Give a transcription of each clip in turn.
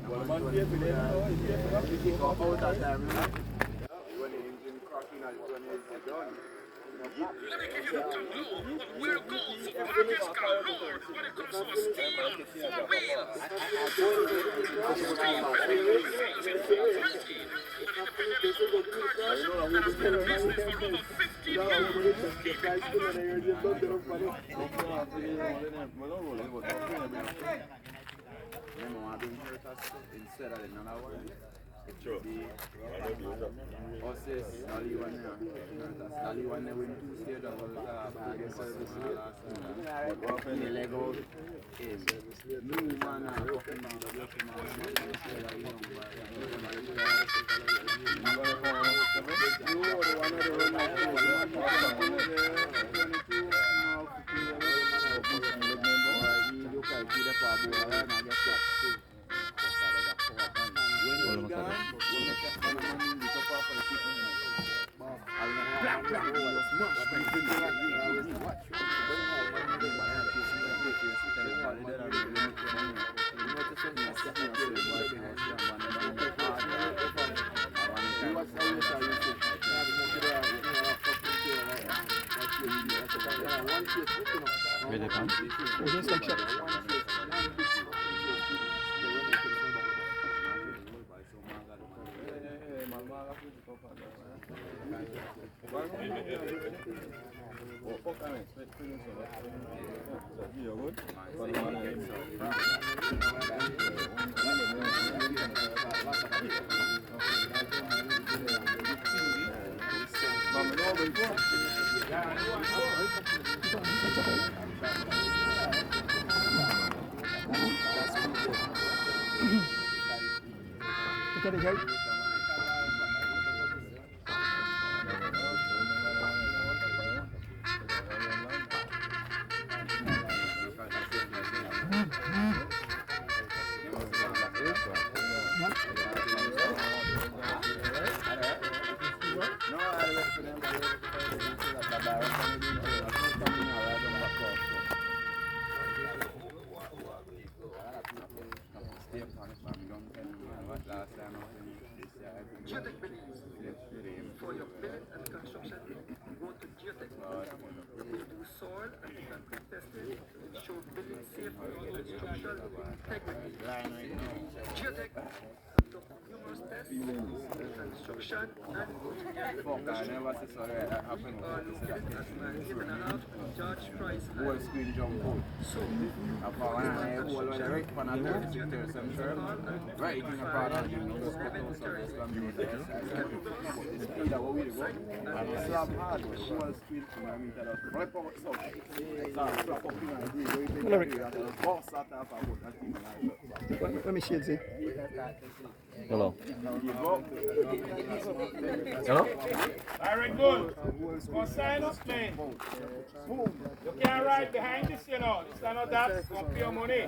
Let me give you some clue on where goes markets galore when it comes to steel four wheels. Steel manufacturing is pretty. An independent export carrier that has been in business for over 50 years. Instead of another one. True. Horses, Dolly one there. Dolly one there with two stage of bargain service. The Lego is new man and fucking man. Really fun. Just like shot. Okay, right? Geotech believes for your building and construction, go to Geotech. They do soil and concrete testing to ensure building safety and structural integrity. Geotech conduct numerous tests in construction and engineering. We are getting as an 8.5 George Price High. So, Right, in a product, you know, Let me shades it. Hello. Hello? Very good. Go sign up, man. You can't ride behind this, you know. This is not that. Go pay your money.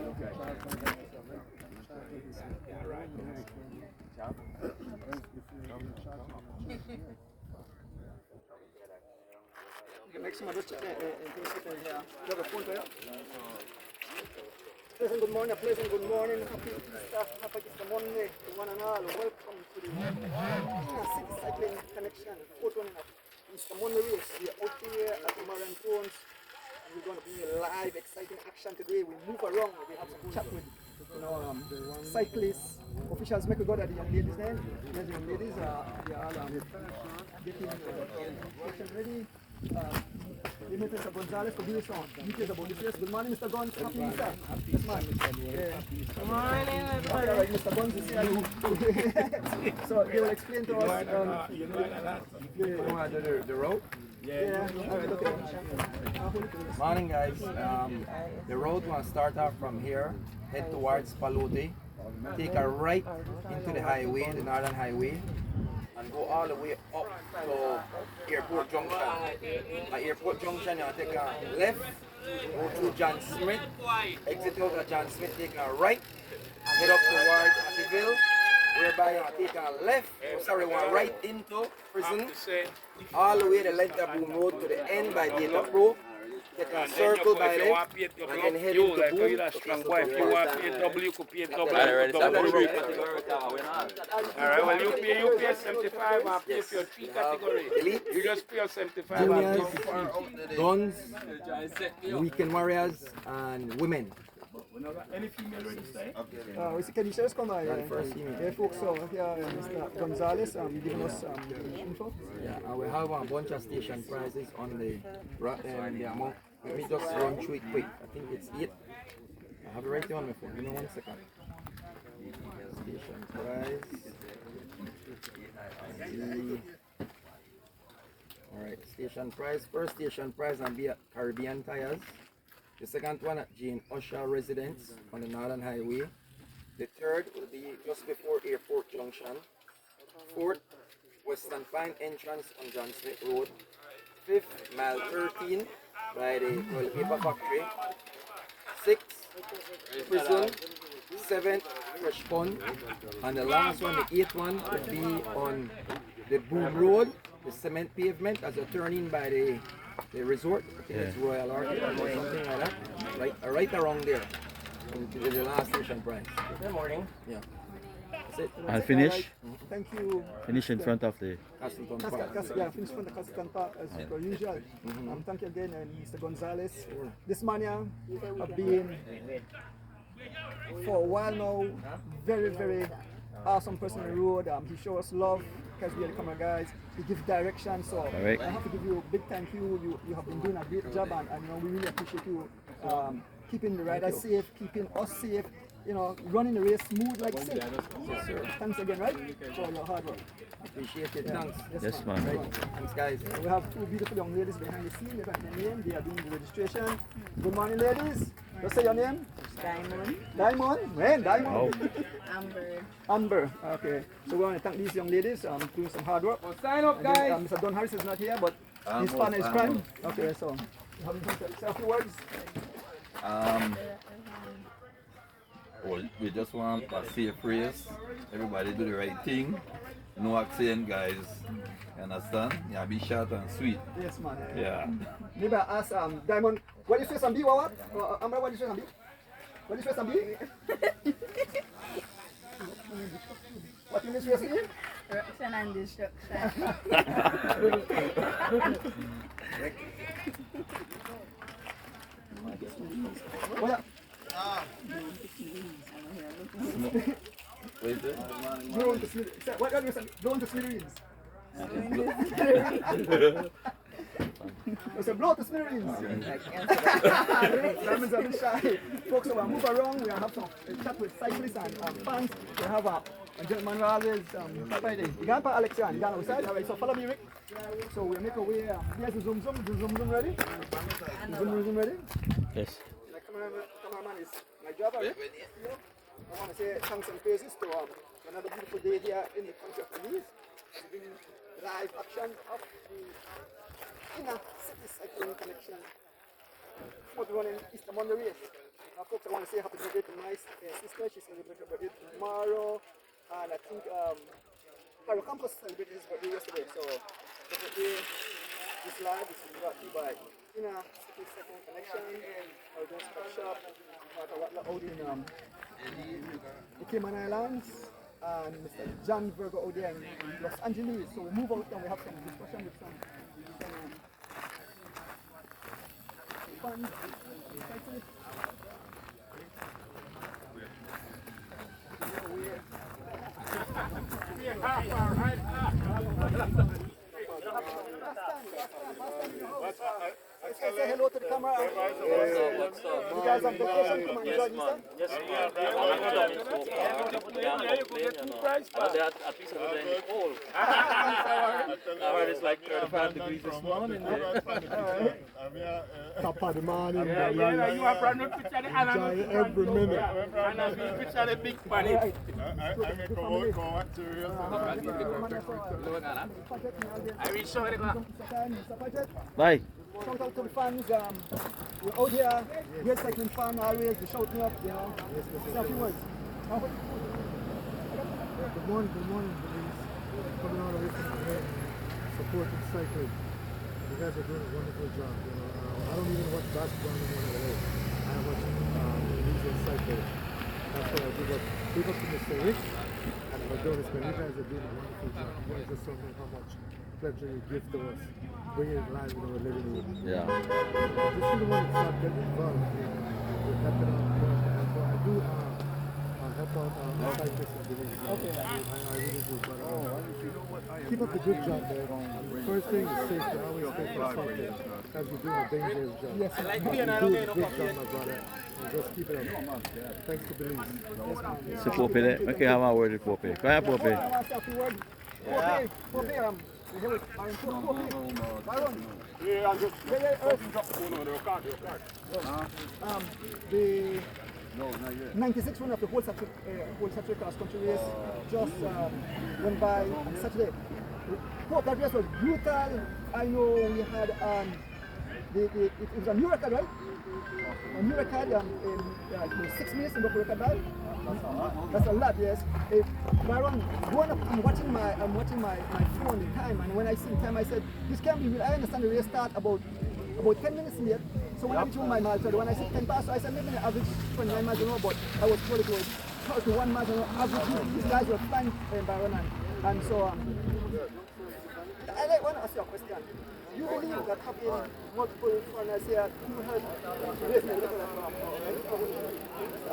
Next one, just pleasant good morning, happy Easter, happy Easter Monday to one and all. Welcome to the City Cycling Connection, fourth one of Easter Monday race. We are out here at the Marion Tones and we're going to bring you live, exciting action today. We move around, we have some chat with cyclists, officials. Make a go at the young ladies then. Yes, the young ladies are getting ready. Mr. Gonzalez for this song. Details about this race. Good morning, Mr. Gonz. Happy Easter. Yes, man. Good morning, everybody. All right, Mr. Gonz is here. So they will explain to us the road. Yeah. All right, okay. Morning, guys. The road will start off from here, head towards Palute, take a right into the highway, the northern highway, and go all the way up to Airport Junction. At Airport Junction, you take a left, go through John Smith, exit out of John Smith, take a right, head up towards Hattieville, whereby you take a left, one right into prison, all the way the length of Boom Road to the end by Data Pro, take a And then circle you, by if you there, want to pay it, you and can then head you into like boom. you're a strong boy. If you want to pay double, you could pay double. Alright, Double. that's three Alright, well you pay 75 and pay for your three category. Elite, You just pay 75 and juniors, pay for guns, weekend warriors, and women. any female register? Can you share us come by? First female. Yeah, folks, so here Mr. Gonzalez giving us the info. Yeah, and we have a bunch of station prizes on the amount. Let me just run through it quick. I think it's 8. I have it right here on my phone. Give me 1 second. Station prize. Alright, station prize. First station prize and be at Caribbean Tires. The second one at Jane Usher Residence on the Northern Highway. The third will be just before Airport Junction. Fourth, Western Pine Entrance on John Smith Road. Fifth, mile 13 by the toilet paper factory. Sixth, prison. Seventh, Fresh Pond. And the last one, the 8th one, will be on the Boom Road, the cement pavement as you turn in by the resort. I think it's Royal Arcade or something like that. Right around there. The last station price. Good morning. Yeah. That's it. I'll finish. Thank you. Finish in front of the. Castleton Park. Finish from the Castleton Park as per usual. Thank you again, Mr. Gonzalez. This man here have been for a while now very, very awesome person on the road. He shows us love because we are the camera guys. He gives direction. So right. I have to give you a big thank you. You have been doing a great job, and you know, we really appreciate you keeping the riders safe, keeping us safe. You know, running the race smooth like this. Yes, sir. Thanks again, right? For your hard work. Appreciate it. Thanks. Yes, man. Right. Thanks, guys. We have two beautiful young ladies behind the scene. They got their name. They are doing the registration. Good morning, ladies. Just say your name. Diamond. Diamond. When? Diamond. Oh. Amber. Amber. Okay. So we want to thank these young ladies doing some hard work. Sign up, And then, guys. Mr. Don Harris is not here, but his partner is Prime. Okay, so say a few words. Well, we just want a safe race. Everybody do the right thing. No accident, guys. You understand? Yeah, be short and sweet. Yes, man. Yeah. Maybe I ask Diamond, what is face and B? What? Amber, what is face and B? What is face and B? What is face and B? Corruption and destruction. Oh, yeah. What is it? Drone to smithereens. What do you say? Drone to smithereens. I said, blow to smithereens. Diamonds are a bit shy. Folks, so we'll move around. We'll have some chat with cyclists and fans. We'll have a gentleman who always you can't put Alex here, you can't outside. Alright, so follow me, Rick. So we'll make our way. Here's the zoom zoom. The zoom zoom ready? The zoom ready? Yes. My cameraman is my job. Right? I want to say thanks and praises to another beautiful day here in the country of Belize. Bringing live action of the inner city cycling connection. Fourth one in Easter Monday race. Folks, I want to say happy birthday to my sister. She's celebrating her birthday tomorrow. And I think Harrow Campus celebrated his birthday yesterday. So definitely this live is brought to you by Inner City Cycling Connection, our Jones Pet Shop, out in the Cayman Islands, and Mr. John Virgo out there in Los Angeles. So we move out and we have some discussion with some fans. Say hello to the camera. What's up? You guys have vacation, come and join me, sir. Yes, at least another in the cold. I heard it's like 35 degrees this morning there. Top of the morning, You have brought no picture of the island. enjoy every minute. And a big picture of the big planet. I will show it. Bye. Shout out to the fans. We're out here. Great cycling fan always. They shout me up, you know. Say a few words. Good morning, Belize. Coming all the way from here, supporting cycling. You guys are doing a wonderful job. You know, I don't even watch basketball anymore nowadays. I watch music and cycle. That's what I do. But people to Mr. Rich and Adonis, man, you guys are doing a wonderful job. You guys just don't know how much pleasure you give to us. Bringing it live in our living room. Yeah. Just for the one that's not getting involved with helping out, I do help out cyclists and believe. Okay. I really do. But keep up the good job, man. First thing is safety. Always stay for safety. Because you're doing a dangerous job. Yes, you're doing a good job, my brother. And just keep it up. Thanks to Belize. So Pope there, okay, have a word with Pope. Go ahead, Pope. The 96 run of the whole Saturday cross country race just went by on Saturday. Hope that race was brutal. I know we had it was a new record, right? A new record in 6 minutes in the record by. That's a lot, yes. Baron, I'm watching my phone in time, and when I see time, I said this can't be real. I understand the race start about 10 minutes late. So when I tuned my miles, when I said 10 past, so I said maybe the average 29 miles an hour, but I was told it was 31 miles an hour average. These guys were flying Baron, and so I want to ask you a question. You believe that having multiple runners here could help race the record?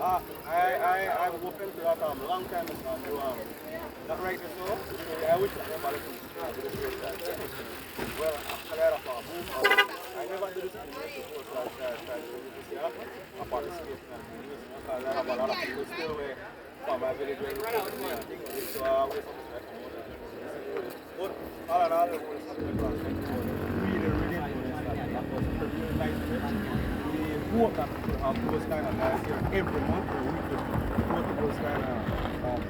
I'm open to that long time not right so I wish everybody could do this race. Well, after that I never did this before, so I tried to do this year. I participated in this because I have a lot of people still away from my village where so I always respect them. But all in all, it was something really really nice. We hope that we have those kind of guys here every month or weekly. We go to those kind of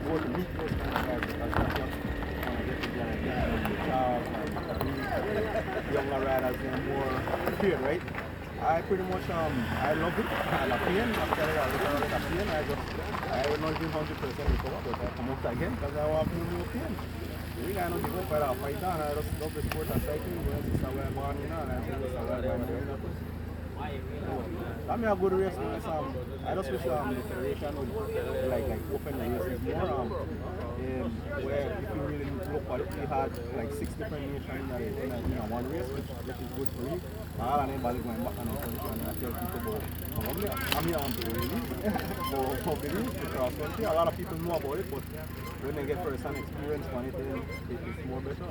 go to meet those kind of guys because that's what younger riders are more prepared, right? I pretty much I love it. I'm a pain. After I look at a pain, I will not be 100% recover, but I come out again because I have no pain. We got no different for that fight on. I just love the sport of cycling. It's a well born, you know, and I think it's a well born, you know. I mean, a good race. I just wish the federation would like open the races more. Where if you really look at it, we had like 6 different nations in one race, which is good for me. All and everybody going back and country and I tell people about Colombia. I mean, for Belize, the cross country. A lot of people know about it, but when they get first-hand experience on it, it's more better.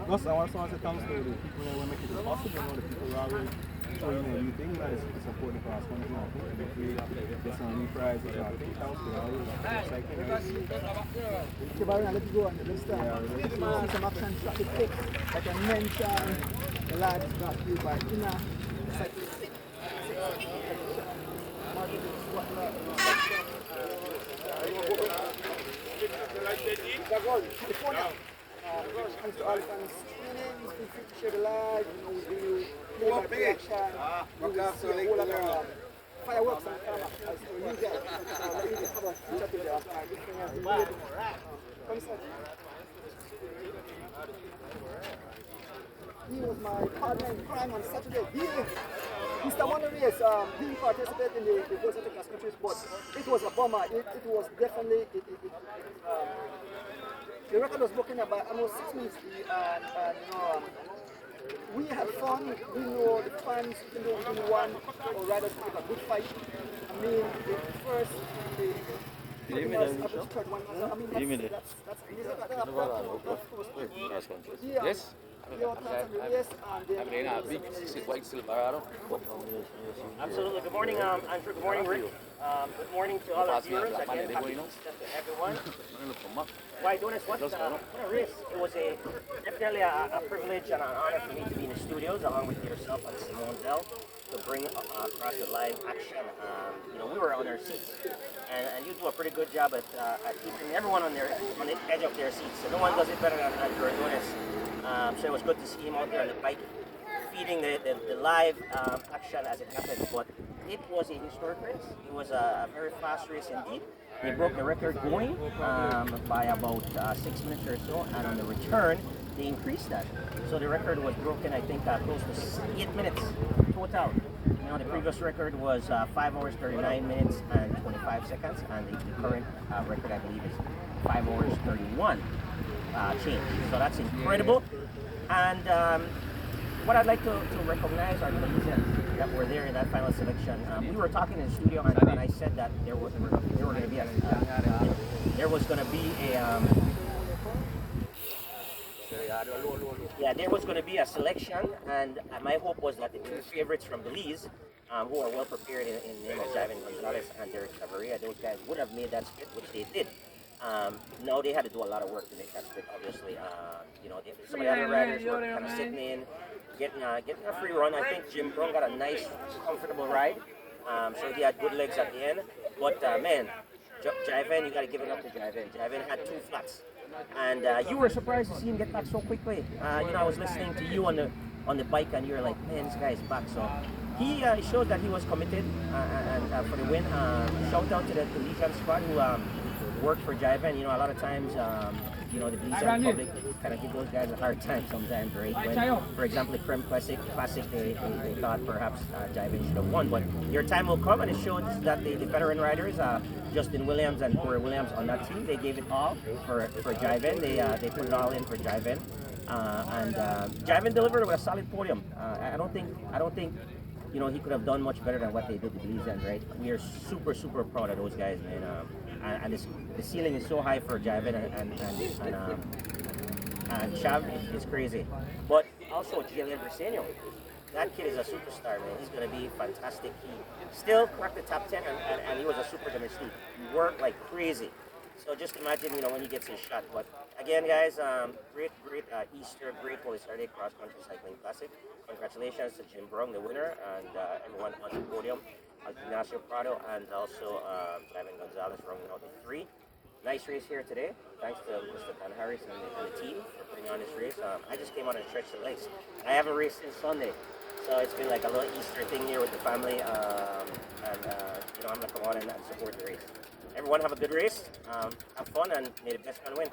Plus, I also want to say thanks to the people who make it possible, you know, the people who are really showing everything that is support the cross country. I think if we get some new prizes, I think thanks to all the cycling race. Okay, Baron, let me go on the list. See some action traffic tips. Like I mentioned, the lads got you by Ina, Cyclist. California. Thanks to all fans tuning, feel free to share the live, we do play by reaction, you will see a whole lot of fireworks and camera as for you guys. Let me just have a chat with you after. Come inside. He was my partner in crime on Saturday. Mr. Wonder Race, he participated in the World Class Countries, but it was a bummer. It was definitely, the record was broken up by almost 6 minutes, and you know, we had fun. We know the fans, even though we didn't won, or rather give a good fight. I mean, the first, the third one, I mean, Yes. Absolutely. Good morning, Andrew. Good morning, Rick. Good morning to all our viewers. Again, happy to everyone. Why, Donis, what a race. It was definitely a privilege and an honor for me to be in the studios along with yourself and Simone Zell to bring across the live action. You know, we were on our seats, and you do a pretty good job at keeping everyone on the edge of their seats. So no one does it better than Andrew Donis. So it was good to see him out there on the bike, feeding the live action as it happened. But it was a historic race. It was a very fast race indeed. They broke the record going by about 6 minutes or so, and on the return, they increased that. So the record was broken, I think, close to 8 minutes total. You know, the previous record was 5 hours, 39 minutes, and 25 seconds, and the current record, I believe, is 5 hours, 31 change. So that's incredible. And what I'd like to recognize are the Belizeans that were there in that final selection. We were talking in the studio, and I said that there was going to be there was going to be a selection, and my hope was that the two favorites from Belize, who are well prepared in the name of Javan Gonzalez and Derek Chavarria, those guys would have made that split, which they did. No, they had to do a lot of work to make that split, obviously. You know, some of the other riders were kind of sitting in, getting a free run. I think Jim Brown got a nice, comfortable ride. So he had good legs at the end. But man, Javan, you got to give it up to Javan. Javan had 2 flats. And you were surprised to see him get back so quickly. You know, I was listening to you on the bike, and you're like, man, this guy's back. So he showed that he was committed and for the win. Shout out to the Belizean squad who worked for Javan. You know, a lot of times, you know, the Belizean public kind of give those guys a hard time sometimes, right? When, for example, the Creme Classic, they thought perhaps Javan should have won. But your time will come, and it showed that the veteran riders, Justin Williams and Corey Williams on that team, they gave it all for Javan. They put it all in for Javan. And Javan delivered with a solid podium. I don't think you know, he could have done much better than what they did to Belizeans, right? We are super, super proud of those guys, man. And the ceiling is so high for Javan and Chav is crazy. But also Jalen Briseño, that kid is a superstar, man. He's going to be fantastic. He still cracked the top 10, and he was a super domestique. He worked like crazy. So just imagine, you know, when he gets his shot. But again, guys, great Easter, great Holy Saturday Cross Country Cycling Classic. Congratulations to Jim Brown, the winner, and everyone on the podium. Ignacio Prado and also Javan Gonzalez rounding out the 3. Nice race here today. Thanks to Mr. Dan Harris and the team for putting on this race. I just came out and stretched the legs. I haven't raced since Sunday, so it's been like a little Easter thing here with the family. And you know, I'm gonna come out and support the race. Everyone have a good race. Have fun, and may the best man win.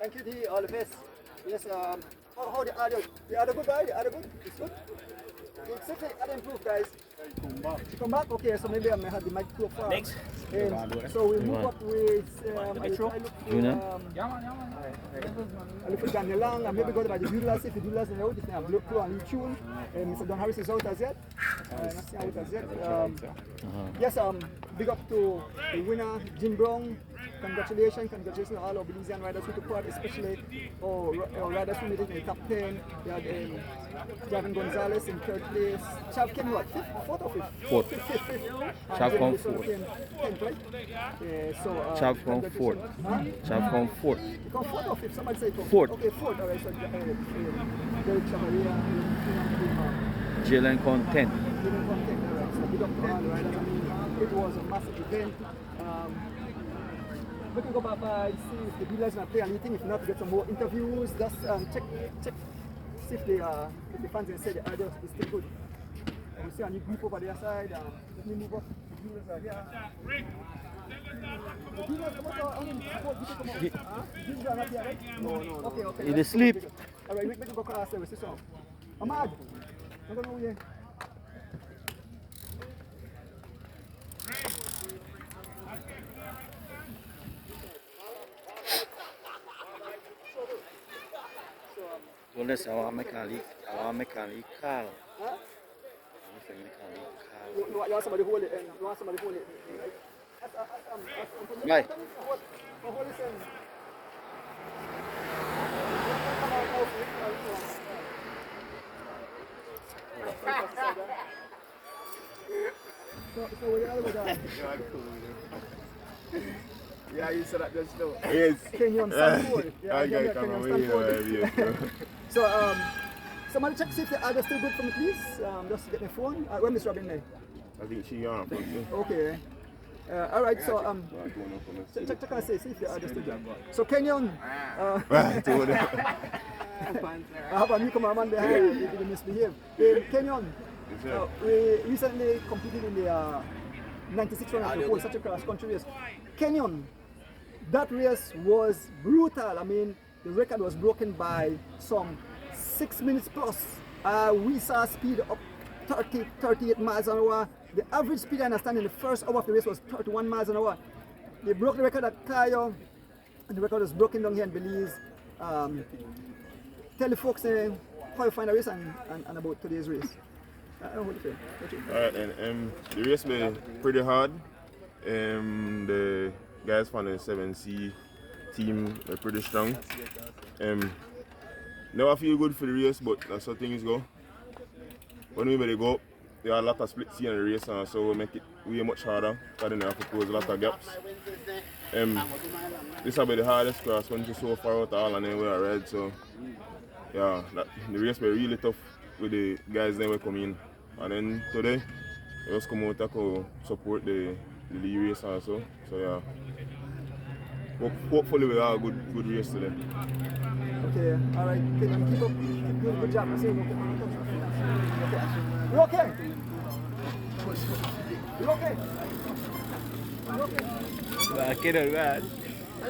Thank you, D. All the best. Yes. How the other good, guys? The other good? It's good. It's okay. Other improve, guys. Come back. Okay, so maybe I may have the mic too far. Next. So we move up with I look for Daniel Lang, and maybe go by the Douglas. If the Douglas is out, if they have Blue Crew and Tune. Mr. Don Harris is out as yet. Not out as yet. Yes, big up to the winner, Jim Brown. Congratulations to all our Belizean riders who took part, especially our riders who made it in the top 10. We had Javan Gonzalez in 3rd place. Chav came what? 5th, 4th or 5th? 4th. Chav come 4th. Chav come 4th. Chav come 4th. You come 4th or 5th? Somebody say 4th. Okay, 4th. All right, so Derek Chavarria. Jalen come 10th. Jalen come 10th, all right. So big up to all the riders. I mean, it was a massive event. We can go back and see if the dealers are playing anything. If not, get some more interviews. Just check, see if the fans can say the idea is still good. We see a new group over their side. Let me move up. The dealers are here. The dealers, come out. The dealers are not here, right? No. Okay. In the sleep. All right, we can go across there. We see some. Ahmad, I don't know where. Unless I want mechanic car. Huh? You want somebody hold it, and you want somebody hold it. Right. Hold it, So we're the other way down. Yeah, you said that just now. Yes. Kenyon Stanford. I got Kenyon Stanford. So, somebody check see if the other still good for me, please. Just get my phone. When is Robin there? I think she on for me. Okay. All right. So, check and see if the other still good. So, Kenyon. How about you come on behind? You didn't misbehave. Kenyon. We recently competed in the 96 run of the whole such a cross country race. Kenyon, that race was brutal. I mean, the record was broken by some 6 minutes plus. We saw speed up 30, 38 miles an hour. The average speed I understand in the first hour of the race was 31 miles an hour. They broke the record at Cayo, and the record was broken down here in Belize. Tell the folks how you find a race and about today's race. Alright, and the race was pretty hard. The guys from the 7C team were pretty strong. Never feel good for the race, but that's how things go. When we go up, there are a lot of split C in the race, so we make it way much harder because then they have to close a lot of gaps. This will be the hardest cross country so far out of all, and then we are red. So yeah, the race was really tough with the guys that were coming in. And then today, we just come out to support the lead race also. So yeah, hopefully we have a good race today. Okay, all right. Keep up. Good job. You okay? You okay? You okay? Kid on that. I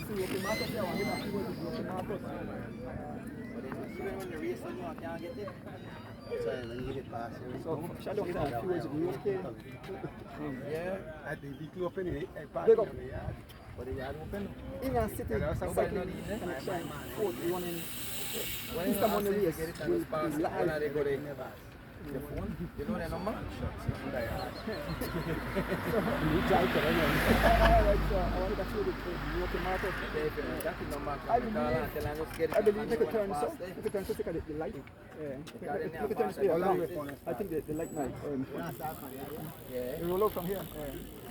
see you Marcus there. I'm going to see Marcus. Even when the race on you, I can't get it. So when you get it past you. So, Shadow, you okay? Yeah. I think the open it. Big up. But the yard open. In a city, cycling connection, fourth, one in Easter Monday race will be live. The phone? You know the number? You drive it, Alright, so I want to show you the local market. I believe make a turn so. Make a turn so take the light. Yeah. Make a turn straight along. I think the light might. Yeah. You roll out from here.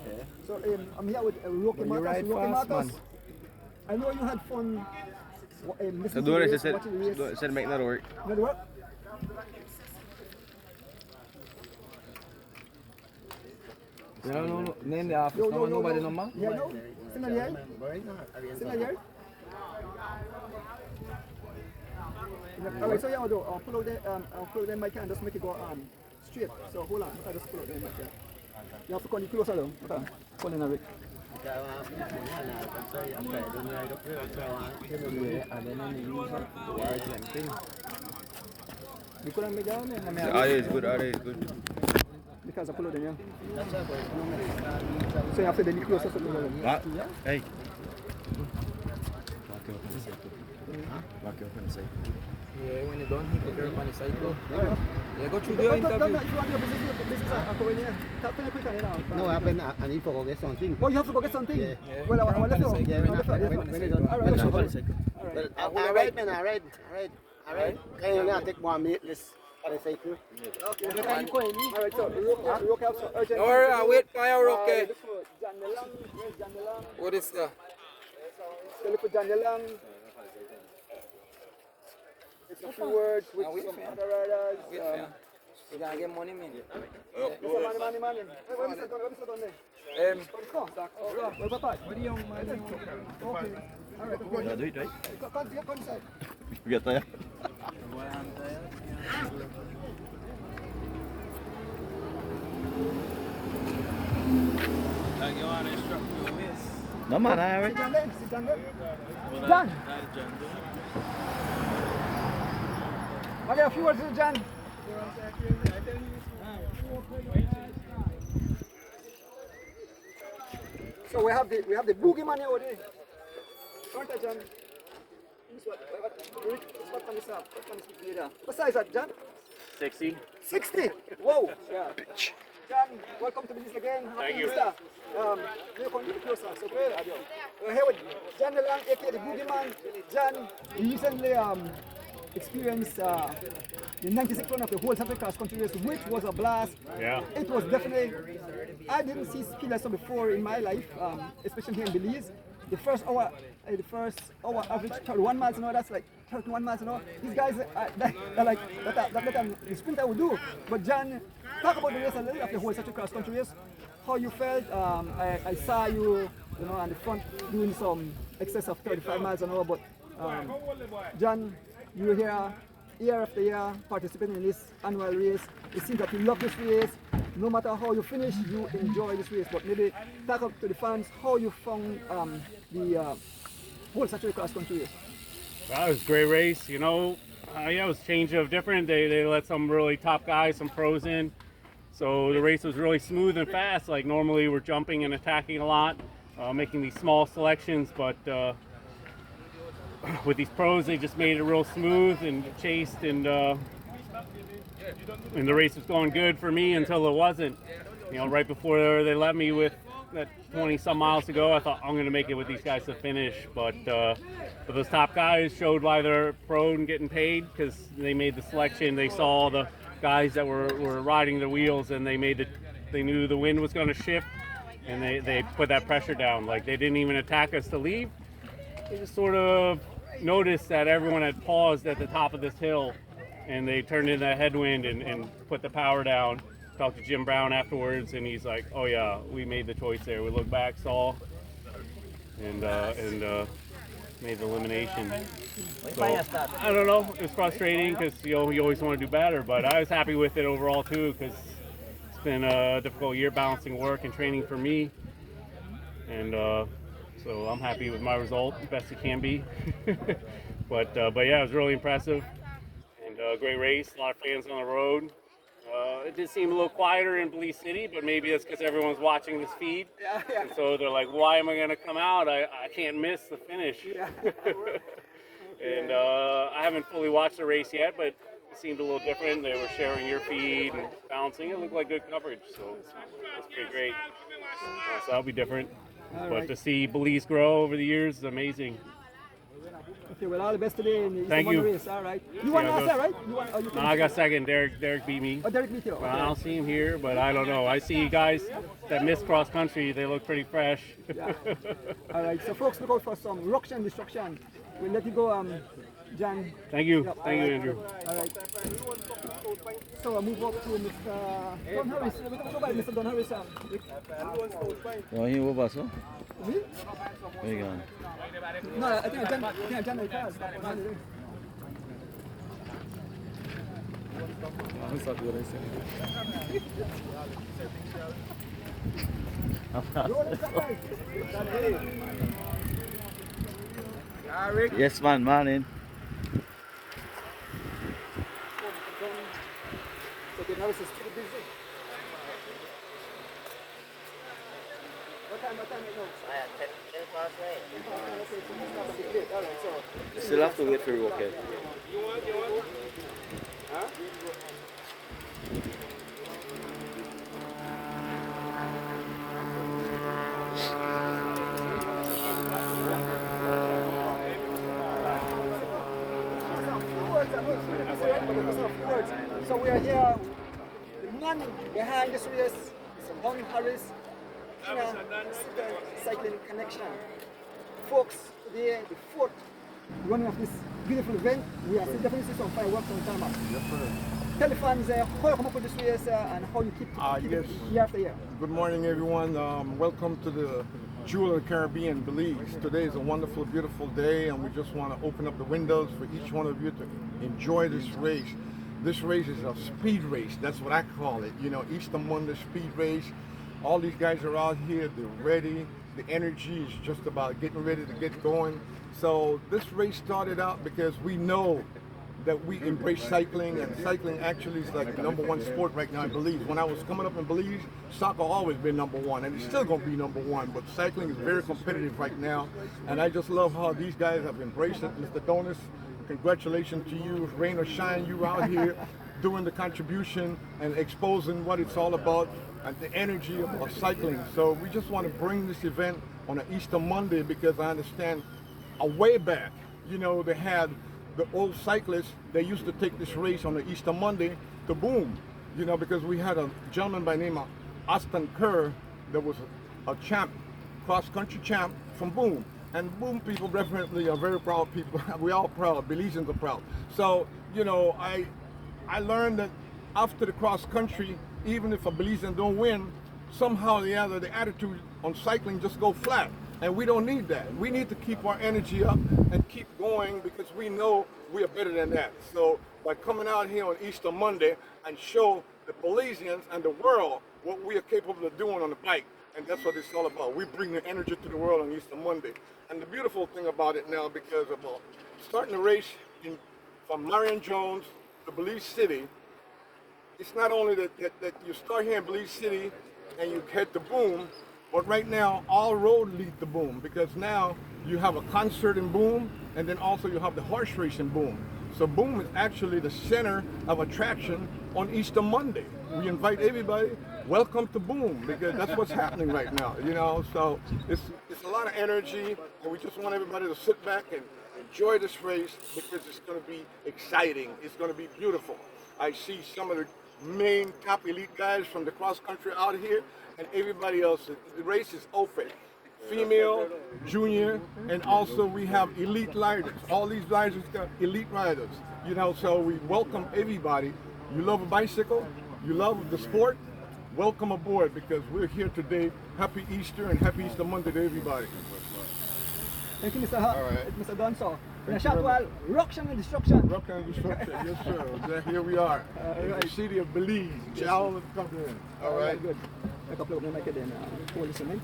Yeah. So I'm here with Rocky Marcus. I know you had fun listening to the race, watching the race. Said make that work. Not work? No. Name the office. No one nobody number. Yeah, no. Still not here? Still not here? Alright, so yeah, I'll pull out the mic and just make it go straight. So hold on, I just pull out the mic. You have to come closer though. Okay. Pull in a bit. You couldn't make down there? Audio is good. Because I pull out in here. So you have to be closer to the middle. What? Hey. Yeah, when you're done, you put your on the cycle. Yeah, go through the interview. If you want your business go in here. Tell me quickly now. No, I need to go get something. Oh, you have to go get something? Yeah. Well, I want to let you. Alright, man, alright. Can you now take 1 minute? Let's cycle. Okay. Alright, so Roque have some urgent. Alright, wait for your Roque. John Delang. Where's John Delang? What is that? Still for John Delang. It's a few words with some other riders. You gotta get money, man. Money. Where is it on there? Well, Papa. What do you want, man? Okay. Alright. Do it, right? Come inside. We get there. Like you want to instruct your ways. No man, alright. Sit down there. John. Okay, a few words to John. So we have the boogeyman here over there. Front of John. What size is that, John? 60. 60. Whoa. Yeah. John, welcome to Belize again. Thank you. You come closer. So we're here with John Delang, aka the boogeyman. John recently experienced the 96th run of the whole Central Cross Country race, which was a blast. Yeah. It was definitely, I didn't see speed like so before in my life, especially here in Belize. The first hour average 31 miles an hour, that's like 31 miles an hour. These guys, they're like, the sprint I would do. But John, talk about the race a little of the whole Central Cross Country race. How you felt, I saw you, on the front doing some excess of 35 miles an hour, but John, you were here year after year participating in this annual race. It seems that you love this race. No matter how you finish, you enjoy this race. But maybe talk up to the fans how you found the whole Saturday cross country race. Well, it was a great race, you know. Yeah, it was a change of different. They let some really top guys, some pros in. So the race was really smooth and fast. Like normally we're jumping and attacking a lot, making these small selections, but with these pros, they just made it real smooth and chased, and the race was going good for me until it wasn't. You know, right before they let me with that 20 some miles to go, I thought I'm going to make it with these guys to finish, but those top guys showed why they're pro and getting paid, because they made the selection. They saw the guys that were riding the wheels, and they knew the wind was going to shift, and they put that pressure down. Like, they didn't even attack us to leave. They just sort of noticed that everyone had paused at the top of this hill, and they turned in that headwind and put the power down. Talked to Jim Brown afterwards, and he's like, "Oh yeah, we made the choice there. We looked back, saw, and made the elimination." So, I don't know. It's frustrating because you always want to do better, but I was happy with it overall too, because it's been a difficult year balancing work and training for me, and so I'm happy with my result, best it can be. but yeah, it was really impressive, and great race. A lot of fans on the road. It did seem a little quieter in Belize City, but maybe it's because everyone's watching this feed. Yeah. And so they're like, why am I going to come out? I can't miss the finish. Yeah. And I haven't fully watched the race yet, but it seemed a little different. They were sharing your feed and bouncing. It looked like good coverage, so it's pretty great. So that'll be different. But to see Belize grow over the years is amazing. Okay, well, all the best today in the Thank you. race, all right? You won last year, right? No, I got second. Derek beat me. Oh, Derek beat you. Well, I don't see him here, but I don't know. I see guys that miss cross country. They look pretty fresh. Yeah. All right, so folks, look out for some ruction destruction. We'll let you go, Jan. Thank you. Yep, Thank you, right. Andrew. All right. So I move up to Mr. Don Harris. We're going to go by Mr. Don Harris. Oh, he will pass, no? Me? Where you going? No, I think Jan will pass. Yes, man, morning. So the Harris is pretty busy. What time right now? 10 past 9. Okay, so it's not a bit late. All right, so. You still have to wait for you, okay? Huh? So we are here, the man behind this race is Don Harris, Cycling Connection. Folks, today the fourth running of this beautiful event. We are still definitely see some fireworks on tarmac. Yes, sir. Tell the fans how you come up with this race and how you keep Yes. it year after year. Good morning, everyone. Welcome to the Jewel of the Caribbean, Belize. Today is a wonderful, beautiful day, and we just want to open up the windows for each one of you to enjoy this race. This race is a speed race. That's what I call it. You know, Easter Monday speed race. All these guys are out here. They're ready. The energy is just about getting ready to get going. So this race started out because we know that we embrace cycling, and cycling actually is like the #1 sport right now in Belize. When I was coming up in Belize, soccer always been #1, and it's still going to be #1, but cycling is very competitive right now, and I just love how these guys have embraced it. Mr. Donis, congratulations to you. Rain or shine, you out here doing the contribution and exposing what it's all about and the energy of cycling. So we just want to bring this event on an Easter Monday because I understand a way back, you know, they had the old cyclists, they used to take this race on the Easter Monday to Boom, you know, because we had a gentleman by the name of Austin Kerr that was a champ, cross-country champ from Boom. And Boom people definitely are very proud people. We all proud, Belizeans are proud. So, you know, I learned that after the cross-country, even if a Belizean don't win, somehow or the other, the attitude on cycling just go flat. And we don't need that. We need to keep our energy up and keep going because we know we are better than that. So by coming out here on Easter Monday and show the Belizeans and the world what we are capable of doing on the bike. And that's what it's all about. We bring the energy to the world on Easter Monday. And the beautiful thing about it now, because of starting the race from Marion Jones to Belize City, it's not only that you start here in Belize City and you head to Boom, but right now all roads lead to Boom, because now you have a concert in Boom, and then also you have the horse race in Boom. So Boom is actually the center of attraction on Easter Monday. We invite everybody, welcome to Boom, because that's what's happening right now, you know. So it's a lot of energy, and we just want everybody to sit back and enjoy this race, because it's going to be exciting. It's going to be beautiful. I see some of the main top elite guys from the cross country out here, and everybody else. The race is open, female, junior, and also we have elite riders. All these riders got elite riders, you know. So we welcome everybody. You love a bicycle, you love the sport, welcome aboard, because we're here today. Happy Easter and happy Easter Monday to everybody. Thank you, Mr. Mr. Gonzo. In a short while, ruction and destruction. Ruction and destruction, yes sir. Here we are, in the city of Belize. Ciao, come in. All right. Good. A couple of them I can then hold this in.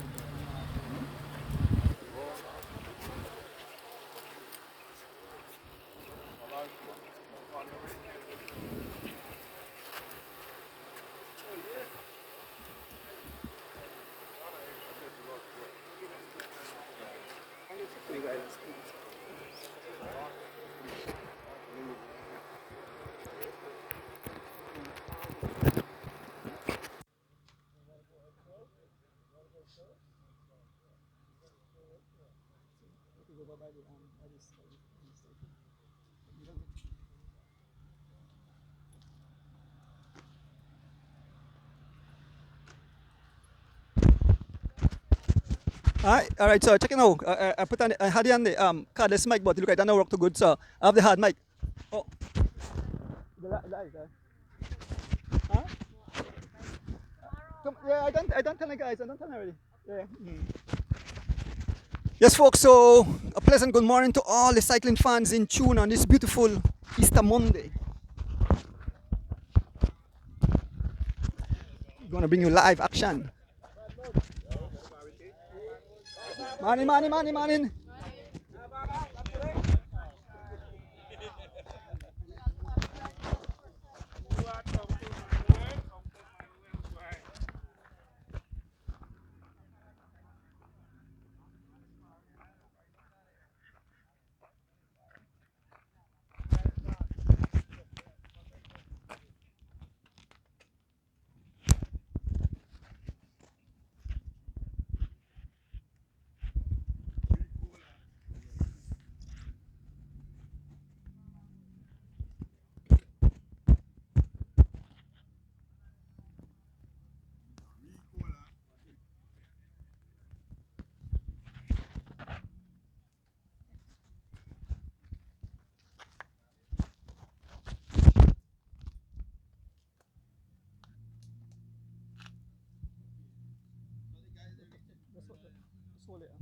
All right, so check it out. I put on, I had it on the cordless mic, but look, it doesn't work too good, so I have the hard mic. Oh. The light, huh? Come, yeah, I don't tell the guys, I don't tell them already. Yeah. Yes, folks, so a pleasant good morning to all the cycling fans in tune on this beautiful Easter Monday. Gonna bring you live action. Morning.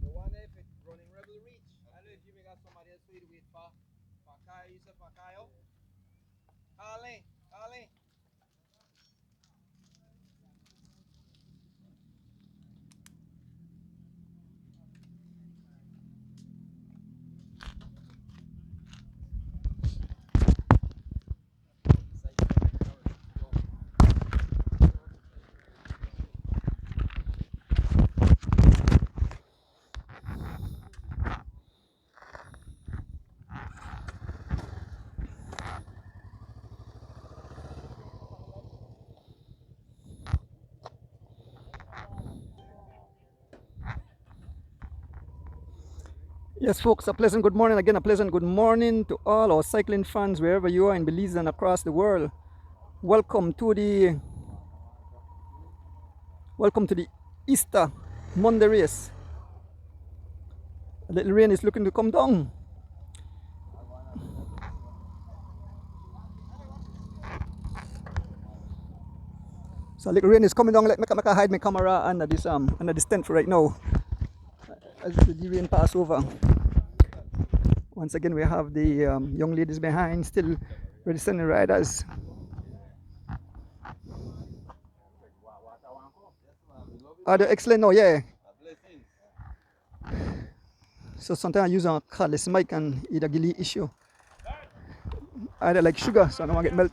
The one if it's running Rebel Reach. I don't know if you got somebody else to wait for Kai, you said for Kayo? Harley. Yes, folks, a pleasant good morning. Again, a pleasant good morning to all our cycling fans, wherever you are in Belize and across the world. Welcome to the Easter Monday race. A little rain is looking to come down. So a little rain is coming down. Like make I hide my camera under this tent for right now. As the rain pass over. Once again, we have the young ladies behind, still registering the riders. Are they excellent now? Yeah. So sometimes I use a cordless mic and either give the issue. I don't like sugar, so I don't want to get melt.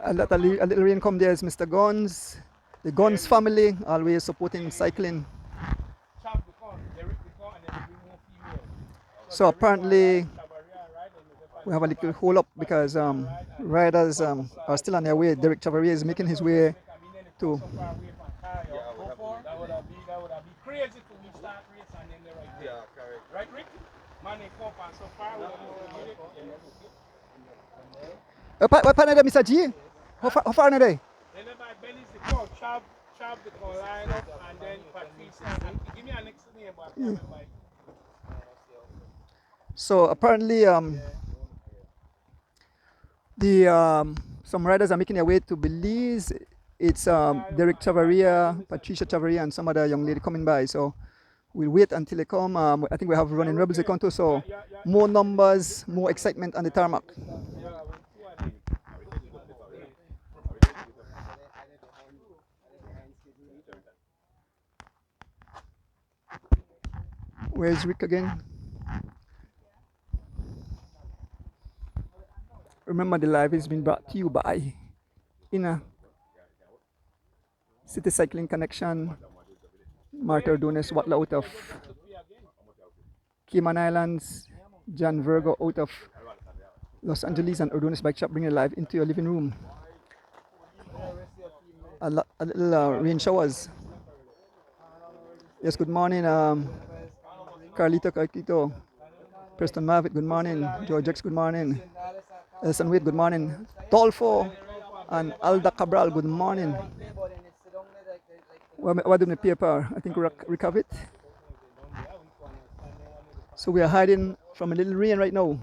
A little rain come there is Mr. Guns, the Guns family, always supporting cycling. So apparently we have a little hold up because riders are still on their way. Derek Chavaria is making his way to. That would have been crazy to me start race and then they're right there. Yeah, correct. Right, Rick? Man, they come and so far. What part of that, Mr. G? How far are they? Then my belly's the call, chop the call line up and then Patricia. Give me an next name, but I can't remember. So apparently some riders are making their way to Belize. It's Derek Chavaria, Patricia Chavaria, and some other young lady coming by. So we'll wait until they come. I think we have running rebels account too. So more numbers, more excitement on the tarmac. Where's Rick again? Remember, the live is being brought to you by Inner City Cycling Connection, Marta Ordones Watla out of Cayman Islands, John Virgo out of Los Angeles, and Ordones Bike Shop bringing it live into your living room. A little rain showers. Yes, good morning, Carlito, Preston Mavitt, good morning, George X, good morning, Elson Wade, good morning, Tolfo and Alda Cabral, good morning. What do the paper? I think recover it. So we are hiding from a little rain right now.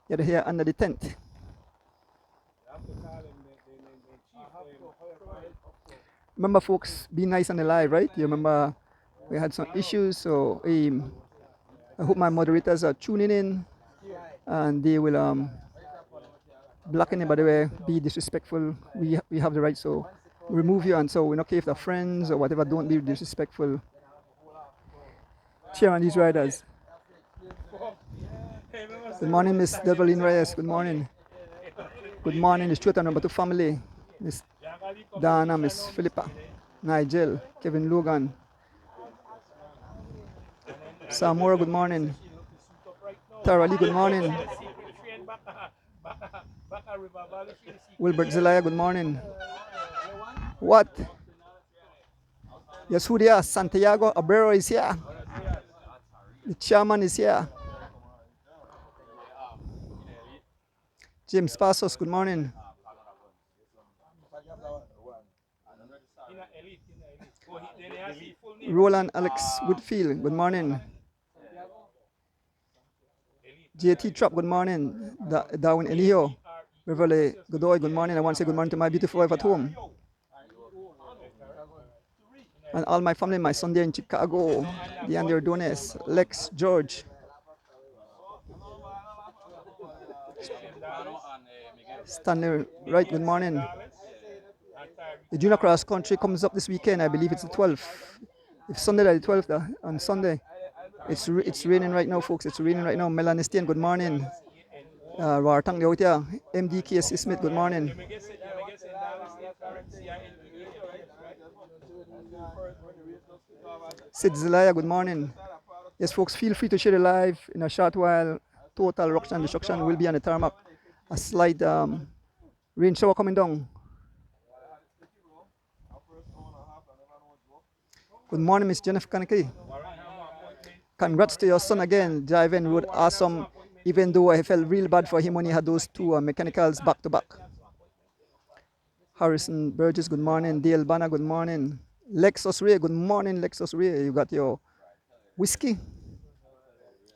You're here under the tent. Remember, folks, be nice on the live, right? You remember we had some issues, so I hope my moderators are tuning in and they will block anybody where be disrespectful. We have the right, so remove you, and so we're not care if they're friends or whatever. Don't be disrespectful. Cheer on these riders. Good morning, Miss Develine Reyes. Good morning. Good morning, the Stuart number 2 family. Miss Dana, Miss Philippa, Nigel, Kevin Logan, Samora, good morning. Tara Lee, good morning. Wilbert Zelaya, good morning. What? Yes, who they are? Santiago Abrero is here. The chairman is here. James Passos, good morning. Roland Alex Woodfield, good morning. JT Trap, good morning. Darwin Elio, Beverly Godoy, good morning. I want to say good morning to my beautiful wife at home. And all my family, my son there in Chicago, DeAndre Ordones, Lex, George. Stanley Wright, good morning. The junior cross country comes up this weekend. I believe it's the 12th. If Sunday, the 12th, on Sunday. It's raining right now, folks. It's raining right now. Melanie Steen, good morning. Wartang Leotia, MDKS Smith, good morning. Sid Zelaya, good morning. Yes, folks, feel free to share the live. In a short while, total ruction and destruction will be on the tarmac. A slight rain shower coming down. Good morning, Miss Jennifer Kaneki. Congrats to your son again. Driving road awesome, even though I felt real bad for him when he had those two mechanicals back to back. Harrison Burgess, good morning. Dale Banner, good morning. Lexus Ray, good morning, Lexus Ray. You got your whiskey.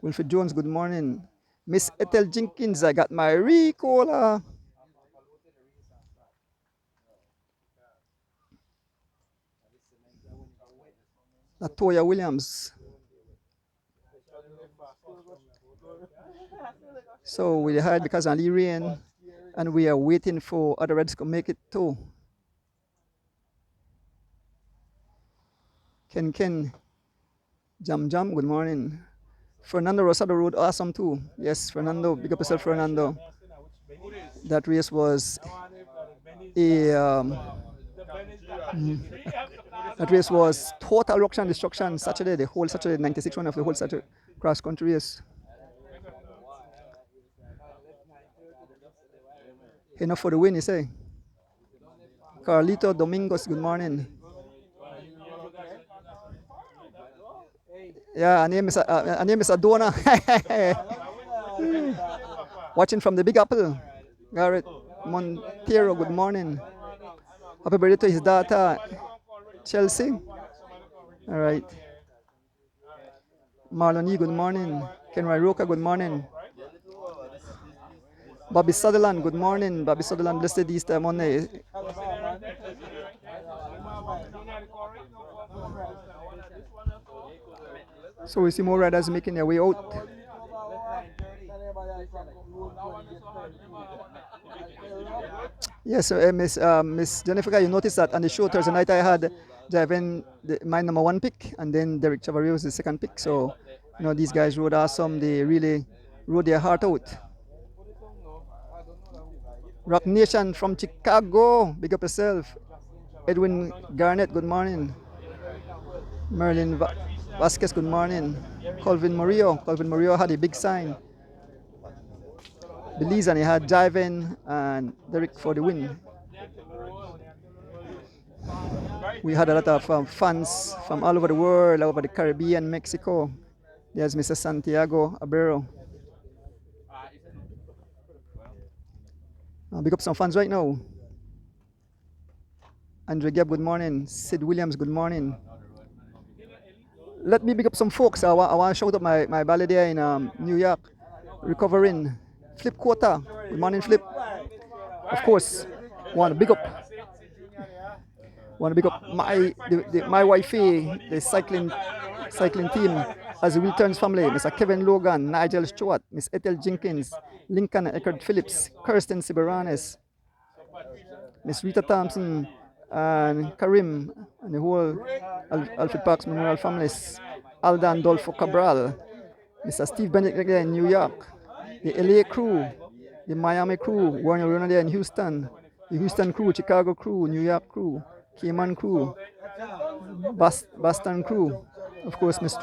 Wilfred Jones, good morning. Miss Ethel Jenkins, I got my Ricola. Latoya Williams. So we hired because of the rain, and we are waiting for other Reds to make it too. Ken, Jam, good morning. Fernando Rosado rode awesome too. Yes, Fernando, big up yourself, Fernando. That race was that race was total ruction destruction Saturday, the whole Saturday, 96 one of the whole Saturday cross country race. Enough for the win, you say? Carlito Domingos, good morning. Yeah, her name is Adona. Watching from the Big Apple. Garrett Montero, good morning. Happy birthday to his daughter, Chelsea. All right. Marlon E, good morning. Kenry Roca, good morning. Bobby Sutherland, good morning. Bobby Sutherland, blessed Easter Monday. So we see more riders making their way out. Yes, Miss Jennifer, you noticed that on the show Thursday night I had driving my number 1 pick, and then Derek Chavarri was the 2nd pick. So, you know, these guys rode awesome. They really rode their heart out. Rock Nation from Chicago, big up yourself. Edwin Garnett, good morning. Merlin Vasquez, good morning. Colvin Murillo had a big sign. Belize, and he had Jiven and Derek for the win. We had a lot of fans from all over the world, all over the Caribbean, Mexico. There's Mr. Santiago Abero. I'll pick up some fans right now. Andre Gebb, good morning. Sid Williams, good morning. Let me pick up some folks. I want to shout out my ballet there in New York, recovering. Flip Quota, good morning, Flip. Of course, want to big up my wifey, the cycling team, as the Wilturns family, Mr. Kevin Logan, Nigel Stewart, Miss Ethel Jenkins, Lincoln Eckert Phillips, Kirsten Siberanes, Miss Rita Thompson, and Karim, and the whole Alfred Parks Memorial families, Alda and Dolfo Cabral, Mr. Steve Bennett there in New York, the LA crew, the Miami crew, Warner Runner there in Houston, the Houston crew, Chicago crew, New York crew, Cayman crew, Boston crew, of course, Miss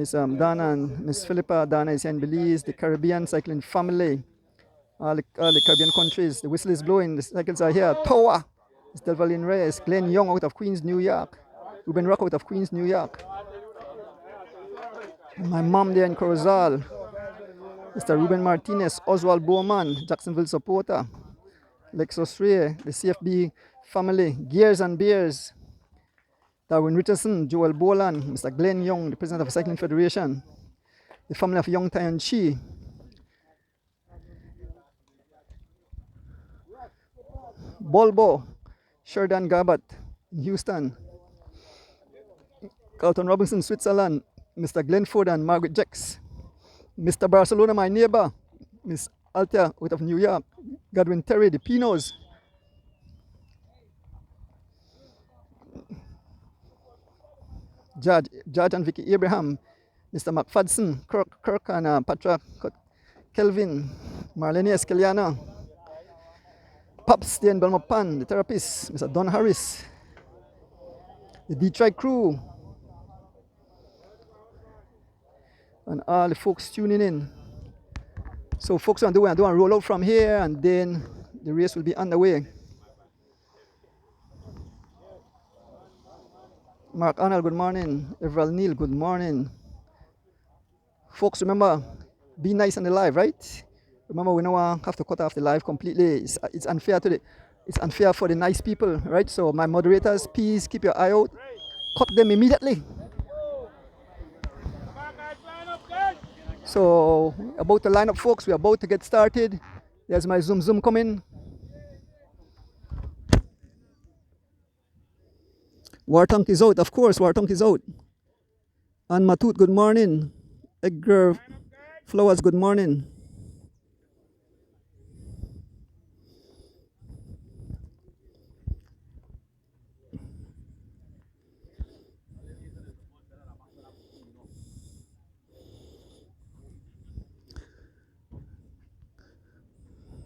Dana and Miss Philippa. Dana is here in Belize, the Caribbean cycling family, all the Caribbean countries. The whistle is blowing, the cycles are here. Toa, it's Delvalin Reyes, Glenn Young out of Queens, New York, Ruben Rock out of Queens, New York. My mom there in Corozal, Mr. Ruben Martinez, Oswald Bowman, Jacksonville supporter, Lexus Ray, the CFB family, Gears and Beers, Darwin Richardson, Joel Boland, Mr. Glenn Young, the president of the Cycling Federation, the family of Young Tayon Chi, Bolbo, Sheridan Garbutt in Houston, Carlton Robinson, Switzerland, Mr. Glenn Ford and Margaret Jacks, Mr. Barcelona, my neighbor, Miss Altia out of New York, Godwin Terry, the Pinos, Judge and Vicky Abraham, Mr. McFadden, Kirk and Patra Kelvin, Marlene Escaliana, Pops there in Belmopan, the therapist, Mr. Don Harris, the Detroit crew, and all the folks tuning in. So folks are doing a rollout from here, and then the race will be underway. Mark Arnold, good morning. Everald Neal, good morning. Folks, remember, be nice on the live, right? Remember, we don't have to cut off the live completely. It's unfair for the nice people, right? So my moderators, please keep your eye out. Cut them immediately. So about to line up, folks. We're about to get started. There's my zoom coming. Wartank is out, of course, Wartank is out. And Matut, good morning. Edgar Flowers, good morning.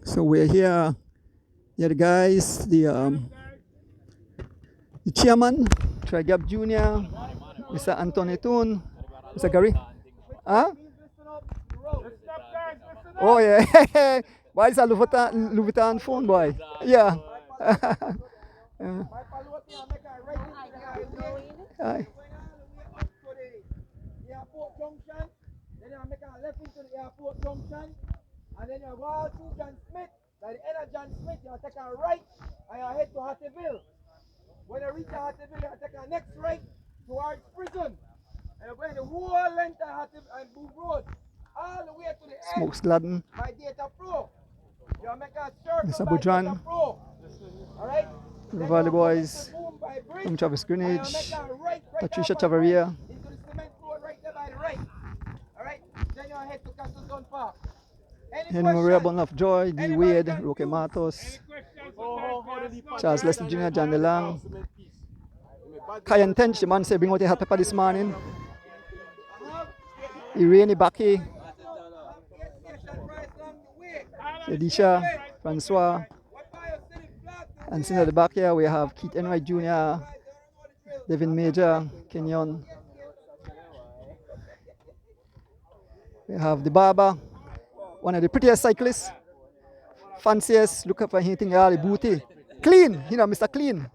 So we're here. Yeah, the guys, the chairman, Trigab Jr., Mr. Anthony Toon, Mr. Gary. Huh? Oh yeah. Why is that Louis phone boy? Yeah. Yeah. Aye. Airport junction, then you make a left into the airport junction, and then you go out to John Smith. By the end of John Smith, you take a right and you head to Hattieville. When you reach Hattieville, you take a next right towards prison. And you're going the whole length of Hattieville and Boog Road, all the way to the end. Smokes Gladden. By Data Pro. You make a circle Mr. by Budran. Data Pro. Alright? The Valley Boys from Travis Greenwich. Patricia Chavaria. Into the cement road right there by the right. Alright? Then you head to Castleton Park. Henry Maria Bonlof Joy, D. Wade, Roque Matos, Charles Lester Jr., John DeLang. Kayan Tench, the man said bring out the hot pepper this morning. Irene Baki, Edisha, Francois. And sitting at the back here we have Keith Enright Jr., Devin Major, Kenyon. We have the barber, one of the prettiest cyclists, fanciest, look up for anything, all the booty. Clean, you know, Mr. Clean.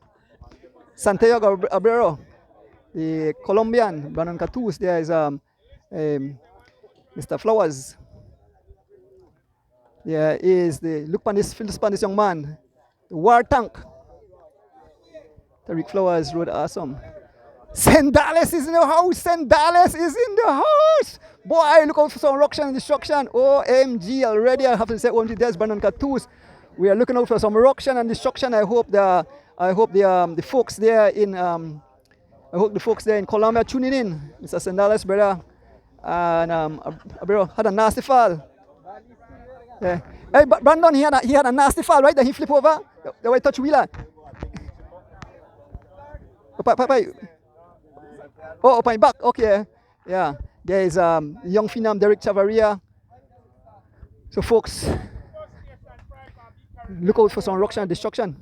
Santiago Abrero, the Colombian, Brandon Catus, there is Mr. Flowers. There is the, look on this young man, the Wartank. Tariq Flowers rode awesome. Sendales is in the house, Sendales is in the house. Boy, look out for some ruction and destruction. OMG already, I have to say OMG, there's Brandon Catus. We are looking out for some ruction and destruction. I hope the folks there in Colombia tuning in. Mr. Sendales, brother. And bro, had a nasty fall. Yeah. Hey, Brandon, he had a nasty fall, right? That he flip over. The way touch wheeler. Oh, up my back. Okay. Yeah. There is young phenom Derek Chavaria. So folks, look out for some ruction and destruction.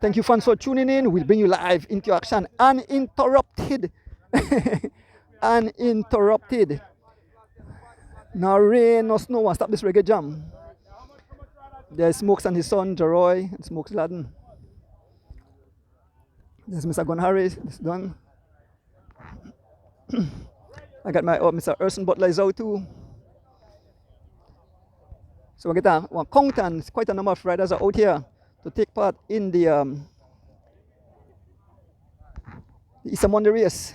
Thank you fans for tuning in. We'll bring you live into action uninterrupted. Uninterrupted. No rain, no snow. Stop this reggae jam. There's Smokes and his son, Jeroy, and Smokes Gladden. There's Mr. Gun Harris, it's done. I got my Mr. Urson Butler is out too. So we get one count, and quite a number of riders are out here to take part in the Easter Monday race.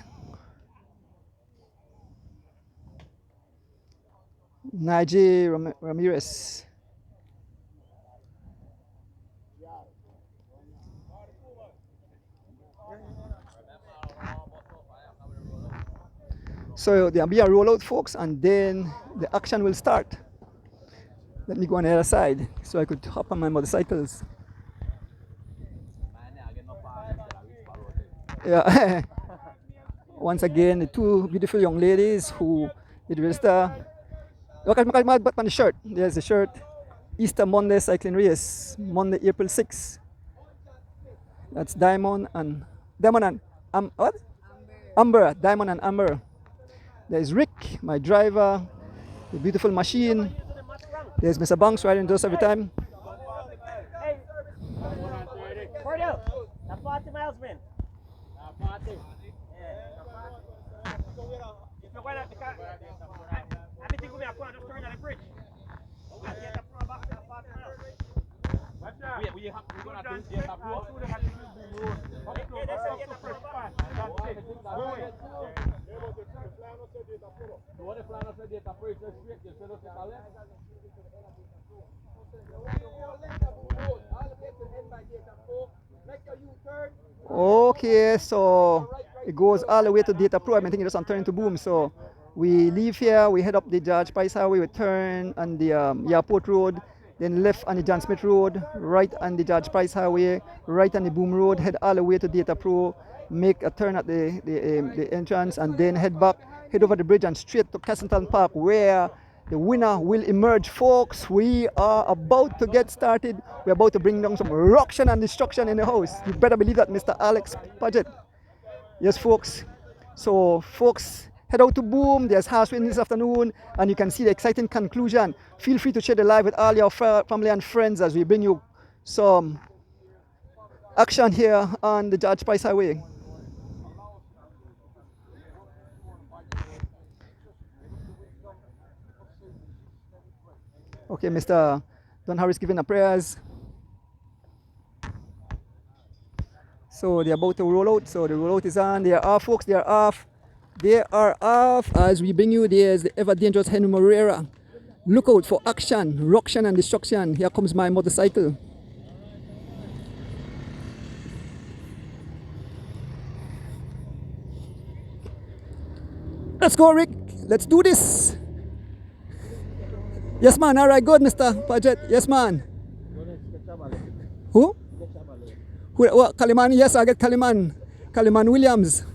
Najee Ramirez. So there'll be a rollout, folks, and then the action will start. Let me go on the other side so I could hop on my motorcycles. Yeah. Once again, the two beautiful young ladies who did register. Look at the shirt. There's the shirt. Easter Monday cycling race, Monday, April 6th. That's Diamond and what? Amber. Diamond and Amber. There's Rick, my driver, the beautiful machine. There's Mr. Banks riding those every time. Hey, Cordell, that's 40 miles, man. 40. Yeah. Everything will be a corner, just turn on the bridge. Okay, so it goes all the way to Data Pro. I'm thinking it's on turning to Boom. So we leave here, we head up the George Price Highway, we turn on the Airport Road, then left on the John Smith Road, right on the George Price Highway, right on the Boom Road, head all the way to Data Pro, make a turn at the entrance, and then head back, head over the bridge and straight to Castleton Park, where the winner will emerge, folks. We are about to get started. We're about to bring down some ruction and destruction in the house. You better believe that, Mr. Alex Paget. Yes, folks. So, folks, head out to Boom. There's house waiting this afternoon, and you can see the exciting conclusion. Feel free to share the live with all your family and friends as we bring you some action here on the George Price Highway. Okay, Mr. Don Harris giving the prayers. So they're about to roll out. So the rollout is on. They are off, folks. They are off. They are off. As we bring you, there's the ever dangerous Henry Moreira. Look out for action, ruction and destruction. Here comes my motorcycle. Let's go, Rick. Let's do this. Yes, man. All right, good, Mr. Paget. Yes, man. Who? What? Kaliman? Yes, I get Kaliman. Kaliman Williams.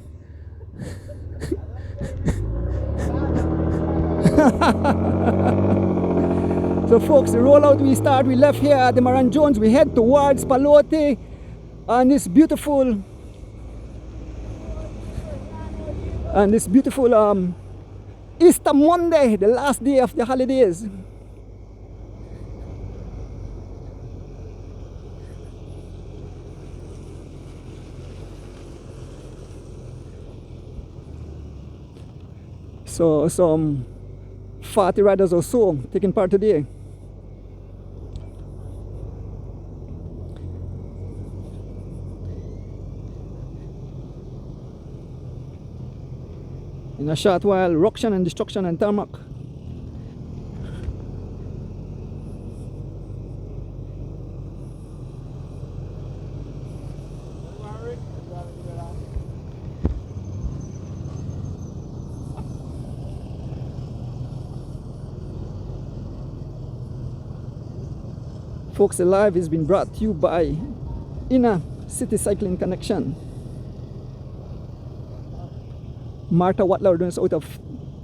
So, folks, the rollout we start. We left here at the Maran Jones. We head towards Palote on this beautiful Easter Monday, the last day of the holidays. So some 40 riders or so taking part today. In a short while, ruction and destruction and tarmac. Folks, the live has been brought to you by Inner City Cycling Connection. Martha Watler doing this out of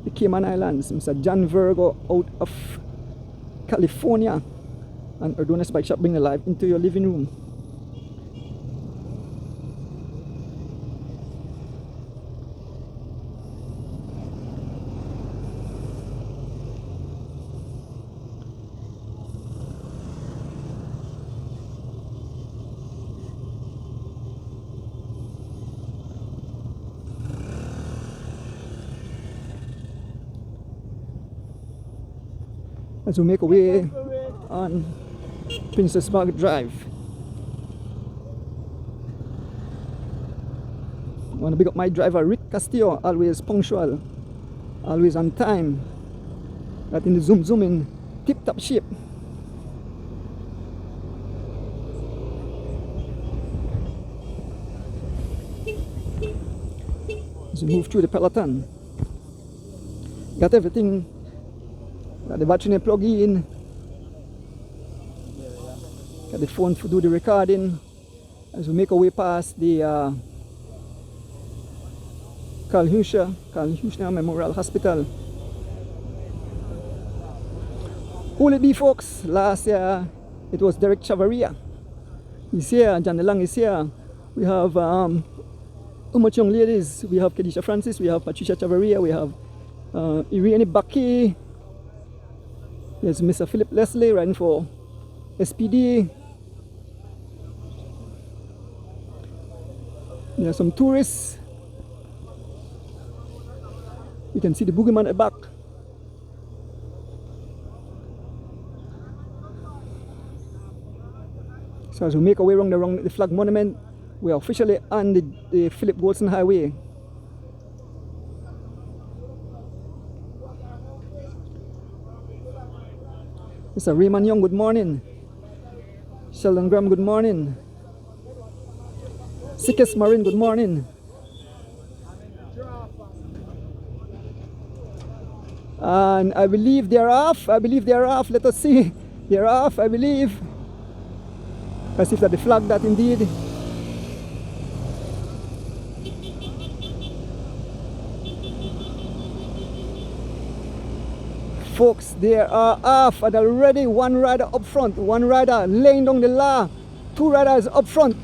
the Cayman Islands. Mr. John Virgo out of California. And Erdonis Bike Shop bring the live into your living room. As we make our way on Princess Margaret Drive. I want to pick up my driver Rick Castillo, always punctual, always on time, right in the zoom in tip-top shape. As we move through the peloton, got everything. Got the battery plug in. Got the phone to do the recording. As we make our way past the Carl Huchner Memorial Hospital. Who will it be, folks? Last year it was Derek Chavaria. He's here. John DeLong is here. We have much young ladies. We have Kedisha Francis. We have Patricia Chavaria. We have Irene Baki. There's Mr. Philip Leslie riding for SPD. There are some tourists. You can see the boogeyman at the back. So as we make our way around the flag monument, we are officially on the Philip Goldson Highway. Mr. Raymond Young, good morning. Sheldon Graham, good morning. Cyclist Marine, good morning. And I believe they're off. Let us see. They're off, I believe. As if that they flagged that indeed. Folks, they are off, and already one rider up front, one rider laying down the law, two riders up front,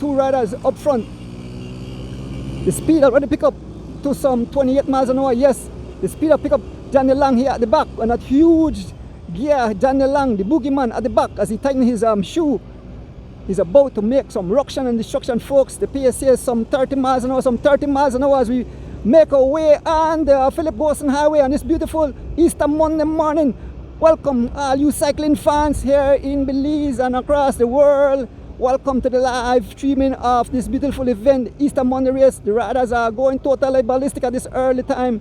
The speed already pick up to some 28 miles an hour. Yes, the speed will pick up Johnny Lang here at the back, and that huge gear, Johnny Lang, the boogeyman at the back, as he tightened his shoe. He's about to make some ruction and destruction, folks. The pace is some 30 miles an hour, as we make our way on the Philip Gosson Highway on this beautiful Easter Monday morning. Welcome all you cycling fans here in Belize and across the world. Welcome to the live streaming of this beautiful event, Easter Monday race. The riders are going totally ballistic at this early time.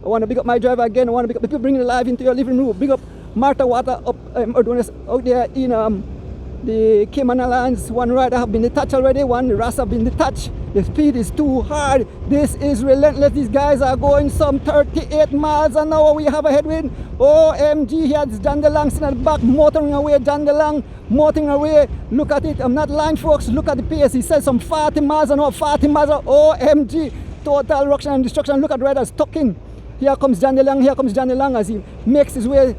I want to big up my driver again. I want to big up the people bringing the live into your living room. Big up Martha Water up out there in the Cayman Islands. One rider have been detached already, one Ras have been detached. The speed is too hard. This is relentless. These guys are going some 38 miles an hour. We have a headwind. OMG, here's John DeLang sitting at the back, motoring away. John DeLang motoring away. Look at it. I'm not lying, folks. Look at the pace. He says some 40 miles an hour. OMG. Total ruction and destruction. Look at riders tucking. Here comes John DeLang as he makes his way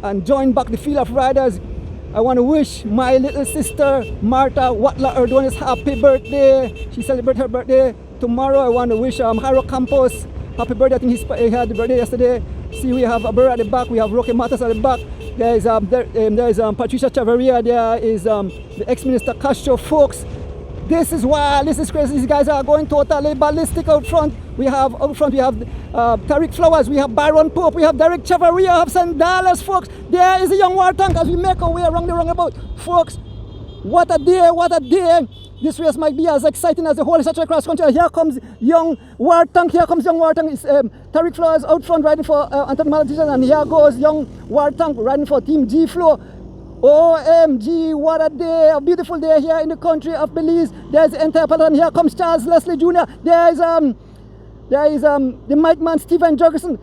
and join back the field of riders. I want to wish my little sister Martha Watla Erdonis happy birthday. She celebrated her birthday tomorrow. I want to wish Haro Campos happy birthday. I think he had the birthday yesterday. See, we have Abera at the back. We have Roque Matas at the back. There is Patricia Chavarria. There is the ex-minister Castro. Folks, this is wild. This is crazy. These guys are going totally ballistic out front. We have Tariq Flowers, we have Byron Pope, we have Derek Chavarria, we have Sandales, folks. There is a young war tank as we make our way around the roundabout. Folks, what a day. This race might be as exciting as the whole Saturday cross country. Here comes young war tank. It's Tariq Flowers out front riding for Anthony Malatijan, and here goes young war tank riding for Team G Flow. OMG, what a day, a beautiful day here in the country of Belize. There's the entire pattern. Here comes Charles Leslie Jr. There is the mic man Stephen Jurgensen,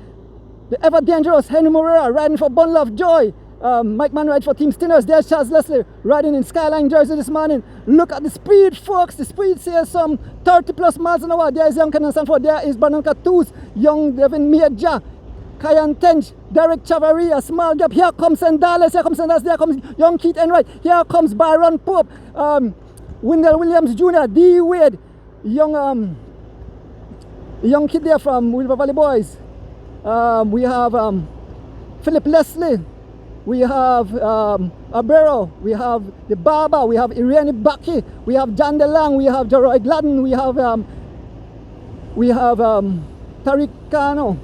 the ever dangerous Henry Morera riding for Bundle of Joy. Mike man riding for Team Stinners. There's Charles Leslie riding in Skyline Jersey this morning. Look at the speed, folks. The speed says some 30 plus miles an hour. There's young Kenan Sanford. There is Brandon Catus, young Devin Miaja, Kayan Tench, Derek Chavarria, small gap. Here comes Sandales. There comes young Keith Enright. Here comes Byron Pope, Wendell Williams Jr., D. Wade, young kid there from Wilbur Valley Boys. We have Philip Leslie. We have Abero. We have the Baba. We have Irene Baki. We have John DeLang. We have Jeroy Gladden. We have Tariq Kano,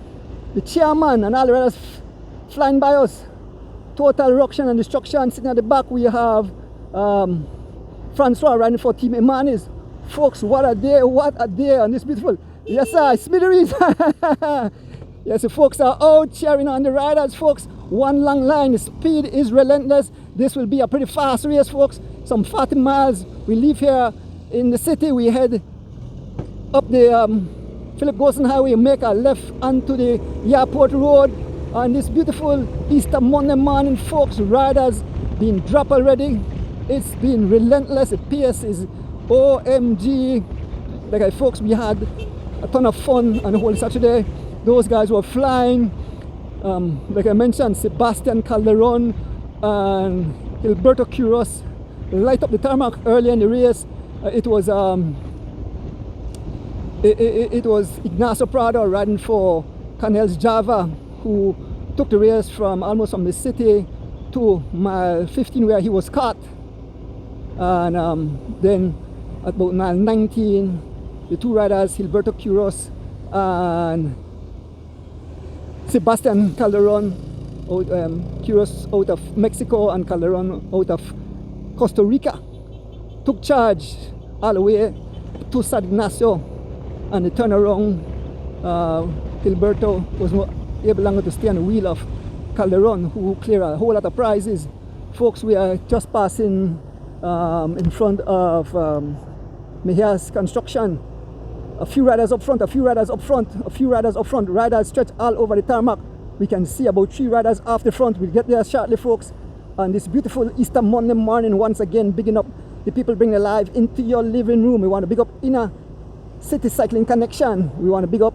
the chairman, and all the riders flying by us. Total ruction and destruction. Sitting at the back, we have Francois riding for Team Emanis. Folks, what a day on this beautiful. Yes, sir, Smithereens. Yes, the folks are out cheering on the riders, folks. One long line, the speed is relentless. This will be a pretty fast race, folks. Some 40 miles. We leave here in the city. We head up the Philip Gosson Highway, make a left onto the airport road on this beautiful Easter Monday morning, folks. Riders being dropped already. It's been relentless. The pace is OMG. Like, folks, we had a ton of fun on the whole Saturday. Those guys were flying. Like I mentioned, Sebastian Calderon and Gilberto Quiros light up the tarmac early in the race. It was Ignacio Prado riding for Canels Java, who took the race from almost from the city to mile 15 where he was caught. And then at about mile 19, the two riders, Gilberto Quiros and Sebastian Calderon, Quiros out of Mexico and Calderon out of Costa Rica, took charge all the way to San Ignacio, and the turnaround, Gilberto was not able longer to stay on the wheel of Calderon, who cleared a whole lot of prizes. Folks, we are just passing in front of Mejia's construction. A few riders up front, a few riders up front, a few riders up front. Riders stretch all over the tarmac. We can see about 3 riders off the front. We'll get there shortly, folks. On this beautiful Easter Monday morning, once again, bigging up the people bringing live into your living room. We want to big up Inner City Cycling Connection. We want to big up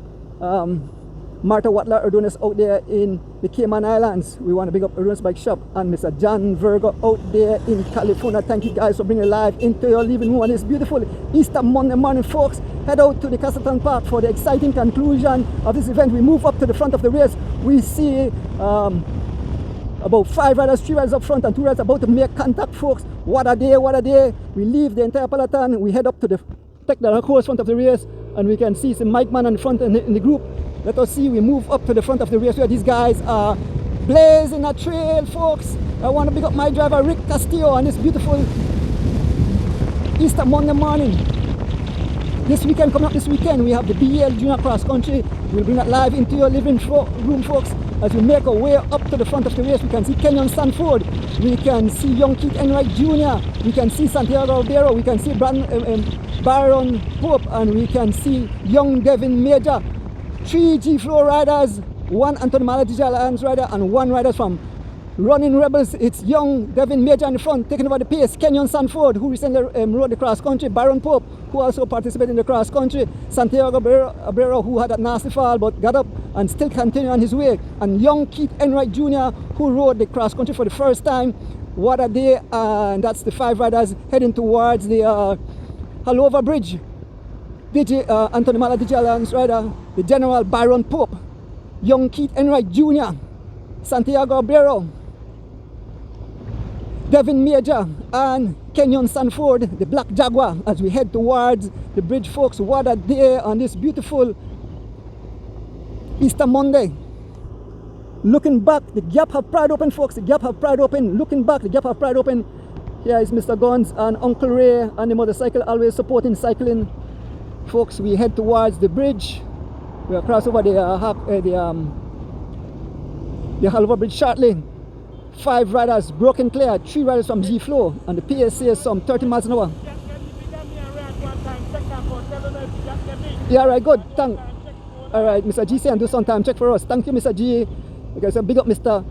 Martha Watler Erdonis out there in the Cayman Islands. We want to big up Erdonis Bike Shop and Mr. John Virgo out there in California. Thank you guys for bringing live into your living room on this beautiful Easter Monday morning, folks. Head out to the Castleton Park for the exciting conclusion of this event. We move up to the front of the race. We see about 5 riders, 3 riders up front and 2 riders about to make contact, folks. What a day, what a day. We leave the entire peloton. We head up to the technical course front of the race, and we can see some Mike Man in the front in the group. Let us see, we move up to the front of the race where these guys are blazing a trail, folks. I want to pick up my driver Rick Castillo on this beautiful Easter Monday morning. This weekend, coming up this weekend, we have the BL Junior Cross Country. We'll bring that live into your living room, folks. As we make our way up to the front of the race, we can see Kenyon Sanford. We can see young Keith Enright Jr. We can see Santiago Ribeiro. We can see Baron Pope. And we can see young Devin Major. 3 G-Flow riders, 1 Anthony Maladija Alliance rider, and 1 rider from Running Rebels. It's young Devin Major in the front, taking over the pace. Kenyon Sanford, who recently rode the cross country. Baron Pope, who also participated in the cross country. Santiago Ribeiro, who had a nasty fall but got up and still continued on his way. And young Keith Enright Jr., who rode the cross country for the first time. What a day. And that's the 5 riders heading towards the Halover Bridge. Anthony Maladija Alliance rider, the General Baron Pope, young Keith Enright Jr., Santiago Ribeiro, Devin Major, and Kenyon Sanford, the Black Jaguar, as we head towards the bridge, folks. What a day on this beautiful Easter Monday. Looking back, the gap have pried open, folks. The gap have pried open. Looking back, the gap have pried open. Here is Mr. Guns and Uncle Ray and the motorcycle, always supporting cycling. Folks, we head towards the bridge. We'll cross over the Halover Bridge shortly. 5 riders broken clear, 3 riders from G-Flow, and the pace says some 30 miles an hour. Yeah, right, good. Thank. All right, Mr. G, say and do some time check for us. Thank you, Mr. G. Okay, so big up Mr.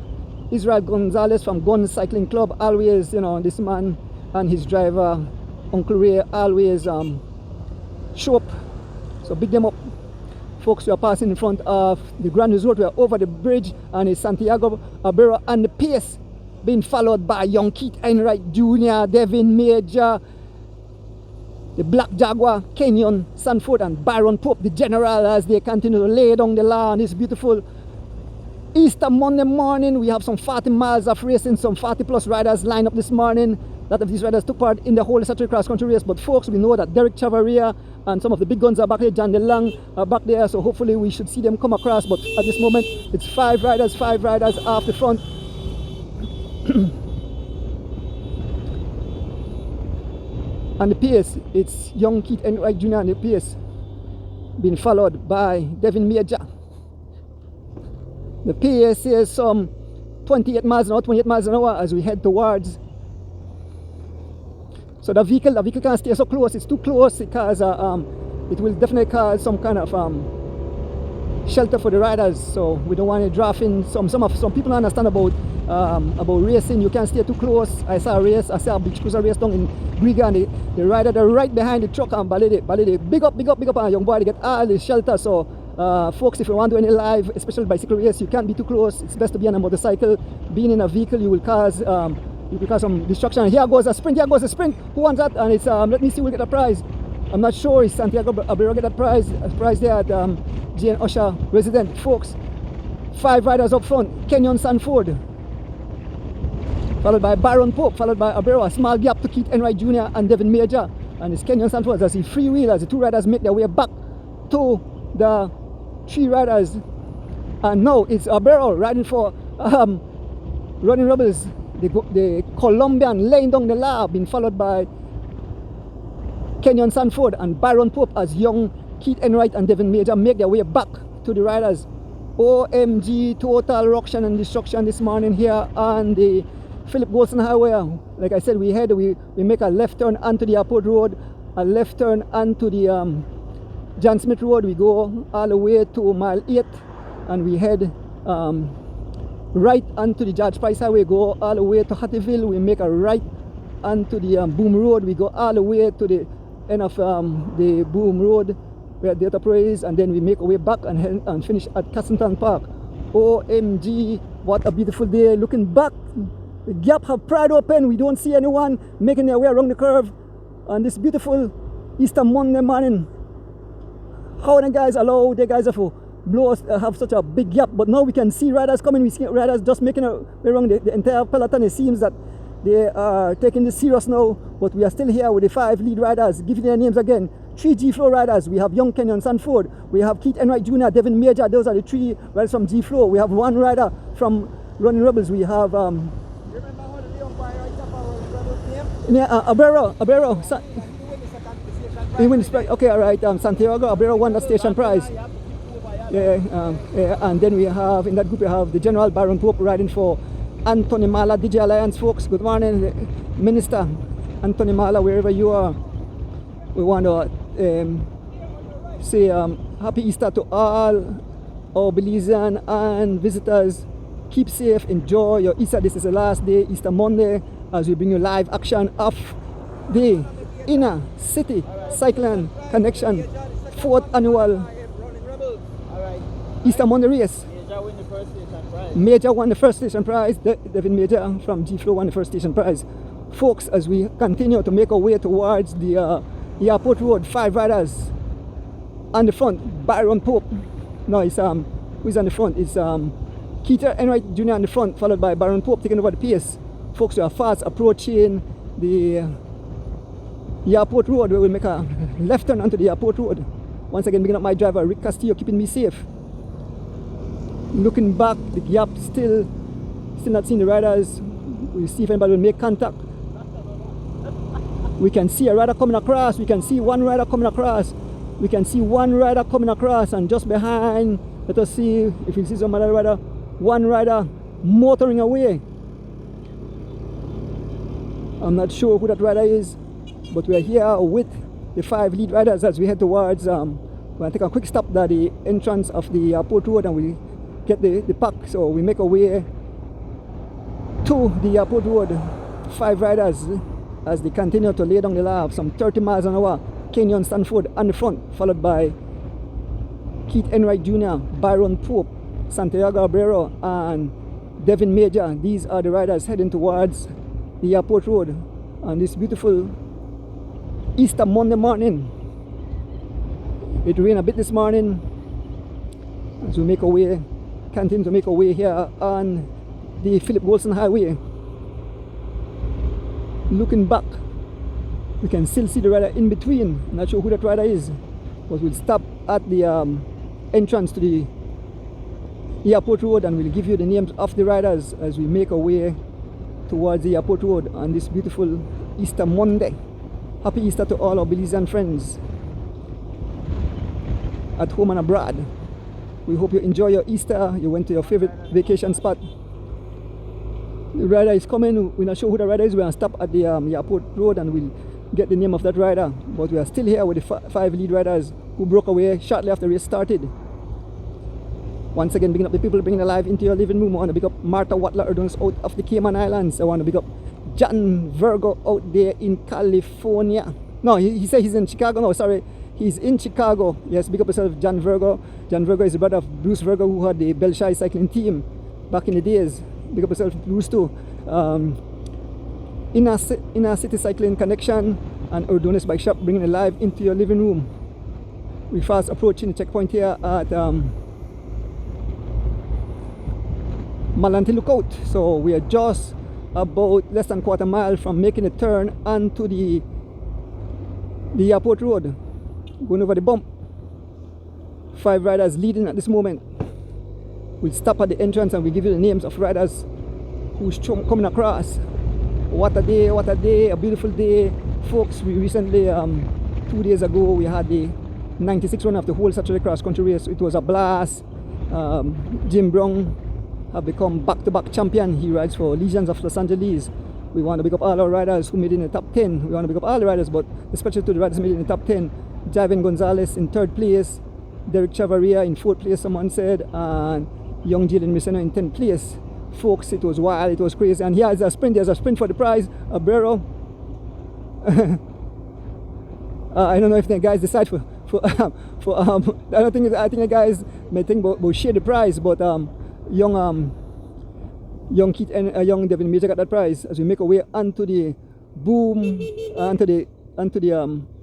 Israel Gonzalez from Gun Cycling Club. Always, you know, this man and his driver, Uncle Ray, always show up. So big them up. Folks, we are passing in front of the Grand Resort. We are over the bridge, and it's Santiago Ribeiro and the pace being followed by young Keith Enright Jr., Devin Major, the Black Jaguar, Kenyon Sanford, and Baron Pope, the General, as they continue to lay down the law on this beautiful Easter Monday morning. We have some 40 miles of racing, some 40 plus riders lined up this morning. A lot of these riders took part in the whole Saturday cross country race, but folks, we know that Derek Chavaria and some of the big guns are back there. John DeLong are back there, so hopefully we should see them come across. But at this moment, it's 5 riders off the front. And the pace, it's young Keith Enright Jr. and the pace being followed by Devin Major. The pace is some 28 miles an hour as we head towards. So the vehicle can't stay so close. It's too close because it will definitely cause some kind of shelter for the riders. So we don't want to draft in some people understand about racing. You can't stay too close. I saw a beach cruiser race down in Griga, and the rider they're right behind the truck and Balade. Big up on a young boy to get all the shelter. So folks, if you want to do any live, especially bicycle race, you can't be too close. It's best to be on a motorcycle. Being in a vehicle, you will cause some destruction. Here goes a sprint. Who wants that? And it's let me see who will get a prize. I'm not sure. Is Santiago Ribeiro get that prize? A prize there at Jane Usher resident, folks. 5 riders up front. Kenyon Sanford, followed by Baron Pope, followed by Ribeiro. A small gap to Keith Enright Jr. and Devin Major. And it's Kenyon Sanford as he freewheel as the 2 riders make their way back to the 3 riders. And now it's Ribeiro riding for Running Rebels. The Colombian laying down the law, being followed by Kenyon Sanford and Baron Pope as young Keith Enright and Devin Major make their way back to the riders. OMG, total ruction and destruction this morning here on the Philip Golson Highway. Like I said, we make a left turn onto the airport road a left turn onto the John Smith Road. We go all the way to mile 8 and we head right onto the George Price Highway, go all the way to Hattieville. We make a right onto the Boom Road. We go all the way to the end of the Boom Road where Data Praise, and then we make our way back and finish at Castleton Park. OMG, what a beautiful day. Looking back, the gap have pried open. We don't see anyone making their way around the curve on this beautiful Easter Monday morning. How the guys allow the guys have blow us, have such a big gap, but now we can see riders coming. We see riders just making a way around the entire peloton. It seems that they are taking this serious now, but we are still here with the 5 lead riders. Give their names again. 3 G-Flow riders. We have Young Kenyon Sanford. We have Keith Enright Jr., Devin Major. Those are the 3 riders from G-Flow. We have 1 rider from Running Rebels. We have Abrero. He wins. Okay, all right. Santiago Abrero won the station prize. And then we have, in that group, we have the General Byron Pope riding for Anthony Mala, DJ Alliance folks. Good morning, Minister Anthony Mala, wherever you are. We want to say happy Easter to all our Belizean and visitors. Keep safe, enjoy your Easter. This is the last day, Easter Monday, as we bring you live action of the Inner City Cycling Connection 4th annual Easter Monday race. Major won the first station prize. Devin Major from G-Flow won the first station prize. Folks, as we continue to make our way towards the airport road, 5 riders on the front. Byron Pope. No, it's who's on the front? It's Keith Enright Jr. on the front, followed by Byron Pope taking over the pace. Folks, we are fast approaching the airport road. We will make a left turn onto the airport road. Once again, picking up my driver, Rick Castillo, keeping me safe. Looking back, the gap still not seeing the riders. We'll see if anybody will make contact. We can see a rider coming across. We can see 1 rider coming across. We can see 1 rider coming across, and just behind, let us see if we see some other rider. 1 rider motoring away. I'm not sure who that rider is, but we are here with the 5 lead riders as we head towards. We're going to take a quick stop at the entrance of the airport road, and we get the pack. So we make our way to the airport road. 5 riders as they continue to lay down the lap, some 30 miles an hour. Kenyon Stanford on the front, followed by Keith Enright Jr., Byron Pope, Santiago Abrero, and Devin Major. These are the riders heading towards the airport road on this beautiful Easter Monday morning. It rained a bit this morning as we make our way, continue to make our way here on the Philip Wilson Highway. Looking back, we can still see the rider in between. I'm not sure who that rider is, but we'll stop at the entrance to the airport road and we'll give you the names of the riders as we make our way towards the airport road on this beautiful Easter Monday. Happy Easter to all our Belizean friends at home and abroad. We hope you enjoy your Easter. You went to your favorite vacation spot. The rider is coming. We're not sure who the rider is. We're going to stop at the airport road and we'll get the name of that rider. But we are still here with the 5 lead riders who broke away shortly after the race started. Once again, bigging up the people bringing the live into your living room. I want to big up Martha Watler Erdons out of the Cayman Islands. I want to big up John Virgo out there in California. No, he said he's in Chicago. No, sorry. He's in Chicago. Yes, big up yourself, John Virgo. John Virgo is the brother of Bruce Virgo, who had the Belshire cycling team back in the days. Big up yourself, Bruce too. Inner City Cycling Connection and Ordonis Bike Shop bringing it live into your living room. We're fast approaching the checkpoint here at Malante Lookout. So we are just about less than quarter mile from making a turn onto the airport road. Going over the bump. 5 riders leading at this moment. We'll stop at the entrance and we'll give you the names of riders who's coming across. What a day, a beautiful day. Folks, we recently, 2 days ago, we had the 96 run of the whole Saturday cross country race. It was a blast. Jim Brown have become back-to-back champion. He rides for Legions of Los Angeles. We want to pick up all our riders who made it in the top 10. We want to pick up all the riders, but especially to the riders who made it in the top 10. Javen Gonzalez in 3rd place, Derek Chavaria in 4th place, someone said, and young Jalen Messeno in 10th place. Folks, it was wild, it was crazy. And here is a sprint, there's a sprint for the prize, a barrel. I don't know if the guys decide I think the guys may think about share the prize, but young Keith and young Devin Major got that prize as we make our way onto the boom, onto the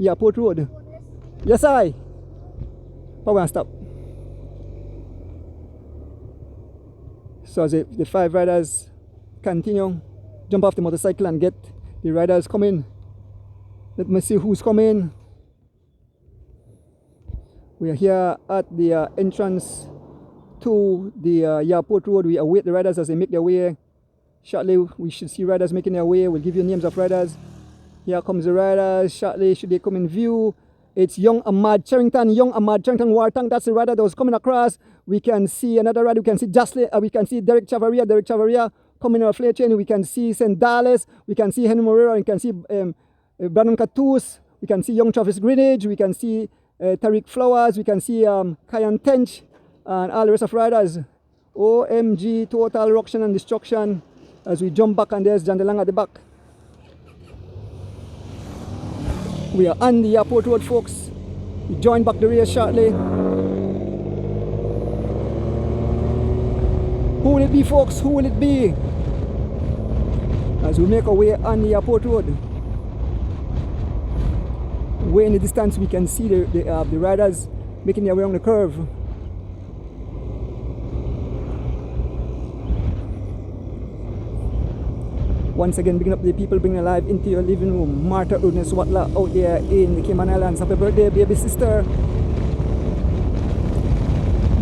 airport road. Yes, I. Power and stop. So as the 5 riders continue, jump off the motorcycle and get the riders coming. Let me see who's coming. We are here at the entrance to the airport road. We await the riders as they make their way. Shortly we should see riders making their way. We'll give you names of riders. Here comes the riders. Shortly should they come in view. It's young Ahmad Charrington, Wartang. That's the rider that was coming across. We can see another rider. We can see we can see Derek Chavaria coming in our flare chain. We can see St. Dallas. We can see Henry Morera. We can see Brandon Catus. We can see young Travis Greenidge. We can see Tariq Flowers. We can see Kyan Tench and all the rest of riders. OMG, total ruction and destruction as we jump back, and there's John DeLang at the back. We are on the airport road, folks. We join back the race shortly. Who will it be, folks? Who will it be? As we make our way on the airport road. Way in the distance we can see the riders making their way on the curve. Once again, bringing up the people, bringing alive into your living room. Martha Ernest Watla out there in the Cayman Islands. Happy birthday, baby sister.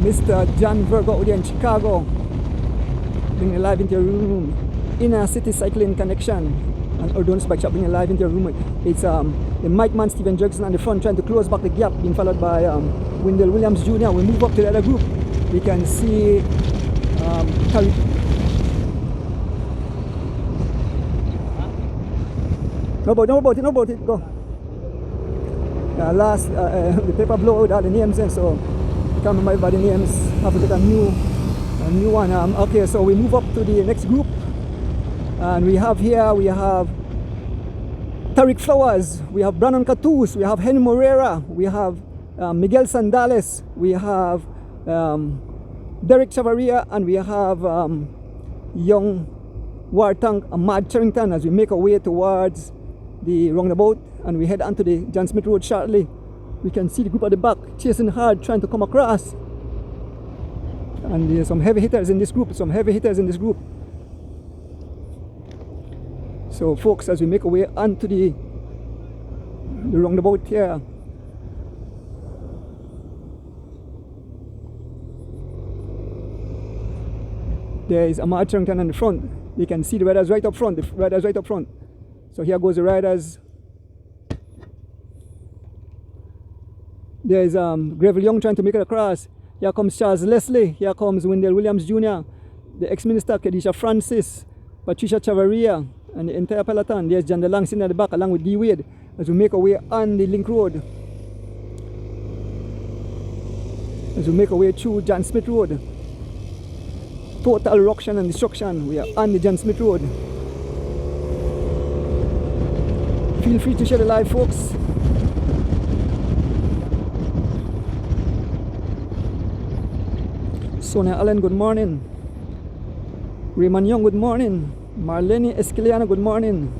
Mr. John Virgo out there in Chicago, bringing alive into your room. Inner City Cycling Connection and Ordonez Bike Shop, bringing alive into your room. It's the Mike Man, Steven Jurgensen on the front, trying to close back the gap, being followed by Wendell Williams Jr. We move up to the other group. We can see No about it, go. Last, the paper blow out all the names in, so can't remember everybody names. Have to get a new one. Okay, so we move up to the next group, and we have Tariq Flowers, we have Brandon Catus, we have Henry Morera, we have Miguel Sandales, we have Derek Chavaria, and we have young Wartang Ahmad Charrington as we make our way towards the roundabout, and we head onto the John Smith Road shortly. We can see the group at the back chasing hard, trying to come across. And there's some heavy hitters in this group, So folks, as we make our way onto the roundabout here, there is Ahmad Charrington in the front. You can see the riders right up front, So here goes the riders. There is Greville Young trying to make it across. Here comes Charles Leslie. Here comes Wendell Williams Jr., the ex-minister Kedisha Francis, Patricia Chavaria, and the entire peloton. There's John DeLang sitting at the back along with D. Wade as we make our way on the link road. As we make our way through John Smith Road. Total ruction and destruction. We are on the John Smith Road. Feel free to share the live, folks. Sonia Allen, good morning. Raymond Young, good morning. Marlene Esquiliana, good morning.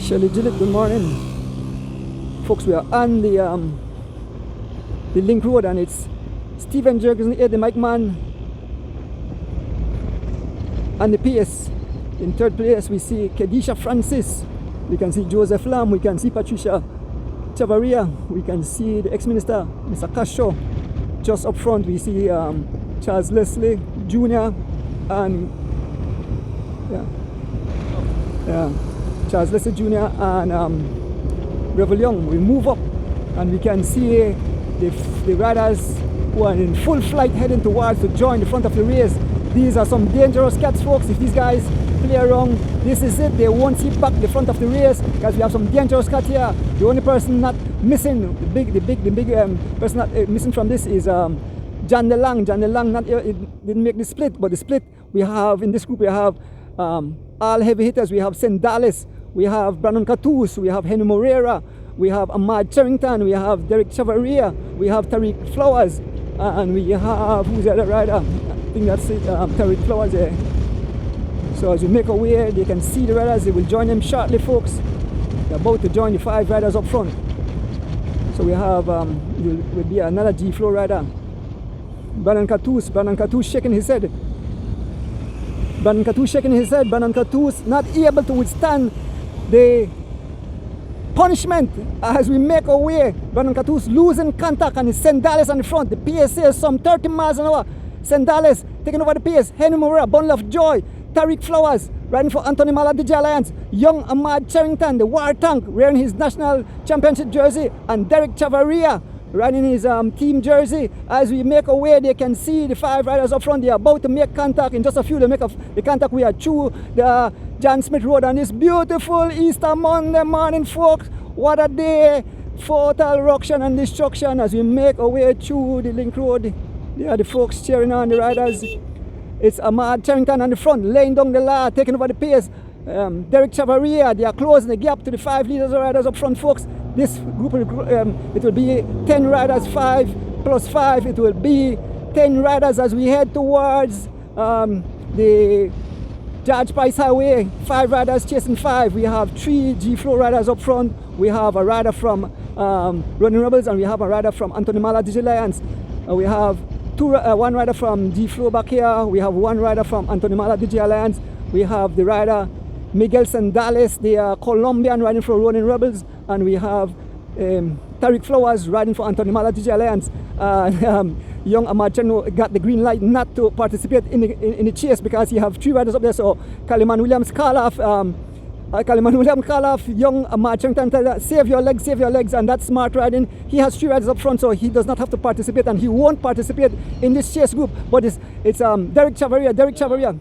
Shelley Gillett, good morning. Folks, we are on the link road, and it's Steven Jurgensen here, the mic man, and the PS. In third place we see Kedisha Francis, we can see Joseph Lam, we can see Patricia Chavaria, we can see the ex-minister Mr. Castro. Just up front we see Charles Leslie Jr. and Charles Leslie Jr. and Greville Young. We move up and we can see the riders who are in full flight heading towards to join the front of the race. These are some dangerous cats, folks. If these guys play around, this is it. They won't see back the front of the race because we have some dangerous cats here. The only person not missing, the big person not missing from this is John DeLang. John DeLang not it didn't make the split, but the split we have in this group, we have all heavy hitters. We have Sendales, we have Brandon Catus, we have Henry Moreira, we have Ahmad Charrington, we have Derek Chavaria, we have Tariq Flowers, and we have, who's the other rider? I think that's it, Tariq Flowers there. So as we make our way, they can see the riders. They will join them shortly, folks. They're about to join the 5 riders up front. So we have, will be another G-Flow rider. Brandon Catus shaking his head. Brandon Catus not able to withstand the punishment as we make our way. Brandon Catus losing contact and it's Sendales on the front. The pace is some 30 miles an hour. Sendales taking over the pace. Henry Moreira, bundle of joy. Tariq Flowers riding for Anthony Maladija Alliance. Young Ahmad Charrington, the war tank, wearing his national championship jersey, and Derek Chavaria riding his team jersey. As we make our way, they can see the 5 riders up front. They are about to make contact. In just a few, they make the contact. We are through the John Smith Road on this beautiful Easter Monday morning, folks. What a day for total ruction and destruction as we make our way through the Link Road. There are the folks cheering on the riders. It's Ahmad Charrington on the front, laying down the law, taking over the pace. Derek Chavaria, they are closing the gap to the 5 leaders of riders up front, folks. This group, it will be 10 riders, 5 plus 5. It will be 10 riders as we head towards the George Price Highway. 5 riders chasing 5. We have 3 G-Flow riders up front. We have a rider from Running Rebels, and we have a rider from Anthony Mala Digital Alliance. We have one rider from G-Flow back here. We have 1 rider from Anthony Mala Digital Alliance. We have the rider Miguel Sandales, the Colombian, riding for Running Rebels, and we have Tariq Flowers riding for Anthony Mala Digital Alliance. Young Ahmad Cherno got the green light not to participate in the chase because he have 3 riders up there. So Kaliman Williams call off. Young Ahmad Cherno, save your legs, and that's smart riding. He has 3 riders up front, so he does not have to participate, and he won't participate in this chase group. But it's Derek Chavaria.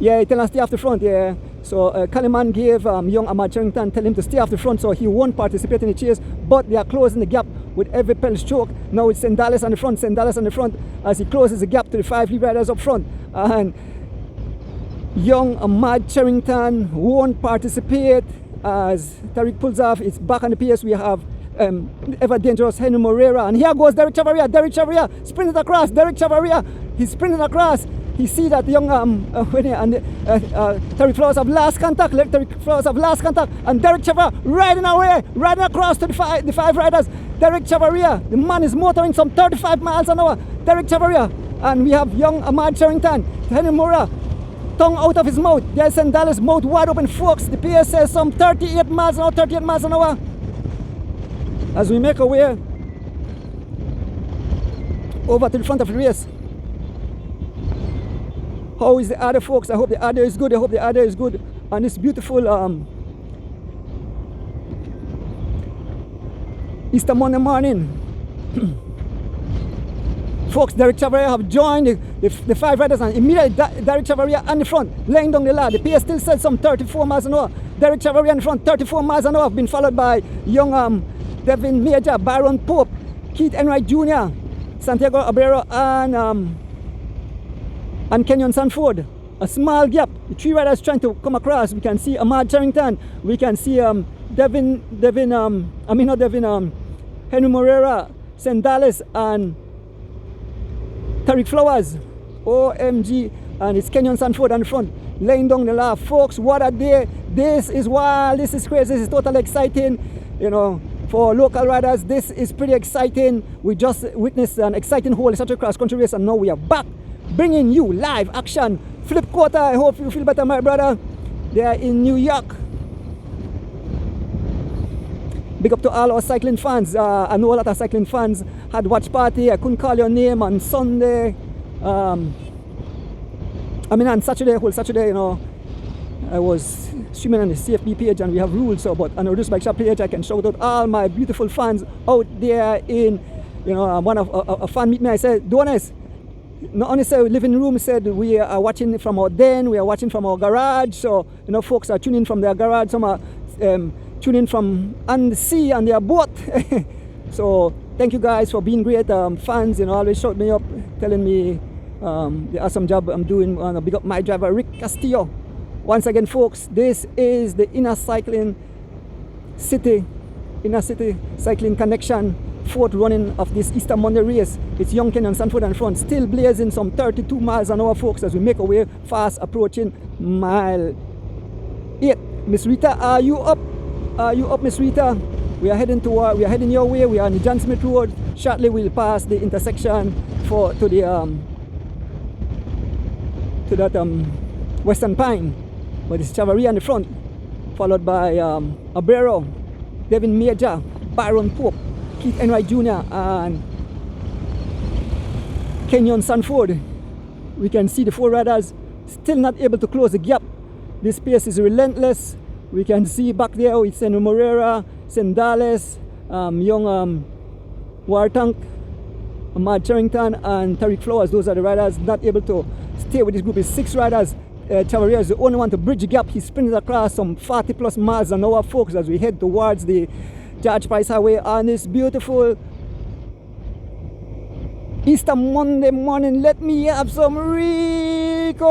Yeah, he tell us stay off the front, yeah. So Kaliman gave young Ahmad Charrington, tell him to stay off the front, so he won't participate in the chase. But they are closing the gap with every pedal stroke. Now it's Sendales on the front, as he closes the gap to the 5 lead riders up front. And young Ahmad Charrington won't participate as Tariq pulls off. It's back on the pace. We have ever dangerous Henry Moreira, and here goes Derek Chavaria sprinting across. He's sprinting across. He see that young Tariq Flowers have last contact. And Derek Chavaria riding across to the five riders. Derek Chavaria, the man is motoring some 35 miles an hour. Derek Chavaria, and we have young Ahmad Charrington, Henry Moreira, tongue out of his mouth. There's Sandales, mouth wide open, folks. The pace says some 38 miles an hour. As we make our way over to the front of the race. How is the other, folks? I hope the other is good. On this beautiful Easter Monday morning. Folks, Derek Chavaria have joined the 5 riders, and immediately Derek Chavaria on the front, laying down the law. The pace still says some 34 miles an hour. Derek Chavaria in the front, 34 miles an hour, have been followed by young Devin Major, Byron Pope, Keith Enright Jr., Santiago Abrero, and Kenyon Sanford. A small gap. The 3 riders trying to come across. We can see Ahmad Charrington. We can see Henry Moreira, Sandales, and Tariq Flowers. OMG. And it's Kenyon Sanford on the front, laying down the law. Folks, what a day. This is wild. This is crazy. This is totally exciting. You know, for local riders, this is pretty exciting. We just witnessed an exciting whole such a cross-country race, and now we are back bringing you live action. Flip quarter, I hope you feel better, my brother. They are in New York. Big up to all our cycling fans. I know a lot of cycling fans had watch party. I couldn't call your name on Sunday. On Saturday, whole Saturday, you know, I was streaming on the CFB page, and we have rules. So, but on the Reduce Bike Shop page, I can shout out all my beautiful fans out there in, you know, a fan meet me. I said, Donis, not only said living room, said we are watching from our den, we are watching from our garage. So you know, folks are tuning from their garage. Some are tuning from on the sea on their boat. So thank you guys for being great fans. You know, always shout me up, telling me the awesome job I'm doing. Big up my driver Rick Castillo. Once again, folks, this is the inner city cycling connection, fourth running of this Easter Monday race. It's Young Kenyon Sanford in front, still blazing some 32 miles an hour, folks, as we make our way fast approaching mile 8. Miss Rita, are you up? Are you up, Miss Rita? We are heading your way. We are on the John Smith Road. Shortly we'll pass the intersection to that Western Pine. But it's Chavaria in the front, followed by Abrero, Devin Major, Byron Pope, Keith Enright Jr. and Kenyon Sanford. We can see the 4 riders still not able to close the gap. This pace is relentless. We can see back there it's Senor Morera, Sendales, young Wartank, Ahmad Charrington and Tariq Flowers. Those are the riders not able to stay with this group. It's 6 riders. Chavaria is the only one to bridge the gap. He sprinted across some 40 plus miles an hour, folks, as we head towards the George Price Highway on this beautiful Easter Monday morning. Let me have some Ricola.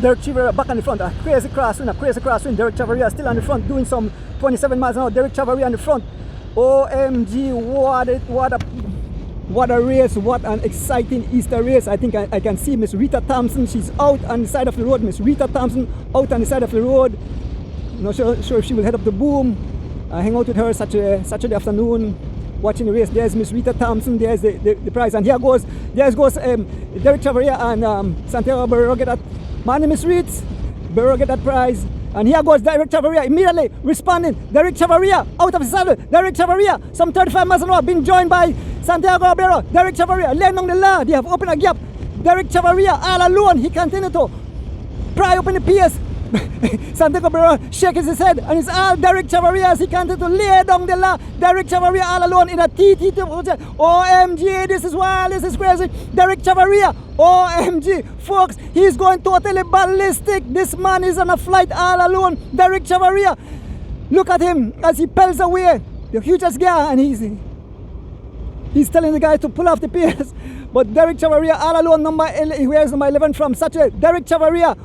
Derek Chavaria back on the front, a crazy crosswind. Derek Chavaria still on the front, doing some 27 miles an hour. Derek Chavaria on the front. OMG, what a race, what an exciting Easter race. I think I can see Miss Rita Thompson. She's out on the side of the road. Miss Rita Thompson out on the side of the road. Not sure if she will head up the boom. Hang out with her Saturday afternoon, watching the race. There's Miss Rita Thompson. There's the prize, and there goes Derek Chavaria and Santiago Barrero get that. Man, Miss Reeds, Barrero get that prize. And here goes Derek Chavaria immediately responding. Derek Chavaria out of the saddle. Derek Chavaria, some 35 miles an hour, being joined by Santiago Barrero. Derek Chavaria laying on the line. They have opened a gap. Derek Chavaria all alone. He continued to pry open the pace. Santiago Barrero shakes his head, and it's all Derek Chavaria as he continued to lay down the law. Derek Chavaria all alone in a TT. OMG, this is wild, this is crazy. Derek Chavaria, OMG, folks, he's going totally ballistic. This man is on a flight all alone. Derek Chavaria, look at him as he pelts away the hugest guy, and he's telling the guy to pull off the pace. But Derek Chavaria all alone, where's number 11 from? Saturday. Derek Chavaria,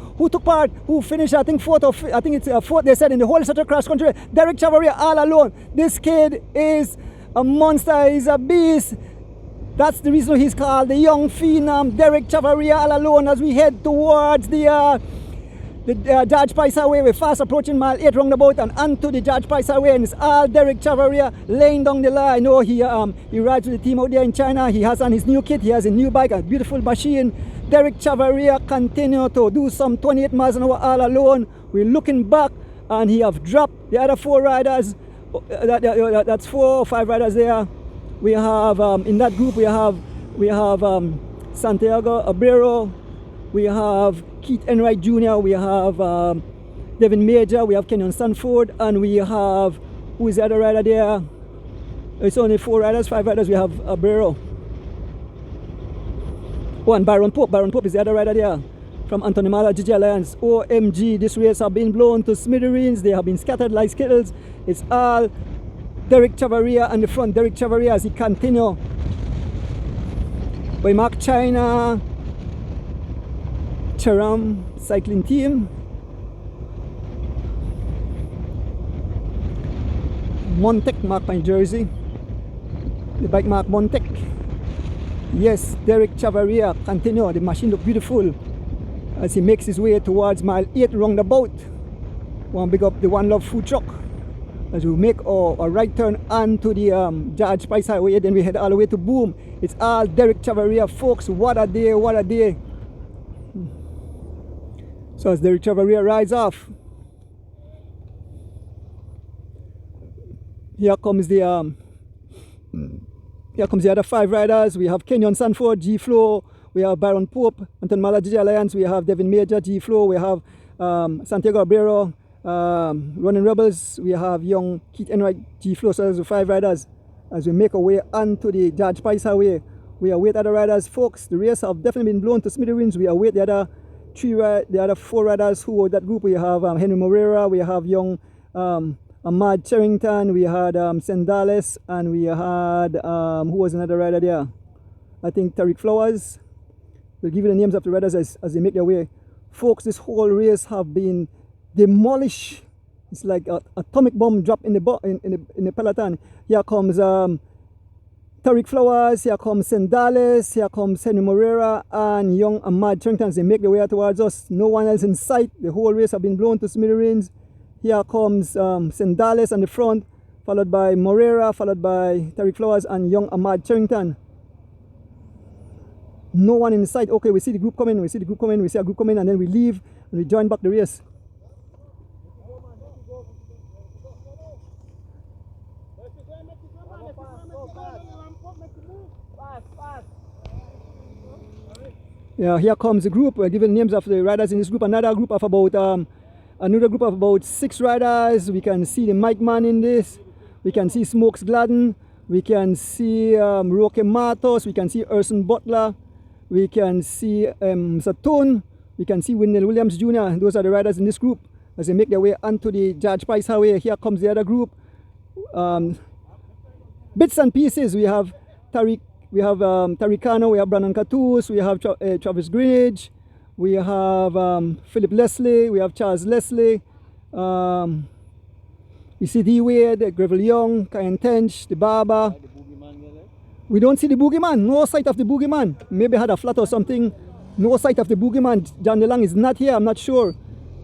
who finished, I think fourth, they said, in the whole Saturday cross country. Derek Chavaria all alone. This kid is a monster, he's a beast. That's the reason he's called the young phenom. Derek Chavaria all alone as we head towards the George Price Highway. We're fast approaching mile 8 roundabout and onto the George Price Highway, and it's all Derek Chavaria laying down the line. I know he rides with the team out there in China. He has on his new kit, he has a new bike, a beautiful machine. Derek Chavaria continue to do some 28 miles an hour all alone. We're looking back, and he have dropped the other 4 riders. That's 4 or 5 riders there. We have in that group we have Santiago Abrero, we have Keith Enright Jr., we have Devin Major, we have Kenyon Sanford, and we have, who is the other rider there? It's only 4 riders, 5 riders. We have Abrero. Oh, and Byron Pope. Byron Pope is the other rider there from Anthony Mala GG Alliance. OMG, this race have been blown to smithereens. They have been scattered like skittles. It's all Derek Chavaria on the front. Derek Chavaria as he continue by Mark China, Charam cycling team. Montec mark my jersey. The bike mark Montec. Yes, Derek Chavaria continue. The machine look beautiful as he makes his way towards mile 8 roundabout. Want to big up the One Love food truck as we make a right turn onto the George Price Highway. Then we head all the way to Boom. It's all Derek Chavaria, folks. What a day, what a day. So as Derek Chavaria rides off, here comes the other 5 riders. We have Kenyon Sanford, G Flow, we have Byron Pope, Anton Malaji Alliance, we have Devin Major, G-Flow, we have Santiago Abrero, Running Rebels, we have young Keith Enright, G-Flow. So there's 5 riders as we make our way onto the George Price Highway. We await other riders, folks. The race have definitely been blown to smithereens. We await the other 4 riders who were that group. We have Henry Moreira, we have young Ahmad Charrington, we had Sendales, and we had who was another rider there? I think Tariq Flowers. We'll give you the names of the riders as they make their way. Folks, this whole race have been demolished. It's like an atomic bomb dropped in the peloton. Here comes Tariq Flowers, here comes Sendales, here comes Henry Moreira, and young Ahmad Charrington. They make their way towards us. No one else in sight. The whole race have been blown to smithereens. Here comes Sendales on the front, followed by Moreira, followed by Tariq Flowers and young Ahmad Charrington. No one in sight. Okay, we see the group coming, we see a group coming, and then we leave and we join back the race. Yeah, here comes the group. We're giving names of the riders in this group. Another group of about 6 riders. We can see the Mike Man in this. We can see Smokes Gladden. We can see Roque Matos. We can see Urson Butler. We can see Saturn. We can see Wendell Williams Jr. Those are the riders in this group as they make their way onto the George Price Highway. Here comes the other group. Bits and pieces. We have Taricano, we have Brandon Catus, we have Travis Greenidge, we have Philip Leslie, we have Charles Leslie, we see D Wade, Gravel Young, Kyan Tench, the Barber. We don't see the boogeyman, no sight of the boogeyman. Maybe had a flat or something. No sight of the boogeyman. John DeLong is not here, I'm not sure.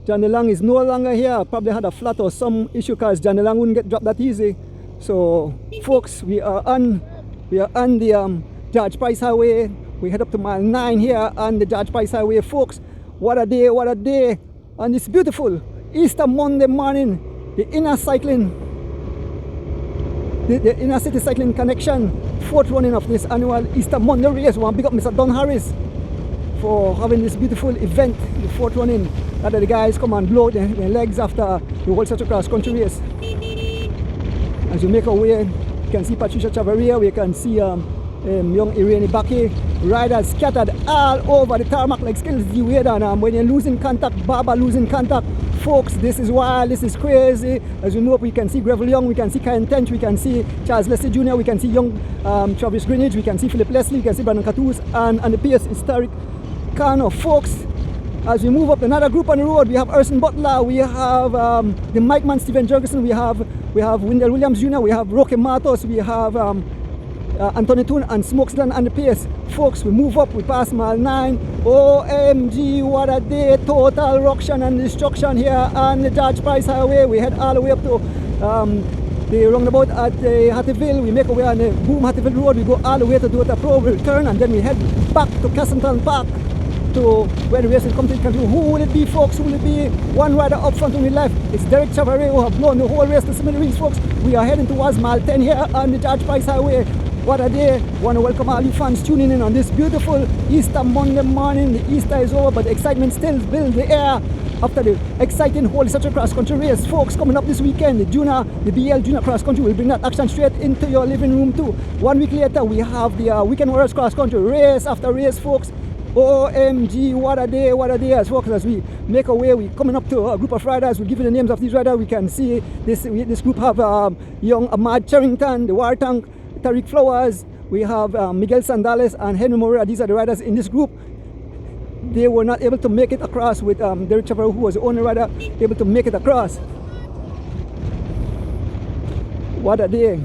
John DeLong is no longer here. Probably had a flat or some issue because John DeLong wouldn't get dropped that easy. So folks, we are on the George Price Highway. We head up to mile 9 here on the George Price Highway, folks. What a day, what a day. And it's beautiful. Easter Monday morning, the inner cycling, the inner city cycling connection, 4th running of this annual Easter Monday race. We want to big up Mr. Don Harris for having this beautiful event, the 4th running. That the guys come and blow their legs after the World Central Cross Country race. As we make our way, we can see Patricia Chavarria, we can see young Irene Baki, riders scattered all over the tarmac like skills the way down. When you're losing contact, Baba losing contact, folks, this is wild, this is crazy. As you know, we can see Gravel Young, we can see Kyan Tench, we can see Charles Leslie Jr., we can see young Travis Greenidge, we can see Philip Leslie, we can see Brandon Catus, and the PS Historic Kano, folks. As we move up another group on the road, we have Urson Butler, we have the Mike Man, Stephen Jurgensen, we have Wendell Williams Jr., we have Roque Matos, we have Anthony Toon and Smokesland and the pace. Folks, we move up, we pass mile 9. OMG, what a day, total ruction and destruction here on the George Price Highway. We head all the way up to the roundabout at Hattieville. We make our way on the Boom Hattieville Road, we go all the way to Dota Pro, we return, and then we head back to Castleton Park to where the race will come to the country. Who will it be, folks? Who will it be? One rider up front on the left. It's Derek Chavarria who have blown the whole race to smithereens, folks. We are heading towards mile 10 here on the George Price Highway. What a day. Want to welcome all you fans tuning in on this beautiful Easter Monday morning. The Easter is over, but the excitement still builds the air after the exciting Holy Central Cross Country race. Folks, coming up this weekend, the BL Junior Cross Country will bring that action straight into your living room too. 1 week later, we have the Weekend Warriors Cross Country race after race, folks. OMG, what a day, as folks, as we make our way, we coming up to a group of riders. We'll give you the names of these riders. We can see this group have young Ahmad Charrington, the War Tank, Tariq Flowers, we have Miguel Sandales and Henry Moreira. These are the riders in this group. They were not able to make it across with Derek Chavarria, who was the only rider able to make it across. What a day.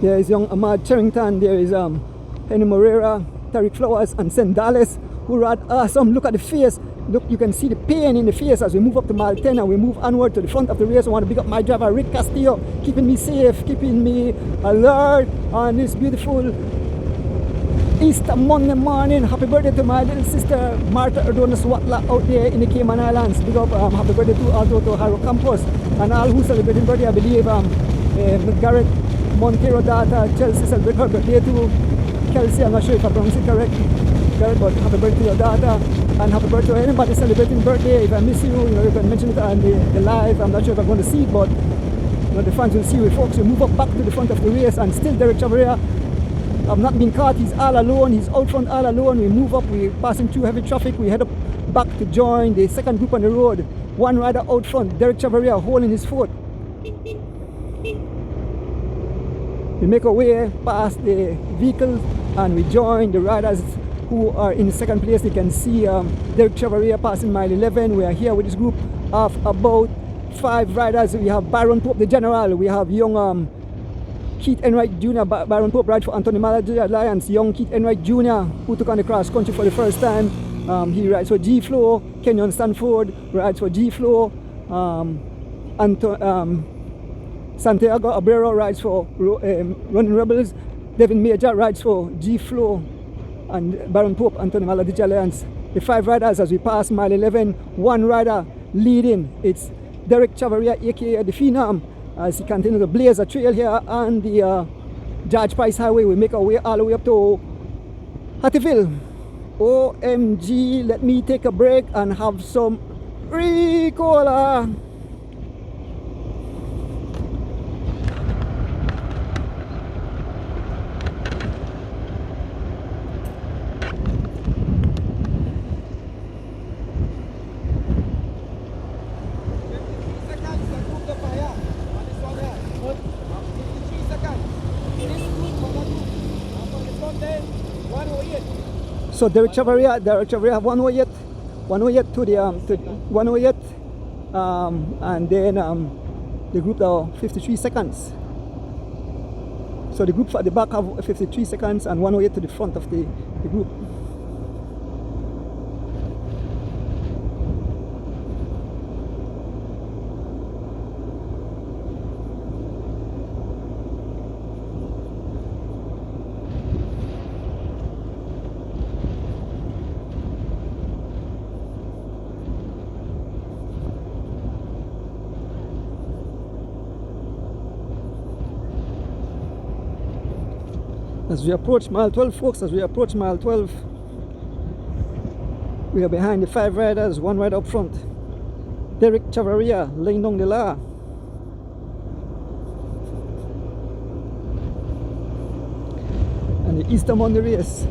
There is young Ahmad Charrington, there is Henry Moreira, Tariq Flowers and Sendales, who ride awesome. Look at the face. Look, you can see the pain in the face as we move up to mile 10 and we move onward to the front of the race. I want to big up my driver, Rick Castillo, keeping me safe, keeping me alert on this beautiful Easter Monday morning. Happy birthday to my little sister, Martha Adonis Watla, out there in the Cayman Islands. Big up, happy birthday to also to Harrow Campus and all who celebrating birthday. I believe Garrett Montero daughter Chelsea celebrate her birthday too. Kelsey, I'm not sure if I pronounced it correct, but happy birthday to your daughter, and happy birthday to anybody celebrating birthday. If I miss you, you can mention it on the live. I'm not sure if I'm going to see it, but the fans will see you. Folks, we move up back to the front of the race, and still Derek Chavarria have not been caught. He's all alone. He's out front all alone. We move up. We're passing through heavy traffic. We head up back to join the second group on the road. One rider out front, Derek Chavarria holding his foot. We make our way past the vehicles and we join the riders who are in second place. You can see Derek Chavarria passing mile 11. We are here with this group of about 5 riders. We have Byron Pope, the general. We have young Keith Enright Jr. Byron Pope rides for Anthony Malachi Alliance. Young Keith Enright Jr. who took on the cross country for the first time. He rides for G-Flow. Kenyon Stanford rides for G-Flow. Santiago Abrero rides for Running Rebels. Devin Major rides for G-Flow. And Baron Pope, Anthony Malachi Alliance. The 5 riders as we pass mile 11. 1 rider leading. It's Derek Chavarria, aka the Phenom. As he continues to blaze a trail here on the George Price Highway. We make our way all the way up to Hattieville. OMG, let me take a break and have some Ricola. So Derek Chavarria 108 to the 108, and then the group are 53 seconds. So the group at the back have 53 seconds and 108 to the front of the group. As we approach mile 12, folks, as we approach mile 12, we are behind the 5 riders, 1 rider up front. Derek Chavarria laying down the law. And the Eastern on the race.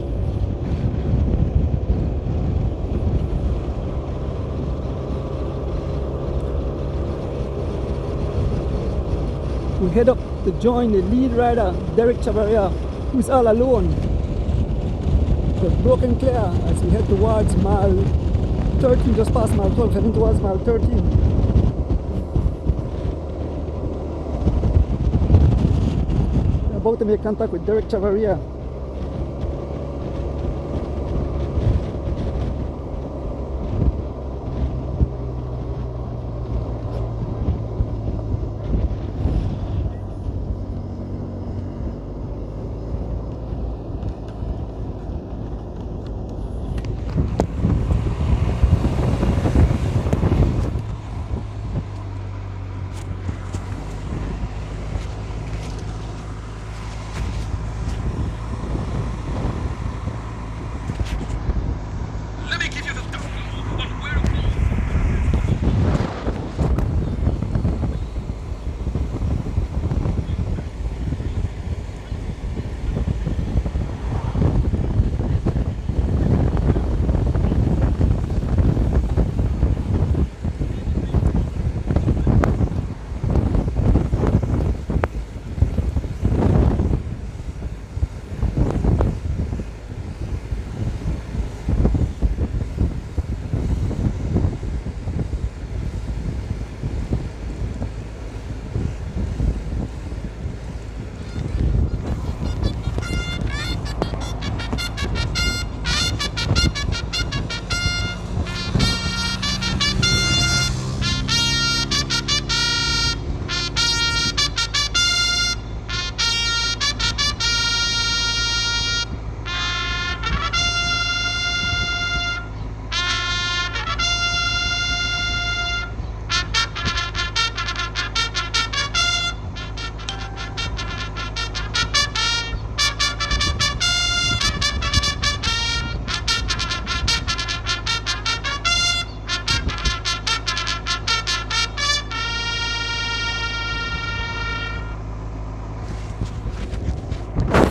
We head up to join the lead rider, Derek Chavarria, who's all alone. So broken clear as we head towards mile 13, just past mile 12, heading towards mile 13. We're about to make contact with Derek Chavarria.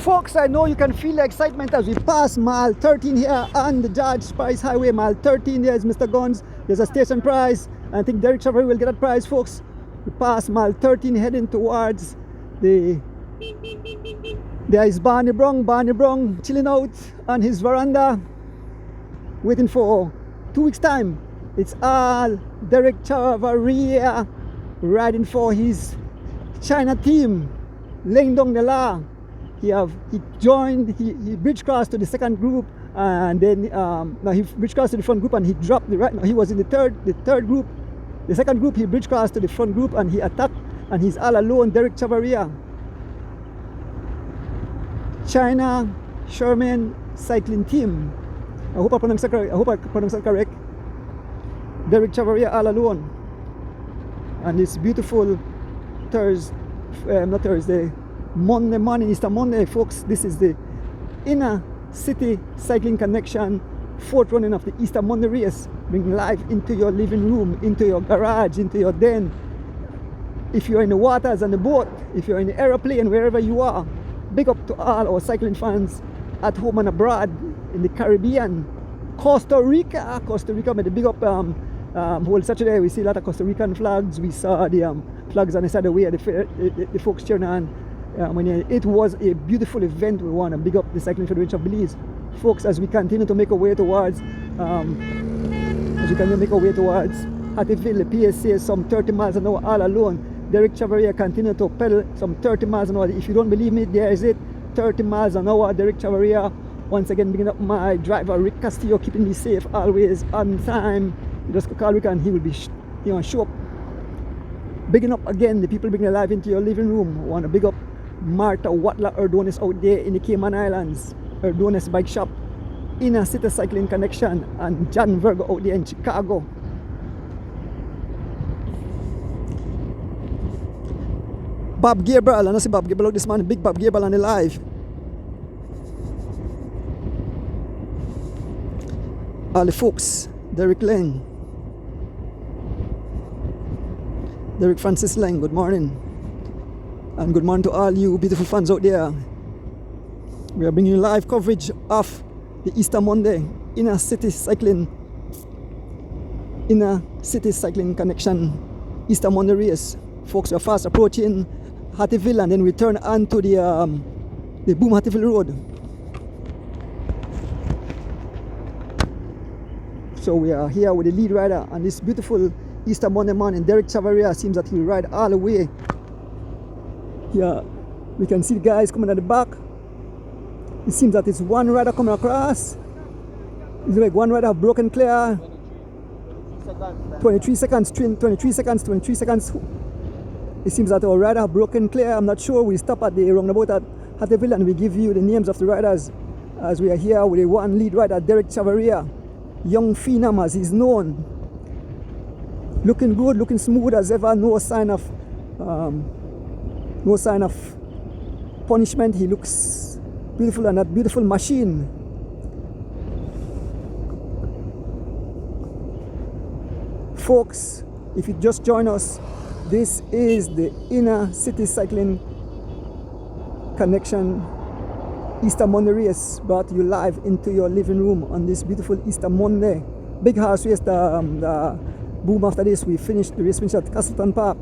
Folks, I know you can feel the excitement as we pass mile 13 here on the George Price Highway. Mile 13, there's Mr. Guns. There's a station prize. I think Derek Chavarria will get that prize, folks. We pass mile 13 heading towards the... There is Barney Brong chilling out on his veranda, waiting for 2 weeks' time. It's all Derek Chavarria riding for his China team, laying down the law. He bridge crossed to the second group, and then he bridge crossed to the front group and he dropped the right. No, he was in the third group. The second group he bridge crossed to the front group and he attacked, and he's all alone. Derek Chavarria, China Sherman cycling team. I hope I pronounced that correct. Derek Chavarria all alone, and it's beautiful Monday morning, Easter Monday, folks. This is the Inner City Cycling Connection 4th running of the Easter Monday race. Bring life into your living room, into your garage, into your den. If you're in the waters and the boat, if you're in the aeroplane, wherever you are, big up to all our cycling fans at home and abroad in the Caribbean. Costa Rica made a big up whole Saturday. We see a lot of Costa Rican flags. We saw the flags on the side of the way, the folks cheering on. It was a beautiful event. We want to big up the Cycling Federation of Belize, folks, as we continue to make our way towards Hattieville. The PSA some 30 miles an hour all alone. Derek Chavarria continue to pedal some 30 miles an hour. If you don't believe me, there is it, 30 miles an hour. Derek Chavarria, once again, bringing up my driver Rick Castillo, keeping me safe, always on time. You just call Rick and he will be show up. Bigging up again the people bringing life into your living room. I want to big up Martha Watler Erdonis out there in the Cayman Islands, Erdonis Bike Shop, Inner City Cycling Connection, and John Virgo out there in Chicago. Bob Gabriel, and I see Bob Gabriel out this morning, big Bob Gabriel on the live. All the folks, Derek Lang, Derek Francis Lang, good morning. And good morning to all you beautiful fans out there. We are bringing you live coverage of the Easter Monday Inner City Cycling Connection Easter Monday race. Folks, we are fast approaching Hattieville, and then we turn on to the Boom Hattieville Road. So we are here with the lead rider on this beautiful Easter Monday morning. Derek Chavarria seems that he'll ride all the way. Here we can see the guys coming at the back. It seems that it's one rider coming across. It's like one rider broken clear. 23 seconds. It seems that our rider have broken clear. I'm not sure. We stop at the roundabout at Hattieville and we give you the names of the riders as we are here with the one lead rider, Derek Chavarria. Young phenom as he's known. Looking good, looking smooth as ever. No sign of punishment. He looks beautiful, and that beautiful machine. Folks, if you just join us, this is the Inner City Cycling Connection Easter Monday race, brought to you live into your living room on this beautiful Easter Monday. Big house race, the boom after this. The race finished at Castleton Park.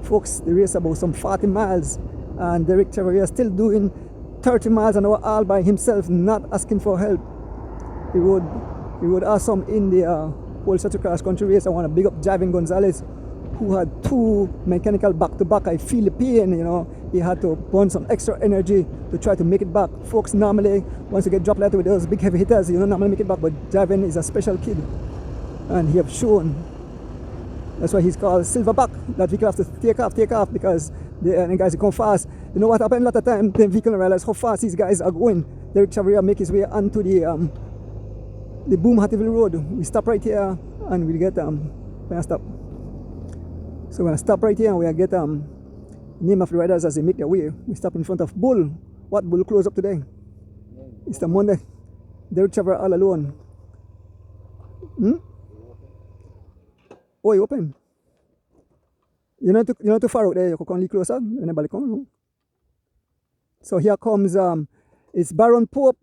Folks, the race about some 40 miles, and Derek Chavarria still doing 30 miles an hour all by himself, not asking for help. He rode awesome in the whole Saturday cross country race. I want to big up Javin Gonzalez, who had 2 mechanical back-to-back. I feel the pain, he had to burn some extra energy to try to make it back. Folks, normally once you get dropped like with those big heavy hitters, you don't normally make it back, but Javin is a special kid, and he have shown. That's why he's called Silverback. That vehicle has to take off because the guys come fast. You know what happened a lot of time? The vehicle realize how fast these guys are going. Derek Chavarria make his way onto the Boom Hattieville Road. We stop right here and we get we're gonna stop. So we're gonna stop right here and we'll get name of the riders as they make their way. We stop in front of Bull. What Bull close up today? It's the Monday. Derek Chavarria all alone. Oh, you open? You're not too far out there. You can only closer. Anybody come? No? So here comes It's Byron Pope,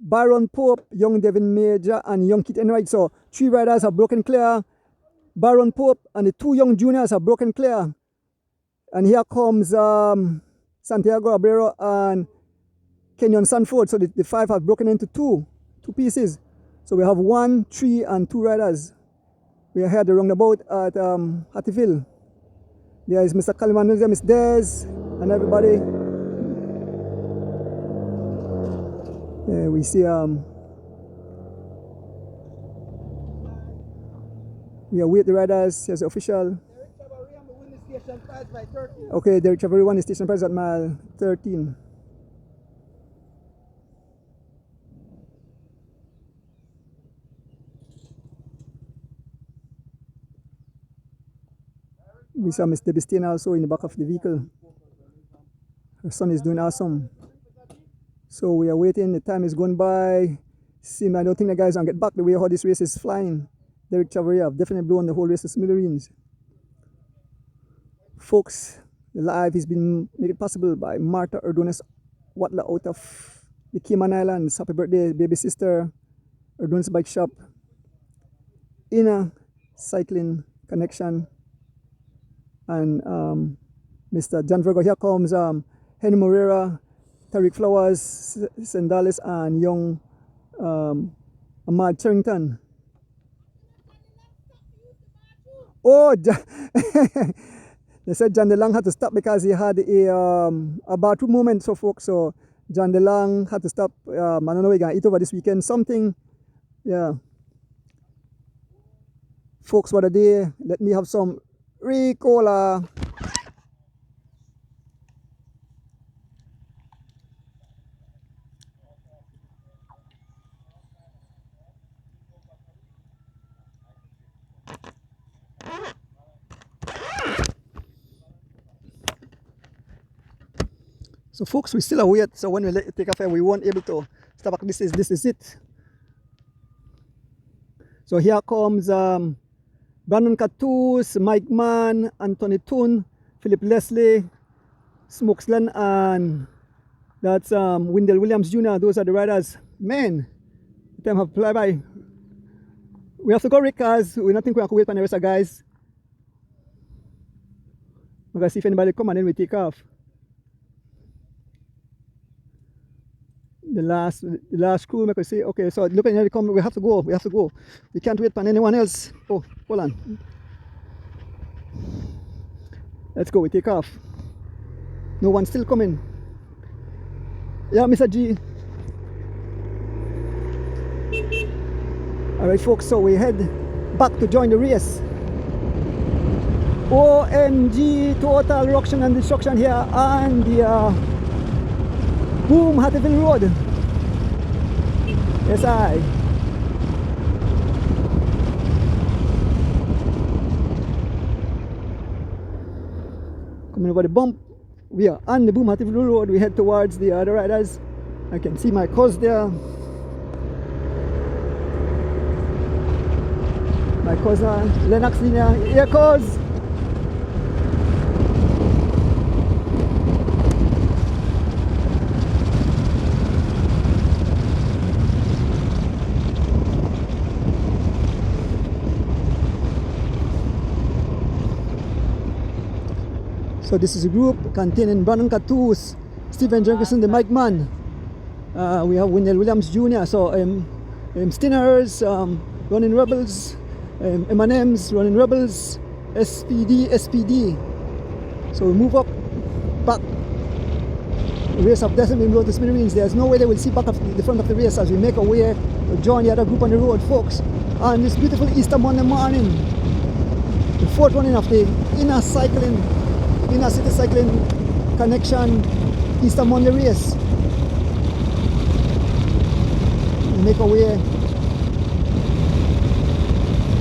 young Devin Major, and young Kit Enright. So 3 riders have broken clear. Byron Pope and the 2 young juniors have broken clear. And here comes Santiago Abrero and Kenyon Sanford. So the 5 have broken into two pieces. So we have 1, 3, and 2 riders. We are here at the roundabout at Hattieville. There is Mr. Kaliman, there is Des, and everybody. Yeah, we see we await the riders as official. Okay, Derek Chavarri won the station prize at mile 13. We saw Miss Debbie Stain also in the back of the vehicle. Her son is doing awesome. So we are waiting, the time is going by. I don't think the guys will get back the way how this race is flying. Derek Chavarri have definitely blown the whole race to smithereens. Folks, the live has been made possible by Martha Erdonis Watla out of the Cayman Islands. Happy birthday, baby sister. Erdonis Bike Shop. Inner Cycling Connection. And Mr. John Virgo. Here comes Henry Moreira, Tariq Flowers, Sandales, and young Ahmad Charrington. Oh, they said John DeLong had to stop because he had a bathroom moment, so folks. So John DeLong had to stop. I don't know, we're going to eat over this weekend. Something, yeah. Folks, what a day. Let me have some Ricola. So folks, we still await. So when we take off, we won't able to stop. This is it. So here comes Brandon Catus, Mike Mann, Anthony Toon, Philip Leslie, Smokesland, and that's Wendell Williams Jr. Those are the riders. Man, the time have fly by. We have to go, Rick, because we don't think we have to wait for the rest of the guys. We're going to see if anybody come and then we take off. The last crew make us say, okay, so looking at the come, we have to go. We can't wait for anyone else. Oh, hold on. Let's go, we take off. No one's still coming. Yeah, Mr. G. Alright folks, so we head back to join the race. OMG, total ruction and destruction here on the Boom, Hattieville Road. Yes, I. Coming over the bump. We are on the Boom, Hattieville Road. We head towards the other riders. I can see my cuz there. My cousin, Lennox Linear. Here, cuz. So this is a group containing Brandon Catus, Stephen Jenkinson, the Mike Man. We have Wendell Williams Jr. So Stinners, Running Rebels, M&M's, Running Rebels, SPD. So we move up, back. The race of Destiny Road to Smithereens. There's no way they will see back of the front of the race as we make our way to join the other group on the road, folks. On this beautiful Easter Monday morning, the fourth running of the Inner City Cycling Connection Easter Monday race. We make our way.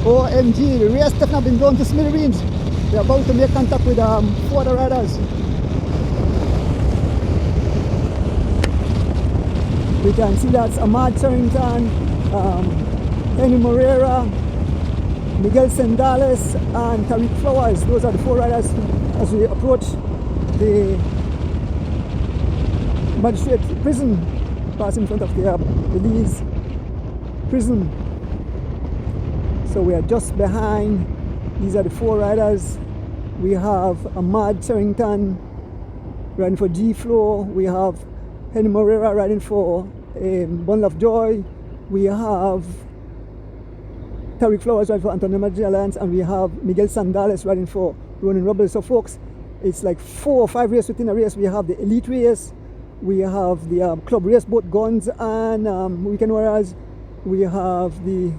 OMG, the race definitely been blown to smithereens. We're about to make contact with 4 other riders. We can see that's Ahmad Charrington, Henry Moreira, Miguel Sandales, and Tariq Flowers. Those are the 4 riders as we approach the magistrate prison pass in front of the Belize prison. So we are just behind. These are the 4 riders. We have Ahmad Charrington riding for G-Flow. We have Henry Moreira riding for Bundle of Joy. We have Tariq Flowers riding for Antonio Magellan, and we have Miguel Sandales riding for Ronin Rebels. So folks, it's like 4 or 5 races within a race. We have the elite race, we have the club race, both guns and weekend warriors. We have the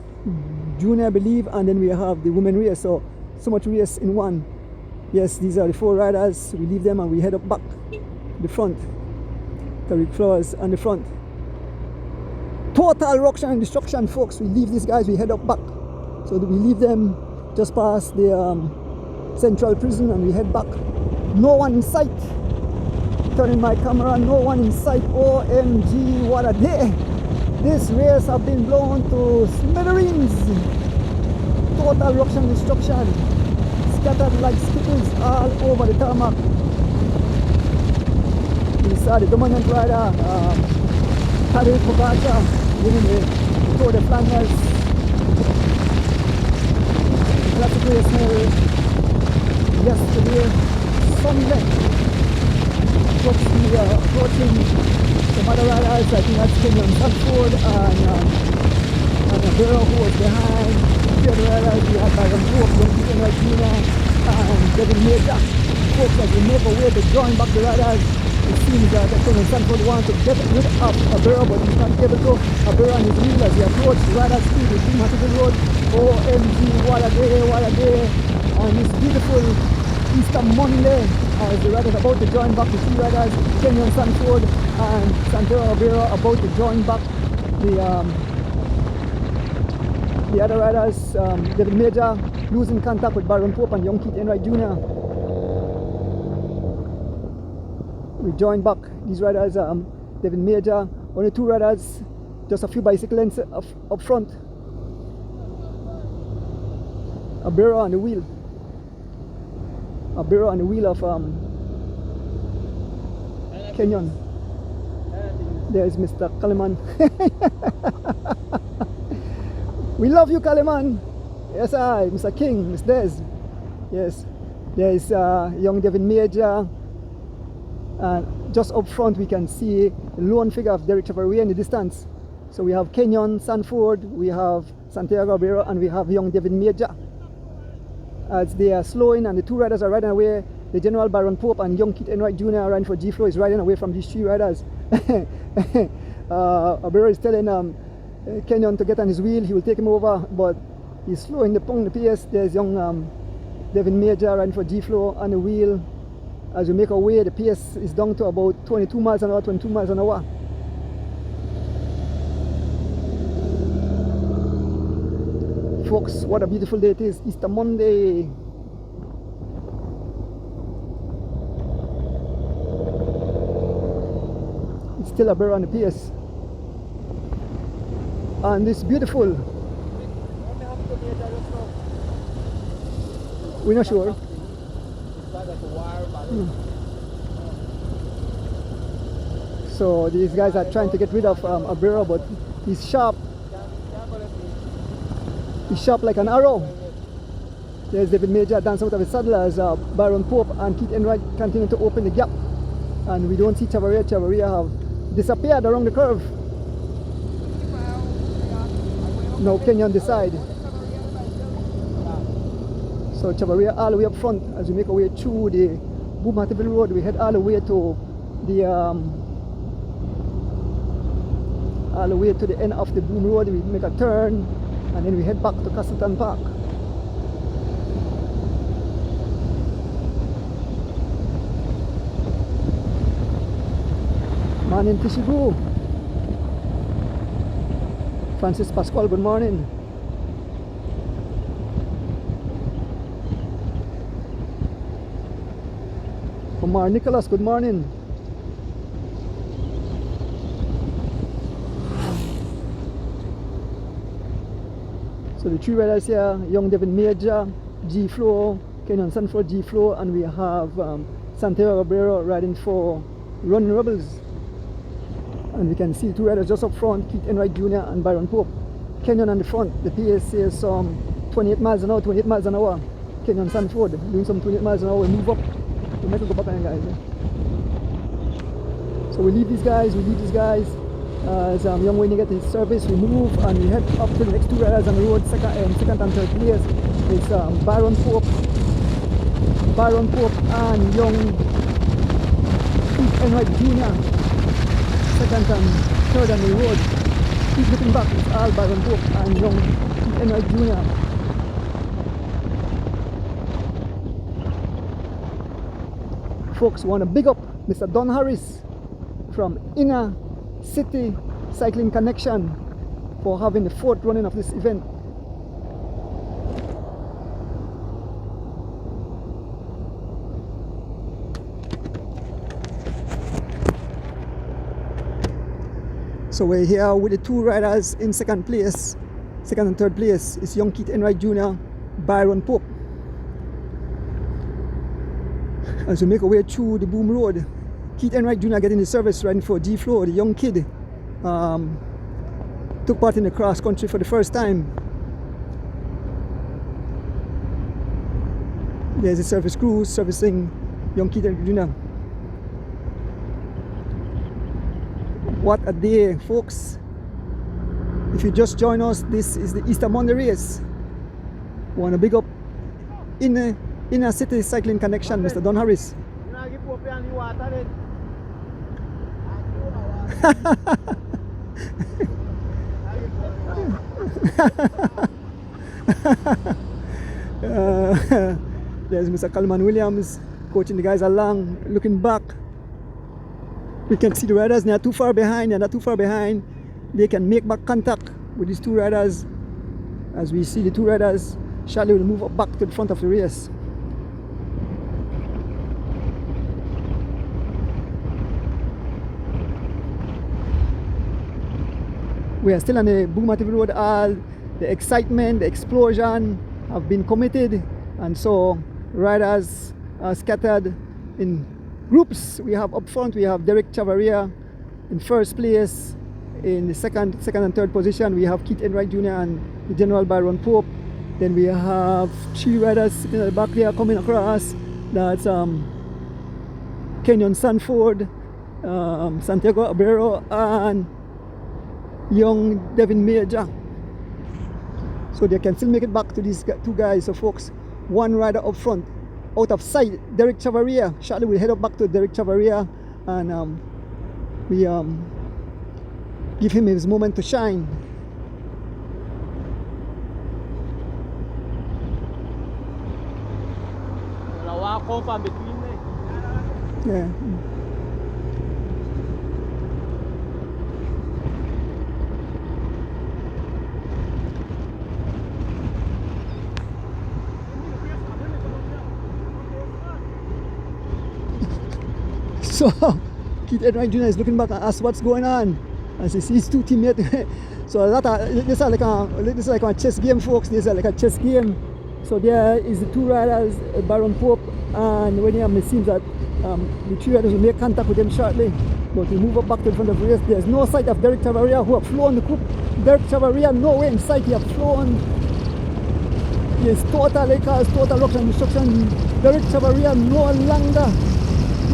junior, I believe, and then we have the women race. So much race in one. Yes, these are the 4 riders. We leave them and we head up back the front. Tariq Flowers on the front. Total ruction and destruction, folks. We leave these guys, we head up back. So we leave them just past the central prison and we head back. No one in sight. Turning my camera, no one in sight. OMG, what a day. This race have been blown to smithereens. Total ruction and destruction. Scattered like skittles all over the tarmac. We saw the dominant rider, Tadej Pogacar, winning the Tour de Flanders. Classic race held yesterday, Sunday. We are approaching some other riders. I think that's Kenyon Sanford and a girl who was behind. The other riders, we had Byron Pope, John Regina, and Devin Major. Folks, as we make our way to join back the riders, it seems that Kenyon Sanford wants to get rid of Abera, but he's not able to. Abera on his wheel as he approached the riders through the Team Hattigal Road. OMG, what a day, what a day. And it's beautiful Easter Monday as the riders about to join back, the 3 riders, Kenyon Sanford and Santiago Abera, about to join back the other riders. David Major losing contact with Byron Pope and young Keith Enright Jr. We join back these riders, David Major, only 2 riders, just a few bicycle lengths up front. Abera on the wheel. Abera on the wheel of Kenyon. There's Mr. Kaliman. We love you, Kaliman. Yes, Mr. King, Miss Des. Yes, there is young Devin Major. And just up front, we can see the lone figure of Derek Chavarria in the distance. So we have Kenyon Sanford, we have Santiago Abera, and we have young Devin Major. As they are slowing and the 2 riders are riding away, the General Byron Pope and young Keith Enright Jr. riding for G-Flow is riding away from these 3 riders. Abera is telling Kenyon to get on his wheel, he will take him over, but he's slowing the pace. There's young Devin Major riding for G-Flow on the wheel. As we make our way, the pace is down to about 22 miles an hour, 22 miles an hour. Folks, what a beautiful day it is, Easter Monday. It's still Abera on the pace. And it's beautiful. We're not sure. So these guys are trying to get rid of Abera, but he's sharp. He's sharp like an arrow. There's David Major dancing out of his saddle as Byron Pope and Keith Enright continue to open the gap. And we don't see Chavarria. Chavarria have disappeared around the curve. Now Kenyon decide. So Chavarria all the way up front as we make our way through the Boom Hattival Road. We head all the way to the end of the Boom Road. We make a turn and then we head back to Castleton Park. Morning Tishibu. Francis Pascual, good morning. Omar Nicholas, good morning. So the 3 riders here, young Devin Major, G-Flow, Kenyon Sanford, G-Flow, and we have Santiago Abera riding for Ronin Rebels. And we can see two riders just up front, Keith Enright Jr. and Byron Pope. Kenyon on the front, the pace is 28 miles an hour, 28 miles an hour. Kenyon Sanford doing some 28 miles an hour, we move up. We might go back on guys. So we leave these guys, as Young Wayne get his service, we move and we head up to the next two riders on the road, second and third place. It's Byron Pope and young Keith Enright Jr. Second and third on the road. Keep looking back, it's all Byron Pope and young Keith Enright Jr. Folks, want to big up Mr. Don Harris from Inner City Cycling Connection for having the fourth running of this event. So we're here with the two riders in second and third place. It's young Keith Enright Jr., Byron Pope. As we make our way through the Boom Road, Keith Enright Jr. getting the service riding for G Flow, the young kid. Took part in the cross country for the first time. There's the service crew servicing young Keith Enright Jr. What a day, folks. If you just join us, this is the Easter Monday race. Want to big up Inner City Cycling Connection, Mr. Don Harris. There's Mr. Coleman Williams coaching the guys along, looking back. We can see the riders, they are too far behind, They can make back contact with these two riders. As we see the two riders, Charlie will move up back to the front of the race. We are still on the Boom Road. All the excitement, the explosion have been committed, and so riders are scattered in groups. We have up front, we have Derek Chavaria in first place. In the second and third position, we have Keith Enright Jr. and the General Byron Pope. Then we have three riders sitting at the back there coming across. That's Kenyon Sanford, Santiago Abrero, and young Devin Major. So they can still make it back to these two guys. So folks, one rider up front, out of sight, Derek Chavaria. Charlie will head up back to Derek Chavaria, and we give him his moment to shine. Yeah. So Keith Enright Jr. is looking back and asks what's going on as he sees two teammates. So this is like a chess game, folks. This is like a chess game. So there is the two riders, Byron Pope and William. It seems that the three riders will make contact with them shortly, but we move up back to the front of the race. There's no sight of Derek Chavaria, who have flown the coupe. Derek Chavaria nowhere in sight. He have flown. There's total rocks and destruction. Derek Chavaria no longer.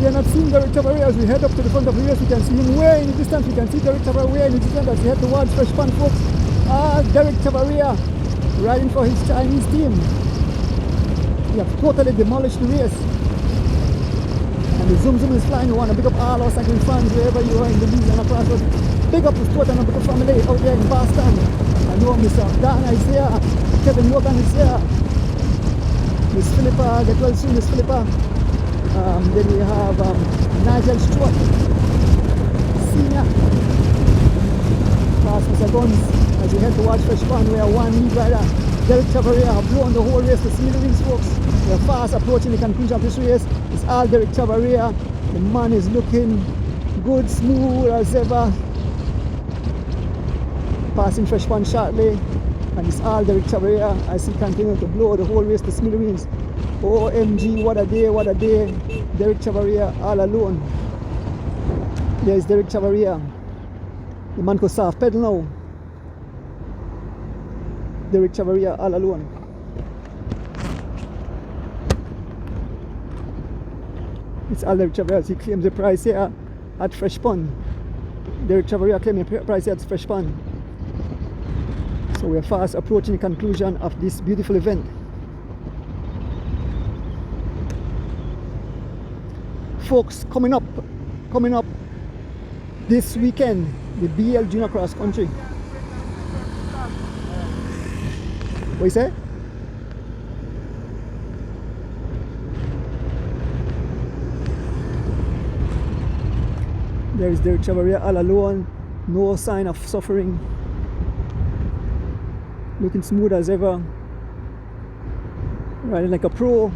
We are not seeing Derek Chavaria as we head up to the front of the race. We can see him way in the distance. We can see Derek Chavaria way in the distance as we head towards Fresh Pond, folks. Derek Chavaria riding for his Chinese team. We have totally demolished the race. And the zoom is flying. We want to big up all our cycling fans wherever you are in the league and across. Big up the sport and big up family out there in Boston. I know Mr. Dana is here. Kevin Morgan is here. Miss Philippa, get well soon, Miss Philippa. Then we have Nigel Stewart, Senior. Past Mr. Guns as we head towards Fresh Pond. We are one lead rider. Derek Chavaria have blown the whole race to smithereens, folks. We are fast approaching the conclusion of this race. It's all Derek Chavaria. The man is looking good, smooth as ever. Passing Fresh Pond shortly. And it's all Derek Chavaria as he continues to blow the whole race to smithereens. OMG, what a day, what a day. Derek Chavaria all alone. There's Derek Chavaria. The man could soft pedal now. Derek Chavaria all alone. It's all Derek Chavaria. He claims the price here at Fresh Pond. Derek Chavaria claiming the price here at Fresh Pond. So we are fast approaching the conclusion of this beautiful event. Folks, coming up this weekend, the BL Junior Cross Country. What you say? There is Derek Chavaria all alone, no sign of suffering, looking smooth as ever, riding like a pro.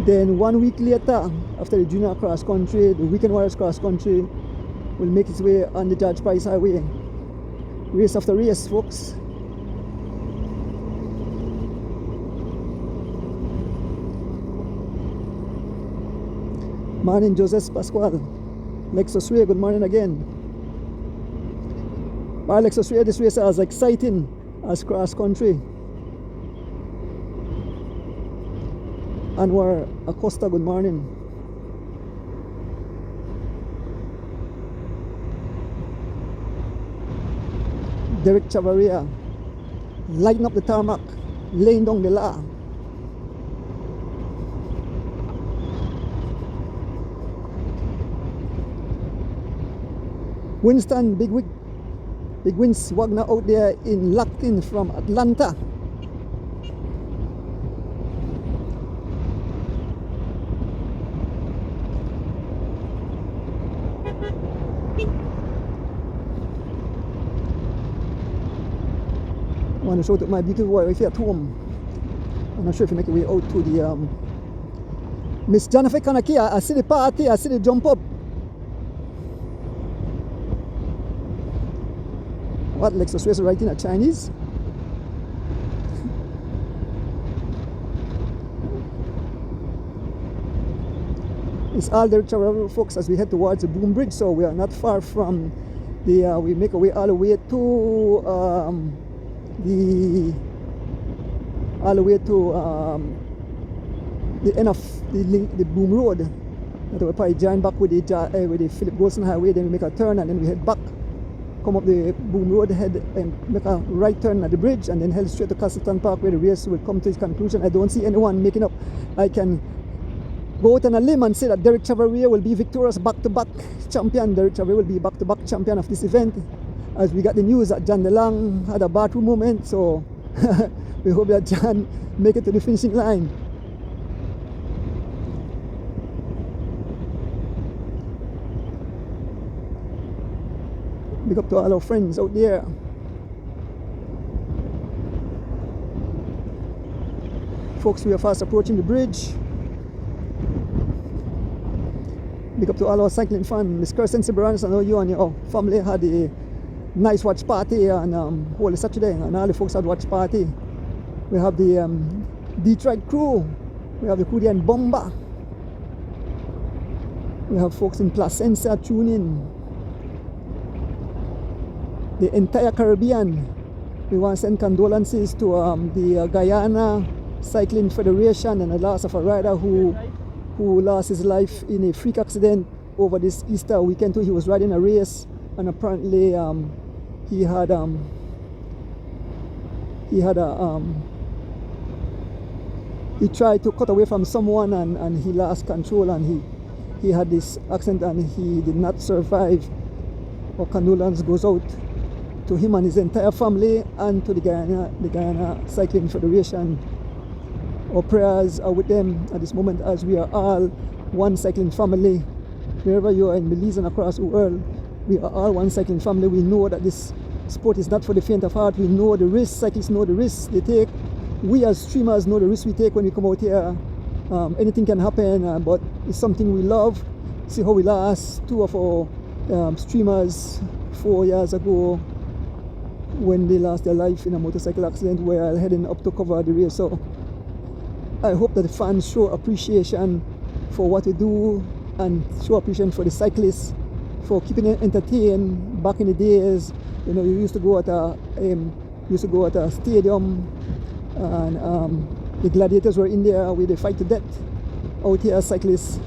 Then 1 week later, after the Junior Cross Country, the Weekend Warriors Cross Country will make its way on the George Price Highway. Race after race, folks. Morning, Joseph Pascual. Lexus Ray, good morning again. Well, Lexus Ray, this race is as exciting as cross country. Anwar Acosta, good morning. Derek Chavaria, lighting up the tarmac, laying down the law. Winston, Big Wins Wagner out there in locked in from Atlanta. I want to show to my beautiful wife here at home. I'm not sure if you make your way out to the Miss Jennifer Kanaki. I see the party, I see the jump up. What, Lexus Race writing at Chinese? It's all the travel folks as we head towards the Boom Bridge, so we are not far from the we make our way all the way to the end of the Boom Road. That we'll probably join back with the Philip Golson Highway, then we make a turn and then we head back, come up the Boom Road, head and make a right turn at the bridge and then head straight to Castleton Park where the race will come to its conclusion. I don't see anyone making up. I can go out on a limb and say that Derek Chavaria will be victorious back-to-back champion. Derek Chavaria will be back-to-back champion of this event. As we got the news that John DeLong had a bathroom moment, so we hope that John make it to the finishing line. Big up to all our friends out there. Folks, we are fast approaching the bridge. Big up to all our cycling fans. Miss Kirsten Siberanis, I know you and your family had a nice watch party on Holy Saturday, and all the folks had watch party. We have the Detroit crew, we have the crew there in Bomba, we have folks in Placentia tuning, the entire Caribbean. We want to send condolences to the Guyana Cycling Federation and the loss of a rider who lost his life in a freak accident over this Easter weekend too. He was riding a race and apparently he tried to cut away from someone and he lost control and he had this accident and he did not survive. Our condolence goes out to him and his entire family and to the Guyana Cycling Federation. Our prayers are with them at this moment as we are all one cycling family. Wherever you are in Belize and across the world, we are all one cycling family. We know that this sport is not for the faint of heart. We know the risks, cyclists know the risks they take. We as streamers know the risks we take when we come out here. Anything can happen, but it's something we love. See how we lost two of our streamers 4 years ago when they lost their life in a motorcycle accident while heading up to cover the race. So I hope that the fans show appreciation for what we do and show appreciation for the cyclists for keeping it entertained. Back in the days, you know, you used to go at a stadium, and the gladiators were in there where they fight to death. Out here, cyclists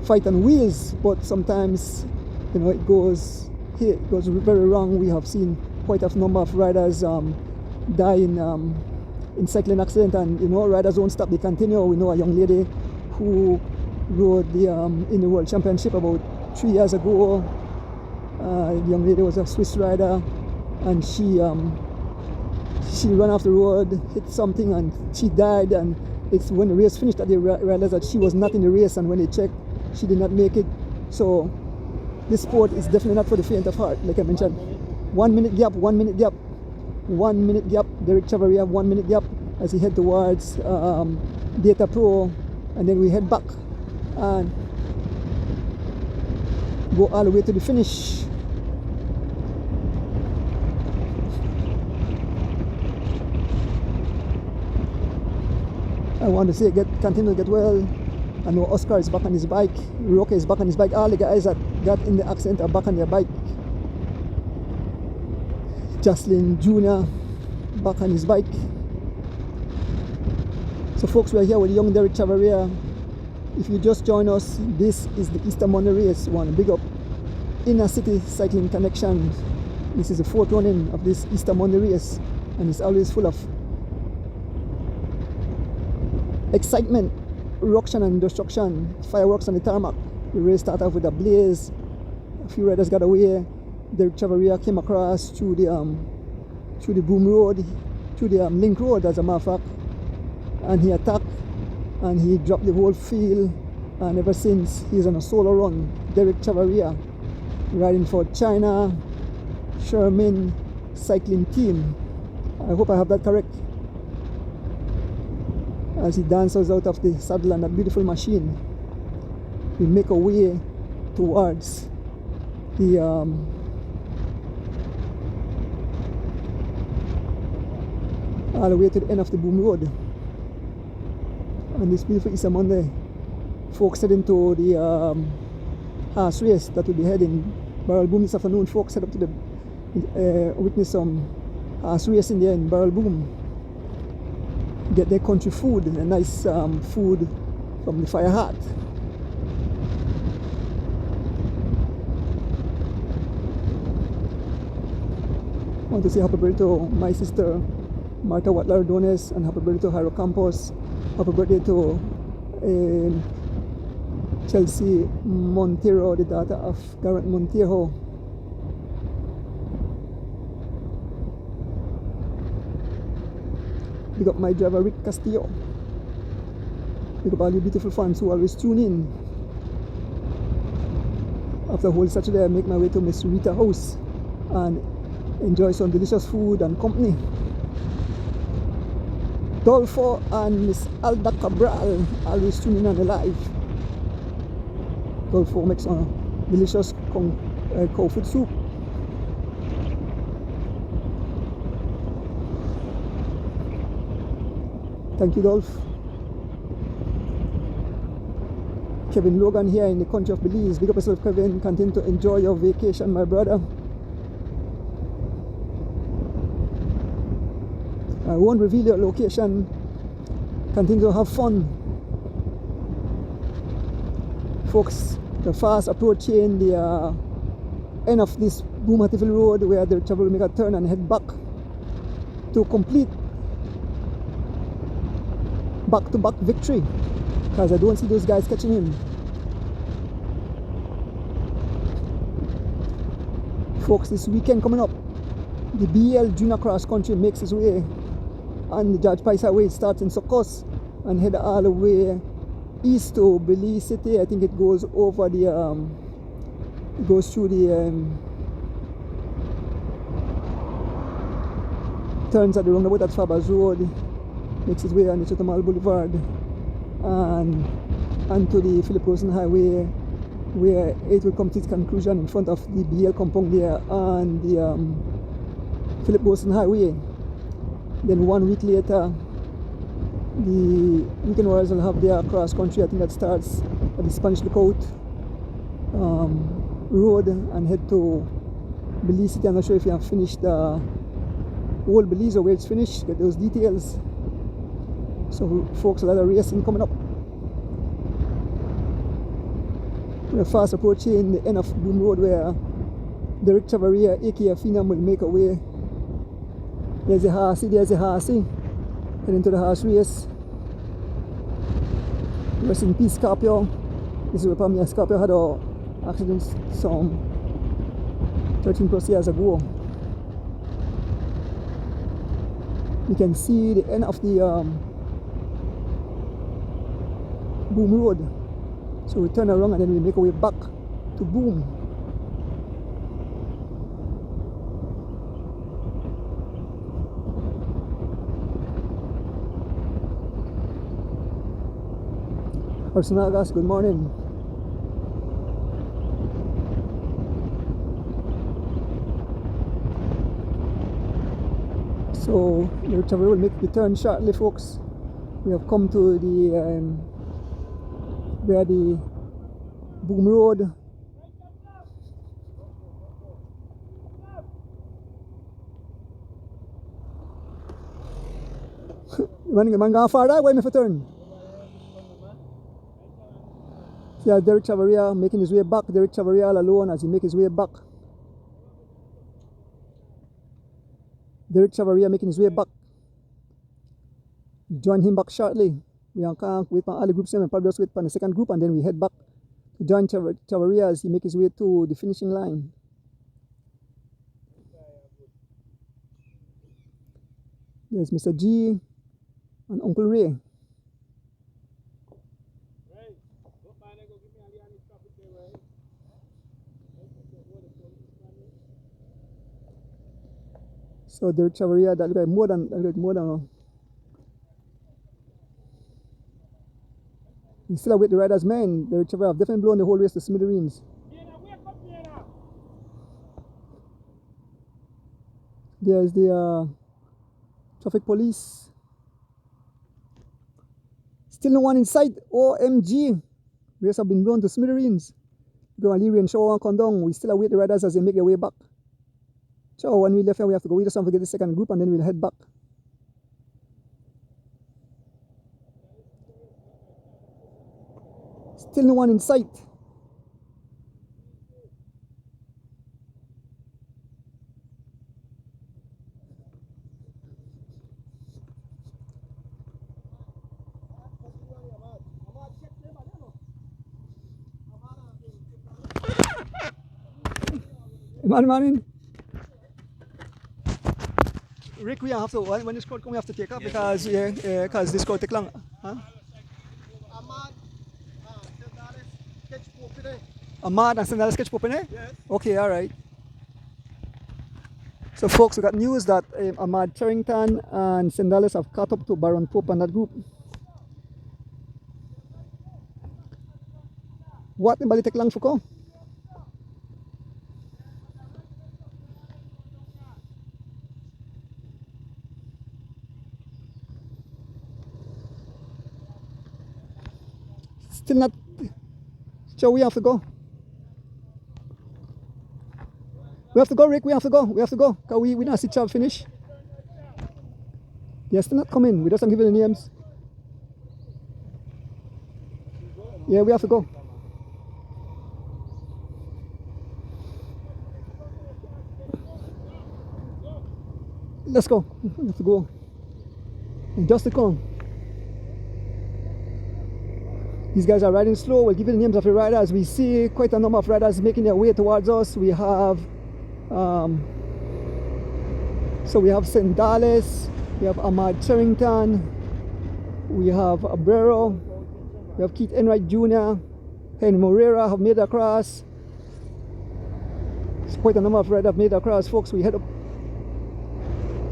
fight on wheels, but sometimes, you know, it goes very wrong. We have seen quite a number of riders die in cycling accident, and you know, riders don't stop, they continue. We know a young lady who rode in the World Championship about 3 years ago. The young lady was a Swiss rider, and she ran off the road, hit something, and she died. And it's when the race finished that they realized that she was not in the race, and when they checked, she did not make it. So this sport is definitely not for the faint of heart. Like I mentioned, 1 minute gap, 1 minute gap, 1 minute gap. Derek Chavaria, 1 minute gap as he head towards Data Pro, and then we head back and go all the way to the finish. I want to say continue to get well. I know Oscar is back on his bike, Roque is back on his bike, all the guys that got in the accident are back on their bike. Jocelyn Jr. back on his bike. So folks, we're here with young Derek Chavaria. If you just join us, this is the Easter Monday race. We want to big up Inner City Cycling Connection. This is the 4th running of this Easter Monday race, and it's always full of excitement, ruction and destruction, fireworks on the tarmac. The race started off with a blaze. A few riders got away. Derek Chavaria came across through the Boom Road, through the Link Road, as a matter of fact, and he attacked and he dropped the whole field. And ever since, he's on a solo run. Derek Chavaria riding for China Sherman Cycling Team. I hope I have that correct. As he dances out of the saddle on that beautiful machine, we make our way towards the all the way to the end of the Boom Road. And this beautiful Easter Monday, folks heading to the horse race that will be heading Barrel Boom this afternoon. Folks head up to the witness some horse racing there in Barrel Boom. Get their country food, a nice food from the Fire Heart. I want to say happy birthday to my sister Marta Watler Dones, and happy birthday to Jairo Campos. Happy birthday to Chelsea Montero, the daughter of Garrett Montejo. Big up my driver Rick Castillo. Big up all you beautiful fans who always tune in. After a whole Saturday, I make my way to Miss Rita's house and enjoy some delicious food and company. Dolfo and Miss Alda Cabral always tune in on the live. Dolfo makes a delicious cow food soup. Thank you, Dolph. Kevin Logan here in the country of Belize. Big up yourself, Kevin. Continue to enjoy your vacation, my brother. I won't reveal your location. Continue to have fun. Folks, the fast approaching the end of this Boomativille Road, where the travel will make a turn and head back to complete back-to-back victory, because I don't see those guys catching him. Folks, this weekend coming up, the BL Junior Cross Country makes its way on the George Price Highway. It starts in Socos and head all the way east to Belize City. I think it goes over the it goes through the turns at the roundabout at Fabers Road, makes its way on the Chatamal Boulevard and onto the Philip Rosen Highway, where it will come to its conclusion in front of the BL compound there on the Philip Rosen Highway. Then 1 week later, the Weekend Warriors will have their cross country. I think that starts at the Spanish Lookout road and head to Belize City. I'm not sure if you have finished the whole Belize or where it's finished, get those details. So folks, a lot of racing coming up. We're fast approaching the end of Boom Road where Derek Chavaria, aka Phenom, will make a way. There's a Horsey, heading to the horse race. Rest in peace, Scorpio. This is where Pamela Scorpio had an accident some 13 plus years ago. You can see the end of the Boom Road. So we turn around and then we make our way back to Boom. Arsanagas, good morning. So the recovery will make the turn shortly, folks. We have come to the where the Boom Road man going far that way me for turn. Yeah, Derek Chavaria making his way back. Derek Chavaria all alone as he make his way back. Derek Chavaria making his way back. Join him back shortly. We can't wait for all the groups and probably just wait for the second group and then we head back to join Chavaria as he make his way to the finishing line. There's Mr. G and Uncle Ray. So Derek Chavaria, that guy more than he's still with the riders, man. Derek Chavaria have definitely blown the whole race to smithereens. There's the traffic police. Still no one in sight. OMG. Race have been blown to smithereens. Go and Leary and Shaw and come down. We still await the riders as they make their way back. So when we left here, we have to go. We just have to get the second group and then we'll head back. Still no one in sight. Morning. Rick, we have to, when this crowd come, we have to take up because this crowd take long. Huh? Ahmad and Sandales catch Pope, eh? Yes. Okay, alright. So folks, we got news that Ahmad Charrington and Sandales have caught up to Baron Pope and that group. What? Anybody take long for come? Still not. So we have to go. We have to go, Rick. We have to go. We have to go. Because we don't see Chubb finish. They're still not coming. We just don't give you the names. Yeah, we have to go. Let's go. We have to go. And just to come. These guys are riding slow. We'll give you the names of the riders. We see quite a number of riders making their way towards us. We have so we have Sandales, we have Ahmad Charrington, we have Abrero, we have Keith Enright Jr., Henry Moreira have made across. It's quite a number of riders have made across, folks. We head up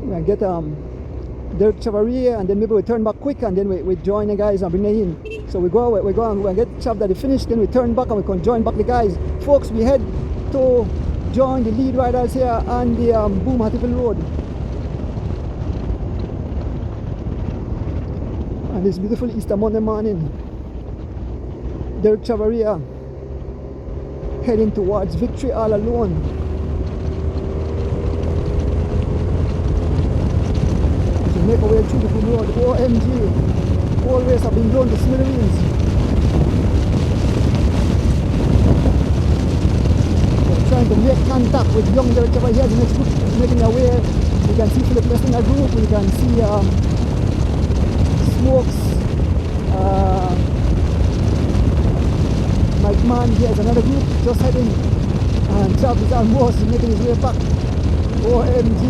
and get Derek Chavaria, and then maybe we turn back quick and then we join the guys and bring them in. So we go and get Chav that they finish, then we turn back and we can join back the guys. Folks, we head to join the lead riders here on the Boom Hatfield Road. And it's beautiful Easter Monday morning. Derek Chavaria heading towards victory all alone. As we make our way through the good road, OMG, all race have been blown to smithereens. We're trying to make contact with young Derek Chavaria, the next group making their way. We can see Philip Less in that group, we can see Smokes, Mike Mann, here's another group just heading, and Chav is almost making his way back. OMG,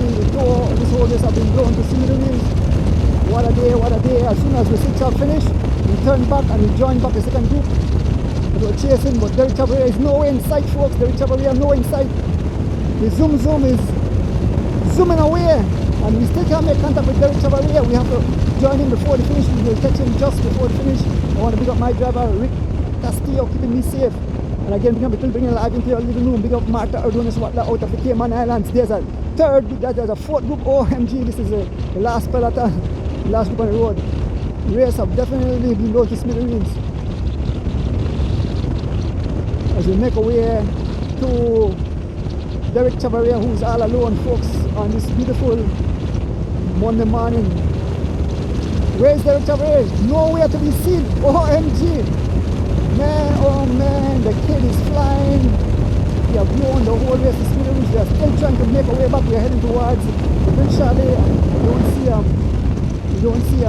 this whole race have been blown to smithereens. What a day, what a day. As soon as we see Chav finish, we turn back and we join back the second group. We were chasing, but Derek Chavaria is nowhere in sight, folks. Derek Chavaria nowhere in sight. The zoom is zooming away, and we still can't make contact with Derek Chavaria. We have to join him before the finish. We will catch him just before the finish. I want to big up my driver, Rick Castillo, keeping me safe. And again, bringing live into your living room. Big up Martha Ardonis Watla out of the Cayman Islands. There's a there's a fourth group. OMG, this is the last peloton, the last group on the road. The race have definitely been blown to smithereens. As we make our way to Derek Chavaria, who's all alone, folks, on this beautiful Monday morning. Where's Derek Chavaria? Nowhere to be seen. OMG! Man, oh man, the kid is flying. We have blown the whole race to smithereens. We are still trying to make our way back. We are heading towards the Prince Chalet. We don't see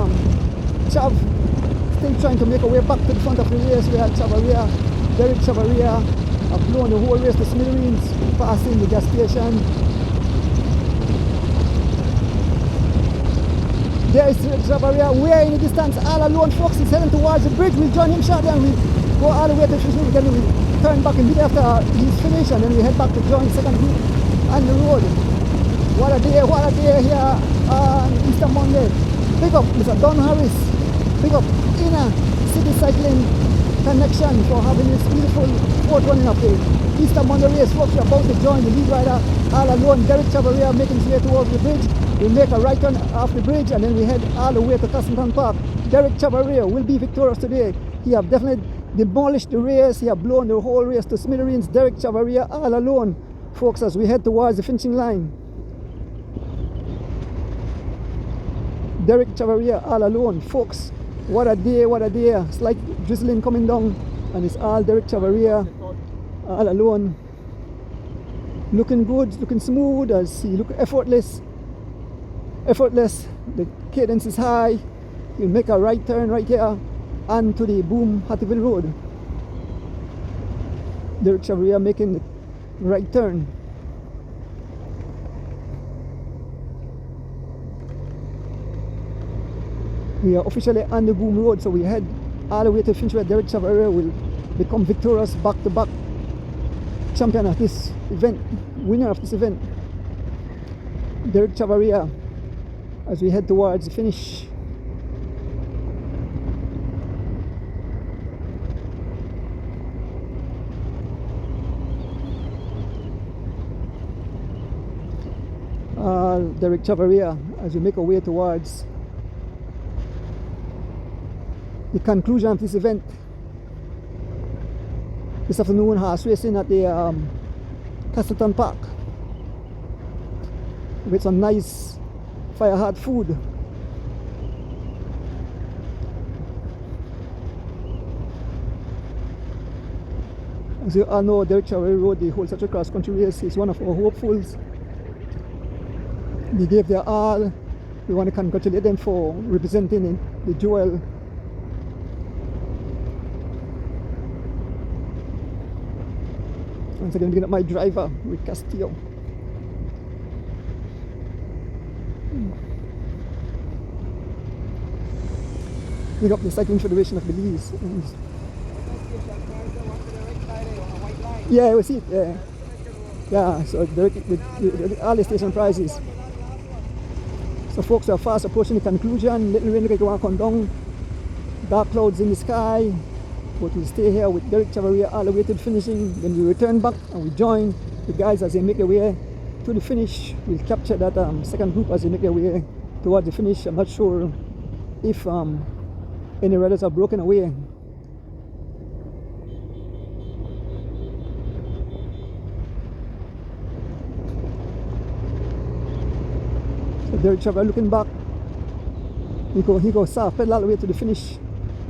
Chav. Still trying to make our way back to the front of the race. We have Chavaria, Derek Chavaria. Have blown the whole race to smithereens, passing the gas station. There is Chavaria way in the distance, all alone, folks. He's heading towards the bridge. We'll join him shortly and we go all the way to the finish. Then we turn back immediately after he's finished, and then we head back to join the second group on the road. What a day here on Easter Monday. Big up Mr. Don Harris. Big up Inner City Cycling Connection for having this beautiful fourth running of the Easter Monday race. Folks, we're about to join the lead rider all alone, Derek Chavaria, making his way towards the bridge. We make a right turn off the bridge and then we head all the way to Castleton Park. Derek Chavaria will be victorious today. He have definitely demolished the race. He have blown the whole race to smithereens. Derek Chavaria all alone, folks, as we head towards the finishing line. Derek Chavaria all alone, folks. What a day, what a day. It's like drizzling coming down, and it's all Derek Chavaria all alone. Looking good, looking smooth, as he look effortless. The cadence is high. He'll make a right turn right here onto the Boom Hattieville Road. Derek Chavaria making the right turn. We are officially on the Boom Road, so we head all the way to finish where Derek Chavaria will become victorious back-to-back champion of this event, winner of this event. Derek Chavaria, as we head towards the finish. Derek Chavaria, as we make our way towards the conclusion of this event. This afternoon, horse racing at the Castleton Park with some nice fire hot food. As you all know, Derek Chavaria rode the whole such a cross country race. He's one of our hopefuls. They gave their all. We want to congratulate them for representing the jewel. Once again, looking at my driver, Rick Castillo. Big up the Cycling Federation of Belize. Yeah, we see it. Yeah, yeah. So all the station prizes. So folks are fast approaching the conclusion. Little rain going to come down. Dark clouds in the sky. But we'll stay here with Derek Chavaria all the way to the finishing. Then we return back and we join the guys as they make their way to the finish. We'll capture that second group as they make their way towards the finish. I'm not sure if any riders are broken away. Derek Chavarria looking back. He goes soft pedal all the way to the finish,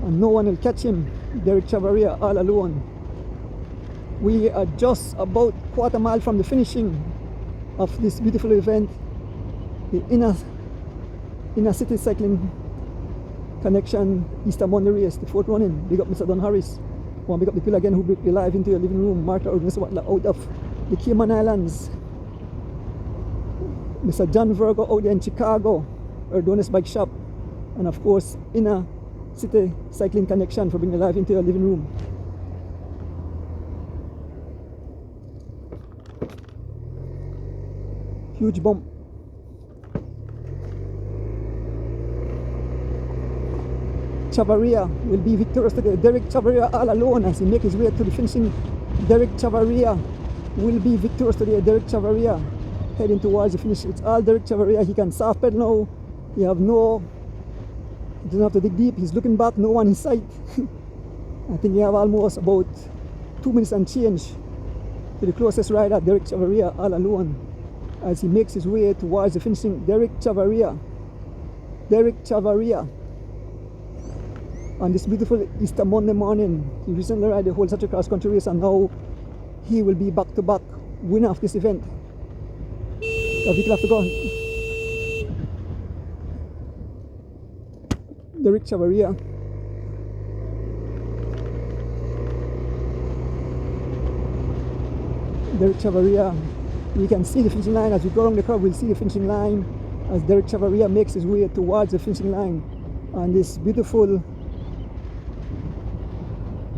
and no one will catch him. Derek Chavarria all alone. We are just about quarter mile from the finishing of this beautiful event, the inner city cycling connection Easter Monday race, the fourth running. Big up Mr. Don Harris. I want to big up the people again who bring the live into your living room. Martha Organ out of the Cayman Islands. Mr. John Virgo out there in Chicago, Erdonis Bike Shop, and of course Inner City Cycling Connection for bringing the live into your living room. Huge bump. Chavarria will be victorious today. Derek Chavarria all alone as he makes his way to the finishing. Derek Chavarria will be victorious today. Derek Chavarria heading towards the finish. It's all Derek Chavarria. He can soft pedal now. He doesn't have to dig deep. He's looking back, no one in sight. I think he have almost about 2 minutes and change to the closest rider, Derek Chavarria all alone as he makes his way towards the finishing. Derek Chavarria on this beautiful Easter Monday morning. He recently ride the whole such a cross country race, and now he will be back to back winner of this event. The vehicle have to go. Derek Chavarria. Derek Chavarria. We can see the finishing line as we go along the curve. We'll see the finishing line as Derek Chavarria makes his way towards the finishing line on this beautiful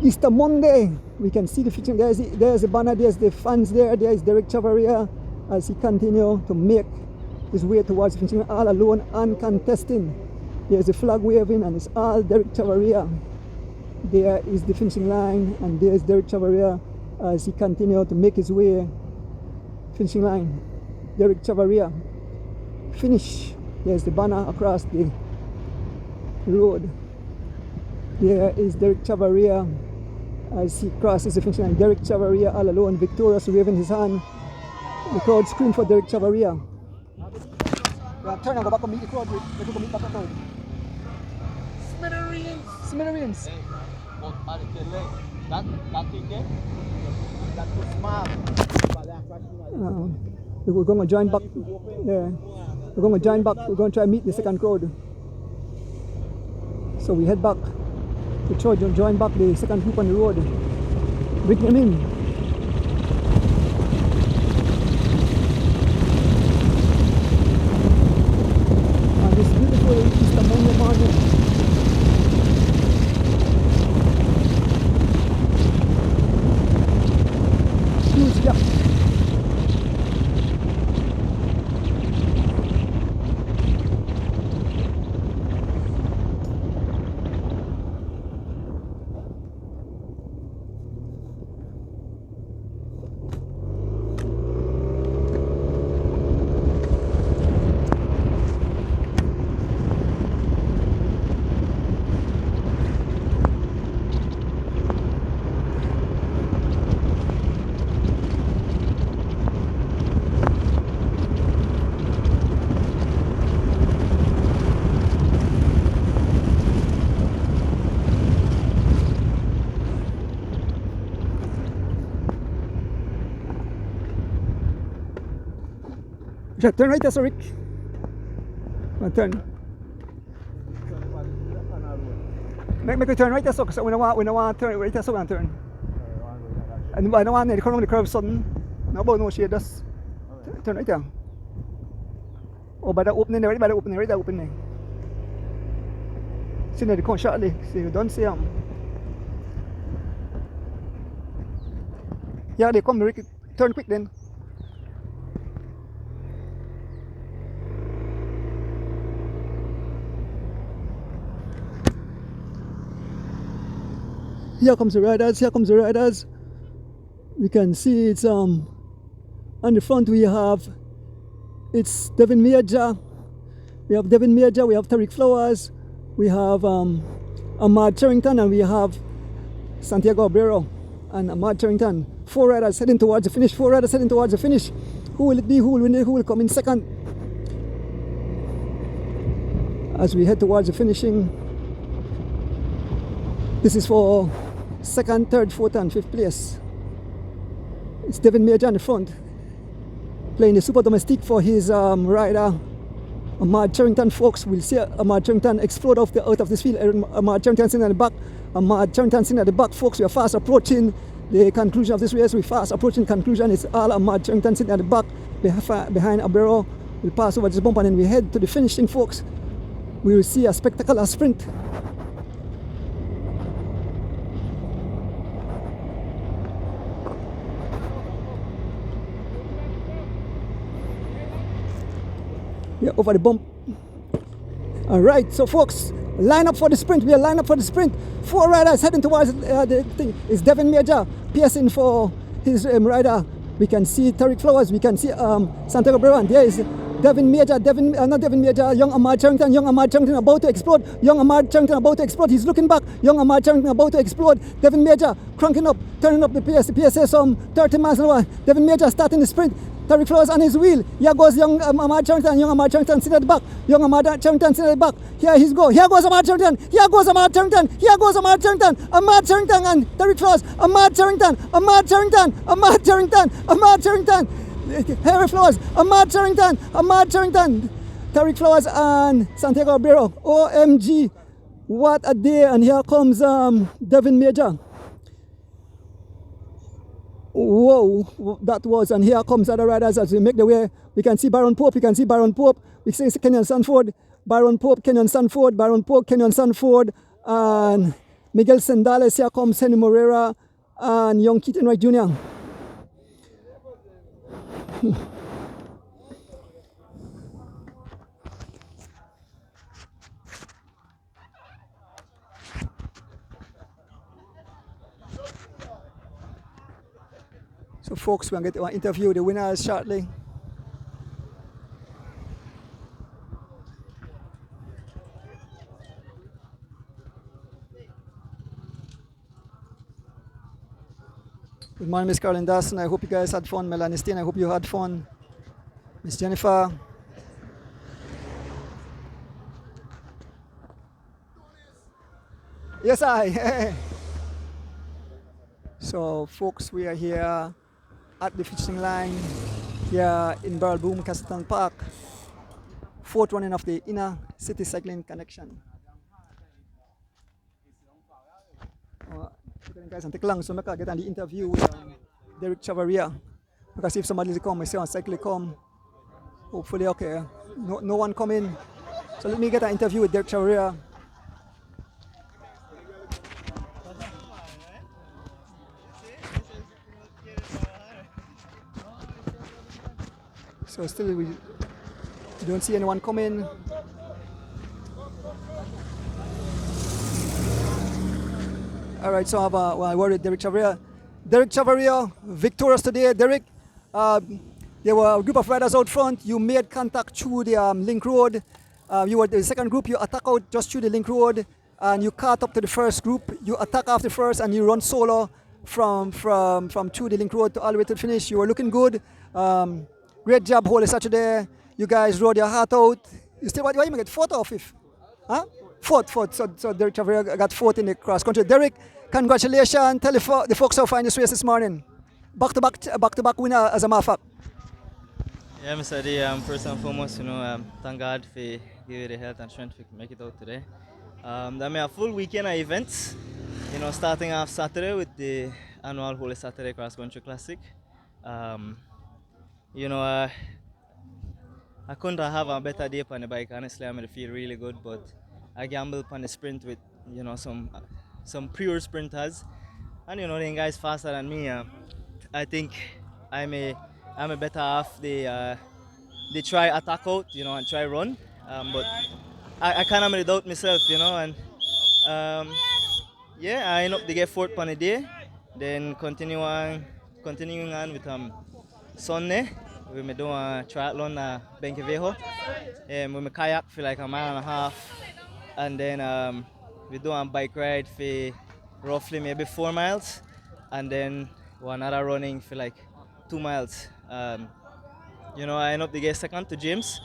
Easter Monday. We can see the finishing. There's the banner. There's the fans there. There is Derek Chavarria as he continues to make his way towards the finishing line all alone, uncontesting. There's a flag waving, and it's all Derek Chavarria. There is the finishing line, and there's Derek Chavarria as he continues to make his way. Finishing line, Derek Chavarria. Finish. There's the banner across the road. There is Derek Chavarria as he crosses the finishing line. Derek Chavarria all alone, victorious, waving his hand. The crowd scream for Derek Chavarria. Turn and go back and meet the crowd. Let's go meet back the crowd. Smithereens. We're going to join back. Yeah. We're going to join back. We're going to try and meet the second crowd. So we head back to try to join back the second group on the road. Bring them in. On this beautiful Easter Monday morning. Huge gap. Turn right there, sir, Rick. Turn. Make a turn right there, so because we don't want to turn right there, so we turn. And I don't want to come on the curve sudden. No about no shade, just turn right there. Oh, by the opening there, by the opening, right there, opening. See there, the corner shortly. See, you don't see them. Yeah, they come, Rick. Turn quick then. Here comes the riders, We can see it's on the front it's Devin Major. We have Devin Major, we have Tariq Flowers, we have Ahmad Charrington, and we have Santiago Abrero and Ahmad Charrington. 4 riders heading towards the finish. Who will it be? Who will win it? Who will come in second? as we head towards the finishing. This is for 2nd, 3rd, 4th and 5th place. It's Devin Major in the front, playing the Super Domestique for his rider Ahmad Charrington. Folks, we'll see Ahmad Charrington explode out of this field. Ahmad Charrington sitting at the back. Ahmad Charrington sitting at the back, folks. We are fast approaching the conclusion of this race. We're fast approaching conclusion. It's all Ahmad Charrington sitting at the back behind Abero. We'll pass over this bump and then we head to the finishing, folks. We will see a spectacular sprint. Yeah, over the bump. All right, so folks, line up for the sprint. We are lined up for the sprint. 4 riders heading towards the thing. It's Devin Major piercing for his rider. We can see Tariq Flowers. We can see Santiago Brewan. There is Devin Major. Not Devin Major. Young Ahmad Charrington. Young Ahmad Charrington about to explode. Young Ahmad Charrington about to explode. He's looking back. Young Ahmad Charrington about to explode. Devin Major cranking up, turning up the pace. The pace is some 30 miles an hour. Devin Major starting the sprint. Tariq Flowers on his wheel. Here goes young Ahmad Charrington. Young Ahmad Charrington sitting at the back. Young Ahmad Charrington sitting at the back. Here he's go. Here goes Ahmad Charrington. Here goes Ahmad Charrington. Here goes Ahmad Charrington. Ahmad Charrington and Tariq Flowers. Ahmad Charrington. Ahmad Charrington. Ahmad Charrington. Ahmad Charrington. Harry Flowers. Ahmad Charrington. Ahmad Charrington. Tariq Flowers and Santiago Abero. OMG. What a day. And here comes Devin Major. Whoa, that was, and here comes other riders as we make the way. We can see Baron Pope, we can see Baron Pope, we see Kenyon Sanford, Baron Pope, Kenyon Sanford, Baron Pope, Kenyon Sanford, and Miguel Sendales. Here comes Henry Moreira and young Keaton Wright Jr. So folks, we're going to interview the winners shortly. Good morning, Miss Carolyn Dawson. I hope you guys had fun. Melanie Steen, I hope you had fun. Miss Jennifer. Yes, I. So folks, we are here at the finishing line here in Barrel Boom, Castleton Park. 4th running of the Inner City Cycling Connection. Guys, and take long, so I can get on the interview with Derek Chavaria. Because if somebody come, I say on cycle come. Hopefully, okay. No one come in. So let me get an interview with Derek Chavaria. So still we don't see anyone come in. All right, so I have a word with Derek Chavaria. Derek Chavaria, victorious today. Derek, there were a group of riders out front. You made contact through the link road. You were the second group. You attack out just through the link road, and you caught up to the first group. You attack after first, and you run solo from through the link road to all the way to the finish. You were looking good. Great job, Holy Saturday. You guys rode your heart out. You still, what you get, 4th or 5th? Huh? 4th. So Derek Chavaria got 4th in the cross country. Derek, congratulations. Tell the folks how fine this race this morning. Back to back winner as a matter of fact. Yeah, Mr. D, first and foremost, thank God for giving you the health and strength to make it out today. That made a full weekend of events. Starting off Saturday with the annual Holy Saturday Cross Country Classic. I couldn't have a better day on the bike. Honestly, I feel really good, but I gambled on the sprint with some pure sprinters, and the guys faster than me. I think I'm a better off. They try attack out, and try run, but I kind of doubt myself, and yeah, I end up to get 4th on the day, then continuing on with Sunday. We may do a triathlon at Benquevejo. We may kayak for like a mile and a half, and then we do a bike ride for roughly maybe 4 miles, and then another running for like 2 miles. I end up to get second to James,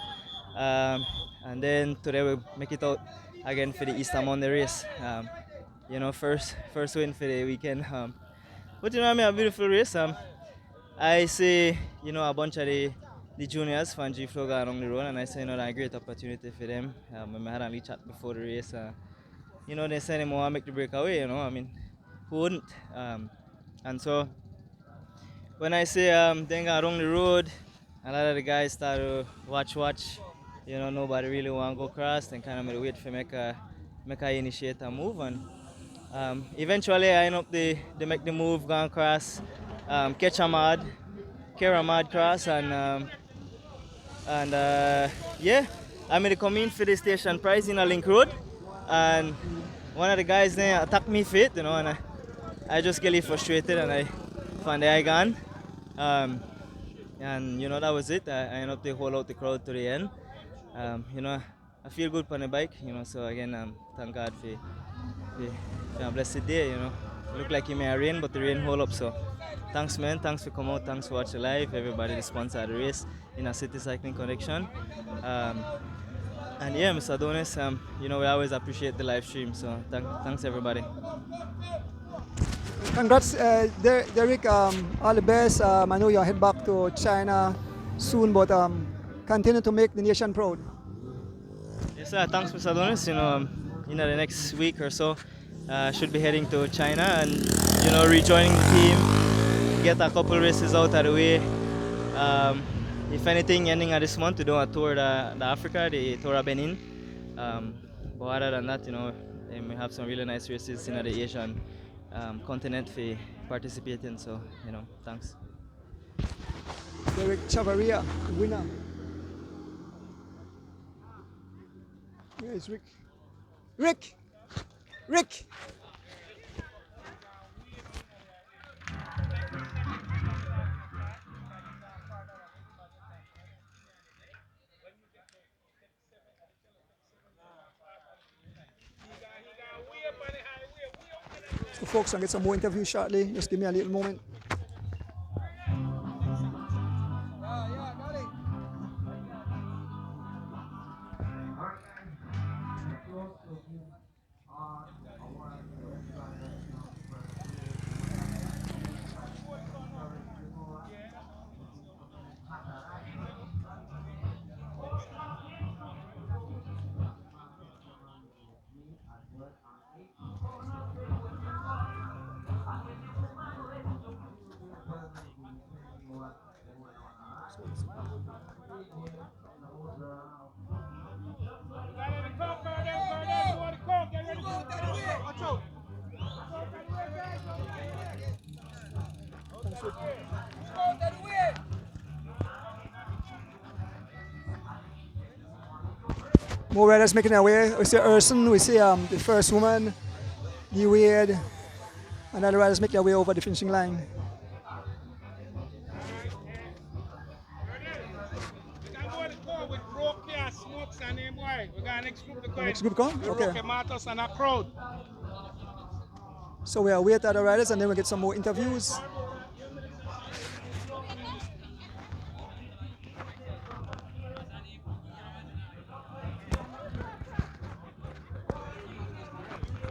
and And then today we make it out again for the Easter Monday race. You know, first win for the weekend. But you know, I mean, a beautiful race. I see, you know, a bunch of the juniors from G Flow going along the road, and I say, you know, that's a great opportunity for them. When I had a little chat before the race, you know, they say they want to make the breakaway, you know, I mean, who wouldn't? And so, when I say they go along the road, a lot of the guys start to watch, you know, nobody really want to go across, then kind of wait for make a initiate a move, and eventually I end up they make the move, go across, catch a mad, carry a mad cross, and yeah, I made a come in for the station price in a link road, and one of the guys there attacked me for it, you know, and I just get frustrated and I found the eye gone. And you know, that was it. I ended up to hold out the crowd to the end. You know, I feel good on the bike, you know, so again, thank God for a blessed day, you know. Look like it may rain, but the rain hold up, so thanks, man. Thanks for coming out. Thanks for watching live. Everybody that sponsored the race in a City Cycling Connection. And yeah, Mr. Adonis, you know, we always appreciate the live stream, so thanks everybody. Congrats, Derek. All the best. I know you'll head back to China soon, but continue to make the nation proud. Yes, sir. Thanks, Mr. Adonis. You know, the next week or so, should be heading to China and, you know, rejoining the team, get a couple races out of the way. If anything, ending of this month, we do a tour the Africa, the Tour of Benin. But other than that, you know, we have some really nice races in the Asian continent for participating. So, you know, thanks. Derek Chavaria, winner. Where is Rick? Rick! So folks, I'll get some more interviews shortly. Just give me a little moment. More riders making their way. We see Urson, we see the first woman, the Wade, and other riders make their way over the finishing line. Next group come? Okay. So we'll wait at the riders and then we'll get some more interviews.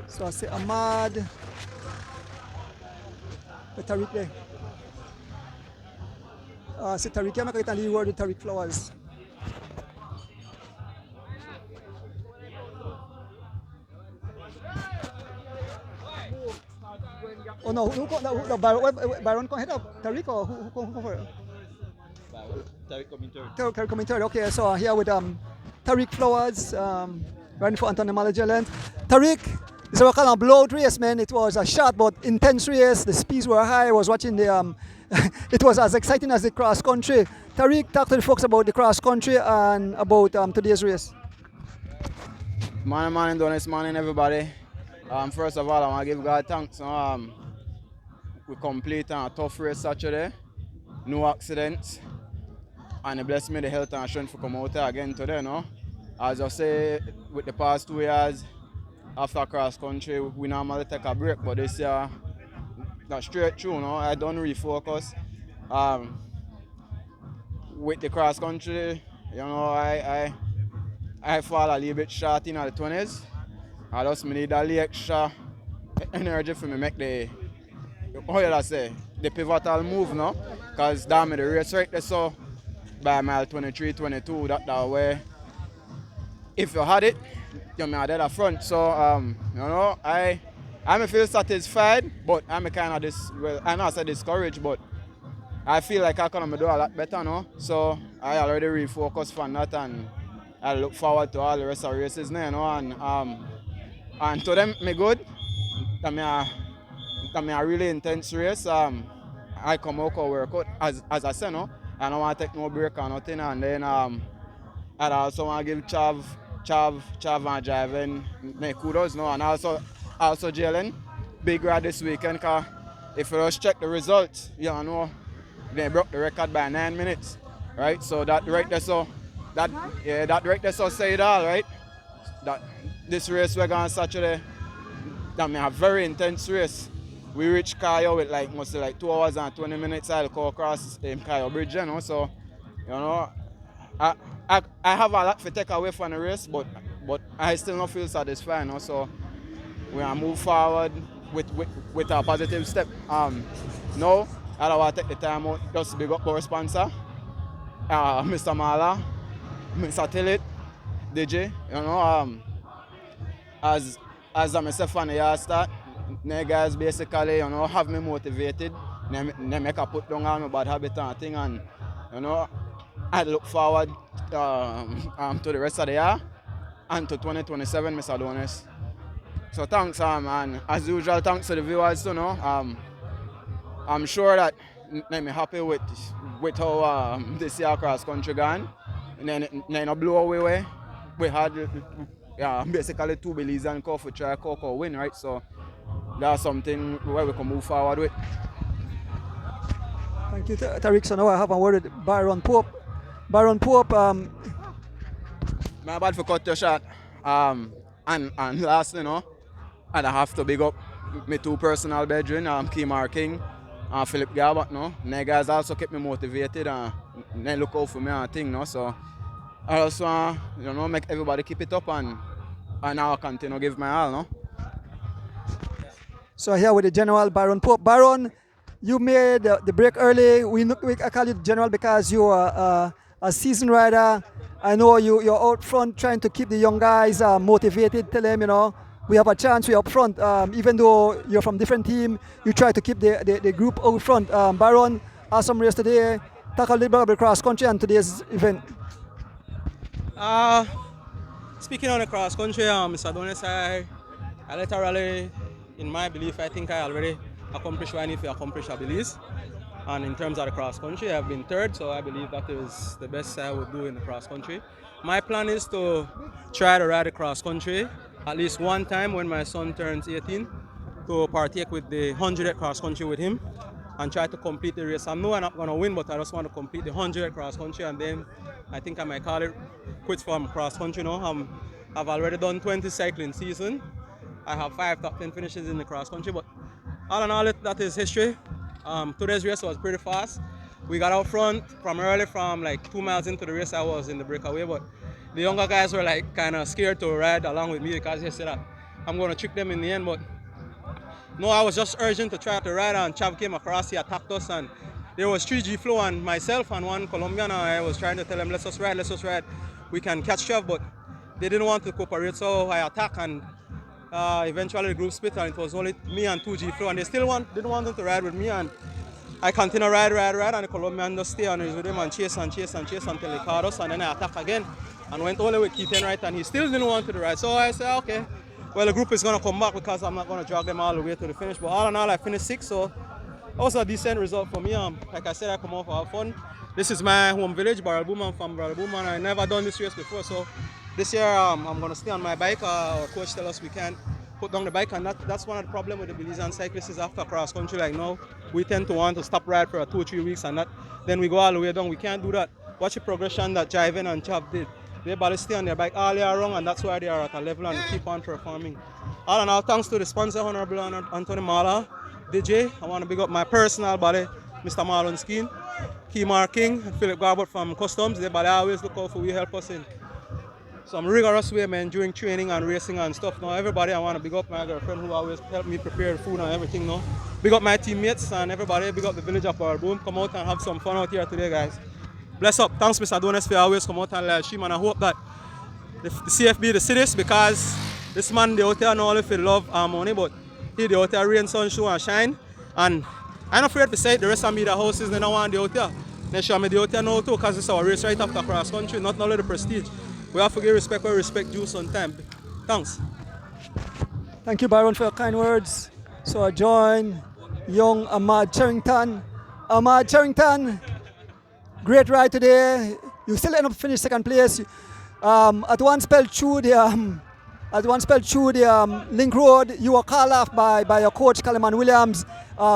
So I see Ahmad, with Tariq there. I see Tariq, I'm going to leave word with Tariq Flowers. Oh no, Byron can head up? Tariq or who come for it? Tariq coming third. Okay, so here with Tariq Flowers, running for Anthony Malajaland. Tariq, it's a kind of blowout race, man. It was a short but intense race. The speeds were high. I was watching the, it was as exciting as the cross country. Tariq, talk to the folks about the cross country and about today's race. Morning, Donis, morning, everybody. First of all, I want to give God thanks. We complete a tough race Saturday, no accidents, and He blessed me the health and strength to come out here again today. No, as I say, with the past 2 years after cross country, we normally take a break, but this year, that's straight through. No, I don't refocus. With the cross country, you know, I I fall a little bit short in the 20s. I just need a little extra energy for me make the, how you say, the pivotal move now. Because damn the race right there, so by mile 23, 22, that way, if you had it, you're dead up front. So, you know, I feel satisfied, but I'm kind of I know I said discouraged, but I feel like I can do a lot better now. So I already refocused on that, and I look forward to all the rest of the races now, you know, and to them, me good. I mean, a really intense race. I come out and work out, as I said, no, I don't want to take no break or nothing, and then I also want to give Chav and Driving my kudos, no, and also Jalen, big ride this weekend, because if you just check the results, you know, they broke the record by 9 minutes, right? So that right there, that right there, say it all, right? That this race we're going Saturday, that may a very intense race. We reached Cayo with mostly 2 hours and 20 minutes. I'll go across Cayo Bridge, you know. So, you know, I have a lot to take away from the race, but I still don't feel satisfied, you know. So we are move forward with a positive step. Now, I don't want to take the time out just to big up our sponsor, Mr. Mala, Mr. Tillit, DJ, you know, as I myself on the yard start, the guys basically, you know, have me motivated. They make a put down on my bad habit and thing, and you know, I look forward to the rest of the year and to 2027, Mr. Donis. So thanks, and as usual, thanks to the viewers, you know. I'm sure that I'm happy with how this year cross country gone. And then blow away. We had basically 2 Belize and Coffee try Coco win, right? So that's something where we can move forward with. Thank you, Tariq. So now I have a word with Byron Pope. Byron Pope, my bad for cut your shot. And lastly, you know, and I have to big up my 2 personal brethren, Kemar King and Philip Garbott, no. They guys also kept me motivated and they look out for me and thing, no. So I also want, you know, make everybody keep it up and I'll continue to give my all, no. so here with the General Byron Pope. Byron, you made the break early. I call you General because you are a seasoned rider. I know you're out front trying to keep the young guys motivated. Tell them, you know, we have a chance. We're up front. Even though you're from different team, you try to keep the group out front. Byron, awesome race today. Talk a little bit about the cross country and today's event. Speaking on the cross country, Mr. Donis, I literally, in my belief, I think I already accomplished what I need to accomplish, I believe. And in terms of the cross country, I've been 3rd, so I believe that is the best I would do in the cross country. My plan is to try to ride the cross country at least one time when my son turns 18, to partake with the 100 cross country with him and try to complete the race. I know I'm not going to win, but I just want to complete the 100 cross country, and then I think I might call it quits from cross country now. I've already done 20 cycling season. I have 5 top 10 finishes in the cross country, but all in all, that is history. Today's race was pretty fast. We got out front from early, from like 2 miles into the race. I was in the breakaway, but the younger guys were like kind of scared to ride along with me because they said that I'm going to trick them in the end. But no, I was just urgent to try to ride, and Chav came across, he attacked us, and there was 3G Flow and myself and 1 Colombian, and I was trying to tell them, let's just ride. We can catch Chav, but they didn't want to cooperate, so I attacked, and eventually the group split, and it was only me and 2G Flow, and they still didn't want them to ride with me, and I continue to ride, and the Colombian just stay on his rhythm and chase until he caught us, and then I attacked again and went only with Keaton right, and he still didn't want to ride. So I said, okay, well, the group is going to come back because I'm not going to drag them all the way to the finish. But all in all, I finished 6th, so that was a decent result for me. Like I said, I come out for have fun. This is my home village, Baralboom. I'm from Baralboom, and I never done this race before. So this year, I'm going to stay on my bike. Our coach tell us we can't put down the bike, and that's one of the problems with the Belizean cyclists is after cross country like now, we tend to want to stop ride for 2 or 3 weeks, and then we go all the way down. We can't do that. Watch the progression that Jivin and Chav did. They barely stay on their bike all year long, and that's why they are at a level and keep on performing. All in all, thanks to the sponsor, Honorable Anthony Mala, DJ. I want to big up my personal body, Mr. Marlon Skeen, Kemar King, and Philip Garbott from Customs. They always look out for we help us in some rigorous way, man, during training and racing and stuff. Now, everybody, I want to big up my girlfriend who always helped me prepare the food and everything. Now, big up my teammates and everybody. Big up the village of Boom. Come out and have some fun out here today, guys. Bless up. Thanks, Mr. Donis, for always come out and live stream. And I hope that the CFB, the cities, because this man, they out there not only for love and money, but he, they out there rain, sun, show and shine. And I'm not afraid to say it, the rest of me, the houses, they don't want the out there. They show me the out there now too, because it's our race right after cross country, not only the prestige. We have to give respect where respect due sometime. Thanks. Thank you, Byron, for your kind words. So I join young Ahmad Charrington. Ahmad Charrington, great ride today. You still end up finish second place. At one spell through the link road, you were called off by your coach, Kaleman Williams.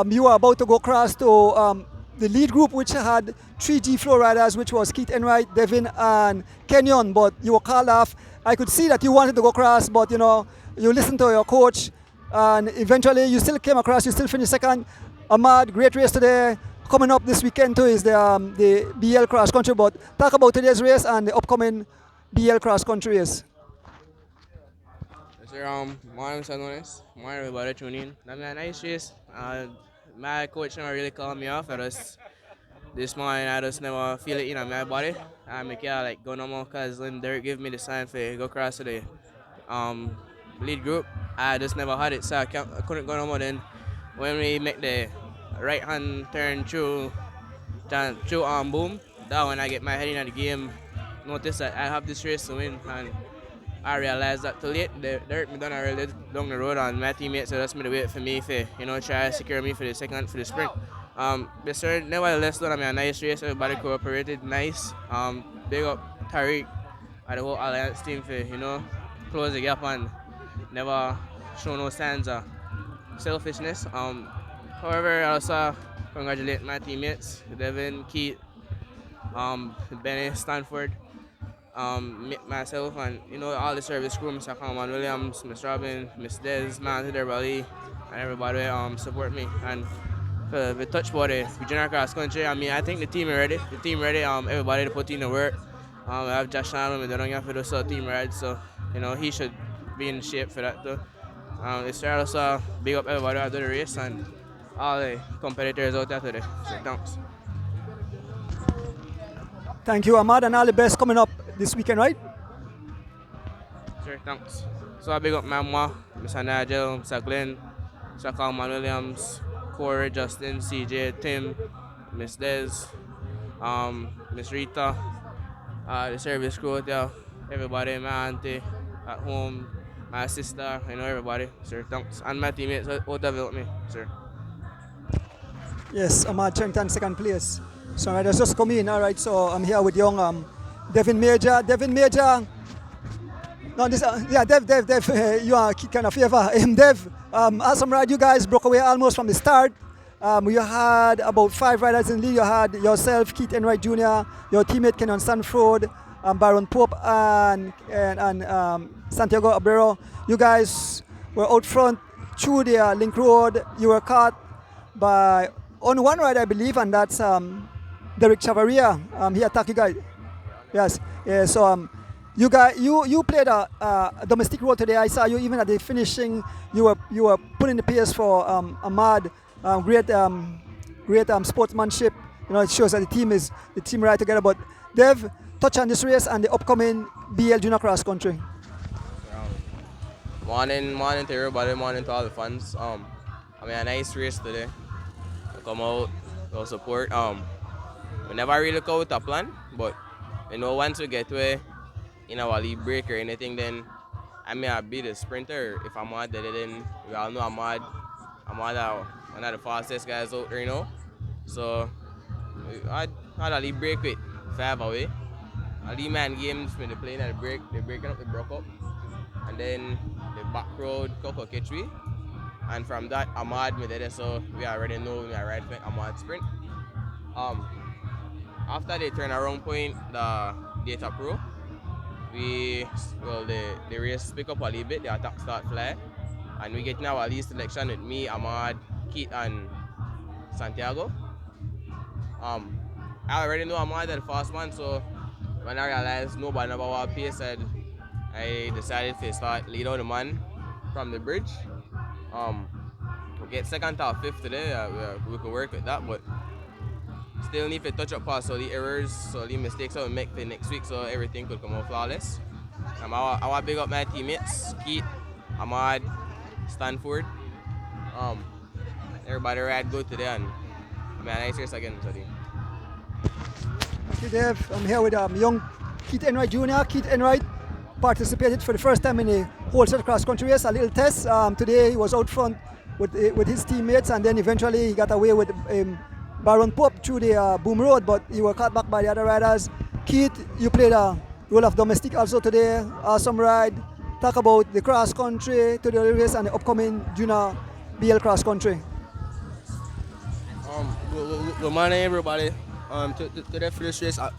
You were about to go across to the lead group, which had 3 G-Flow riders, which was Keith Enright, Devin, and Kenyon, but you were called off. I could see that you wanted to go across, but you know, you listened to your coach, and eventually you still came across, you still finished second. Ahmad, great race today. Coming up this weekend too is the BL Cross Country, but talk about today's race and the upcoming BL Cross Country race. Sir, morning, Sanonis. Morning, everybody tuning in. That was a nice race. My coach never really called me off. This morning I just never feel it in my body. I make it like go no more because when Derek gave me the sign for go across to the lead group, I just never had it, so I couldn't go no more. Then when we make the right hand turn through Boom, that when I get my head in the game, notice that I have this race to win, and I realized that too late. They hurt me down really down the road, and my teammates just made a wait for me for try to secure me for the sprint. But sir, nevertheless, done a nice race. Everybody cooperated nice. Big up Tariq and the whole Alliance team for close the gap and never show no signs of selfishness. However, I also congratulate my teammates, Devin, Keith, Benny, Stanford, myself, and all the service crew, Mr. Coleman Williams, Miss Robin, Miss Des, man, everybody, and everybody support me. And the touch body, junior cross country, I think the team is ready. The team ready. Everybody to put in the work. I have Josh Allen, they don't have to do so team ride, so he should be in shape for that too. It's also big up everybody who do the race and all the competitors out there today. So thanks. Thank you, Ahmad, and all the best coming up this weekend, right? Sure, thanks. So I big up my mama, Mr. Nigel, Mr. Glenn, Mr. Coleman Williams, Corey, Justin, CJ, Tim, Miss Des, Miss Rita, the service crew out there, everybody, my auntie at home, my sister, everybody, sir, thanks. And my teammates who developed me, sir. Yes, Ahmad Charrington, second place. So riders just come in, all right, so I'm here with young Devin Major. Devin Major, no, this, yeah, Dev, you are kind of favor. Dev, awesome ride, you guys broke away almost from the start. You had about 5 riders in the lead. You had yourself, Keith Enright Jr., your teammate Kenyon Sanford, Byron Pope, and Santiago Abrero. You guys were out front through the link road. You were caught by only one rider, I believe, and that's Derek Chavaria. He attacked you guys. Yes. Yeah, so you played a domestic role today. I saw you even at the finishing. You were putting the pace for Ahmad. Great sportsmanship. It shows that the team right together. But Dev, touch on this race and the upcoming BL Junior Cross Country. Morning to everybody. Morning to all the fans. A nice race today. Come out, go support. We never really go with a plan, but once we get to our lead break or anything, then I'll be the sprinter. If I'm mad, then we all know I'm mad one of the fastest guys out there, So I had a lead break with 5 away. A lead man games when they playing at the break, they breaking up, they broke up. And then the back road, Coco catch me. And from that, Ahmad me there, so we already know we are right for Ahmad sprint. After the turnaround point, the Data Pro, the race pick up a little bit, the attack start fly. And we get now our lead selection with me, Ahmad, Keith, and Santiago. I already know Ahmad is the fast one, so when I realized nobody never want pace, said I decided to start lead out the man from the bridge. We get second or fifth today. We could work with that, but still need to touch up past all the errors, so the mistakes that we make for next week, so everything could come out flawless. I want to big up my teammates, Keith, Ahmad, Stanford. Everybody ride good today, and I'm a nice race again today. Thank you, Dave. I'm here with young Keith Enright Jr. Keith Enright participated for the first time in a wholesale cross country race, a little test. Today he was out front with his teammates, and then eventually he got away with Baron Pope through the Boom Road, but he was caught back by the other riders. Keith, you played a role of domestic also today. Awesome ride. Talk about the cross country to the race and the upcoming junior BL cross country. Good morning, everybody. To the first race, I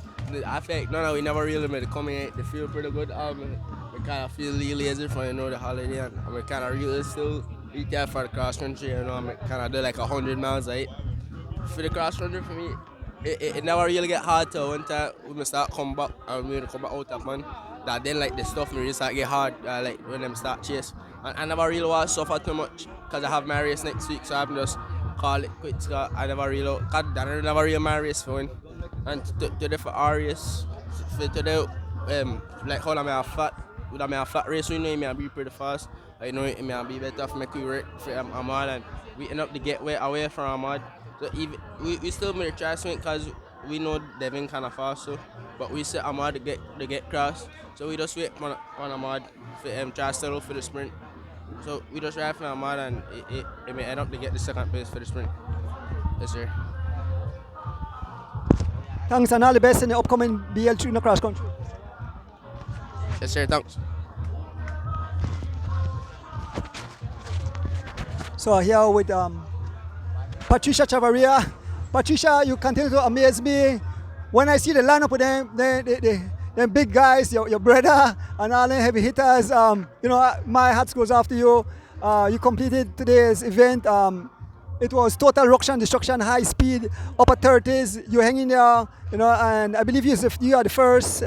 think we never really made it come in. They feel pretty good. We kind of feel really lazy for the holiday, and we kind of really still eat there for the cross country. I kind of do like 100 miles a for the cross country for me. It never really get hard till one time we start come back and we come back out of man. That then like the stuff really start get hard like when them start chase. And I never really want to suffer too much because I have my race next week, so I'm just call it quits. I never really my race for win. And today for our race, for today like how I'm a flat, with a flat race, we know I be pretty fast. I know it may be better for make we work for Ahmad, and we end up to get away from Ahmad. So even, we still may try swing because we know Devin kind of fast, so but we set Ahmad to get cross. So we just wait on Ahmad for try to settle for the sprint. So we just ride for Ahmad, and it may end up to get the second place for the sprint. Yes, sir. Thanks, and all the best in the upcoming BL junior cross country. Yes, sir. Thanks. So here with Patricia Chavarria. Patricia, you continue to amaze me. When I see the lineup with them big guys, your brother and all the heavy hitters, my heart goes after you. You completed today's event. It was total ruction, destruction, high speed, upper 30s. You're hanging there, and I believe you are the first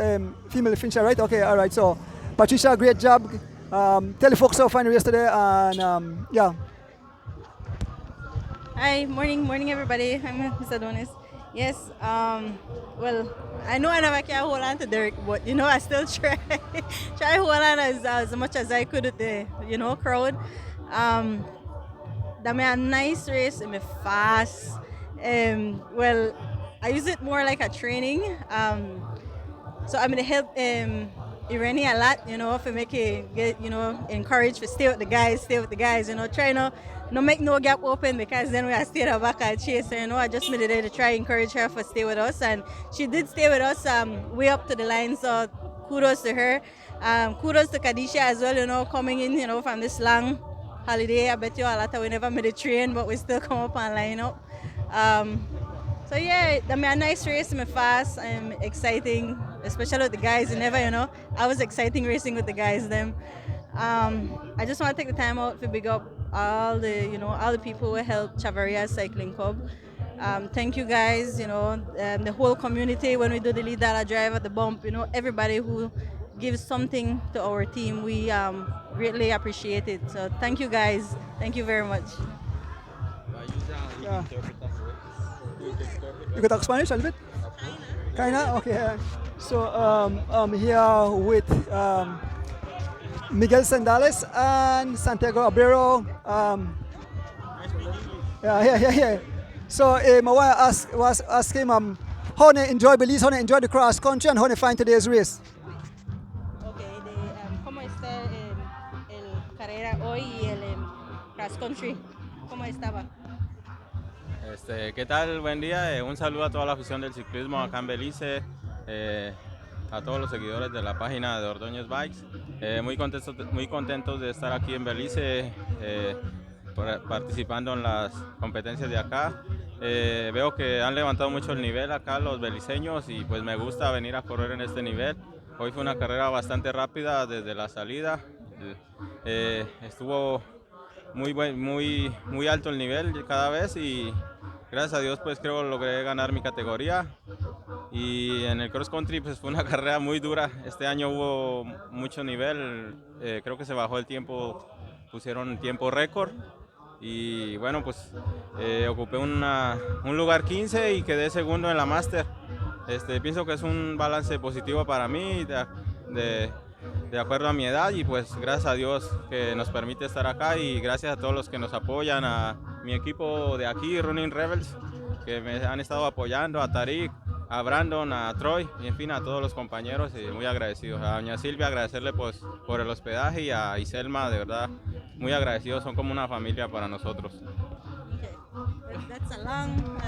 female finisher, right? Okay, all right. So, Patricia, great job. Tell the folks how fun yesterday, and yeah. Hi, morning everybody. I'm Mr. Adonis. Yes, well, I know I never can hold on to Derek, but I still try hold on as much as I could with the crowd. That made a nice race, it was fast. Well, I use it more like a training. So I'm gonna help Irene a lot, for make it get, encouraged to stay with the guys, try no make no gap open, because then we are stay at back and chase her, I just made it there to try encourage her to stay with us, and she did stay with us way up to the line, so kudos to her. Kudos to Kadisha as well, coming in, from this long holiday. I bet you a lot of we never made a train, but we still come up and line up. So yeah, I mean, a nice race, fast, exciting, especially with the guys. I was exciting racing with the guys. I just want to take the time out to big up all the people who helped Chavarria Cycling Club. Thank you guys, the whole community when we do the lead data drive at the bump, everybody who gives something to our team, we greatly appreciate it. So thank you guys. Thank you very much. Yeah. You could talk Spanish a little bit? Kinda? Okay. So I'm here with Miguel Sandales and Santiago Abrero. Yeah. So I want to ask him how they enjoy Belize, how they enjoy the cross country, and how they find today's race. Okay, ¿cómo está el carrera hoy y el cross country? ¿Cómo estaba? ¿Qué tal? Buen día. Un saludo a toda la afición del ciclismo acá en Belice, a todos los seguidores de la página de Ordóñez Bikes. Muy contentos de estar aquí en Belice, participando en las competencias de acá. Veo que han levantado mucho el nivel acá los beliceños y pues me gusta venir a correr en este nivel. Hoy fue una carrera bastante rápida desde la salida. Estuvo muy alto el nivel cada vez y gracias a Dios pues creo logré ganar mi categoría. Y en el cross country pues fue una carrera muy dura. Este año hubo mucho nivel, creo que se bajó el tiempo, pusieron tiempo récord. Y bueno, pues ocupé un lugar 15 y quedé segundo en la Master. Pienso que es un balance positivo para mí, de acuerdo a mi edad, y pues gracias a Dios que nos permite estar acá, y gracias a todos los que nos apoyan, a mi equipo de aquí, Running Rebels, que me han estado apoyando, a Tariq, a Brandon, a Troy, y en fin a todos los compañeros, y muy agradecidos. A doña Silvia agradecerle pues por el hospedaje, y a Iselma, de verdad muy agradecidos, son como una familia para nosotros. That's a long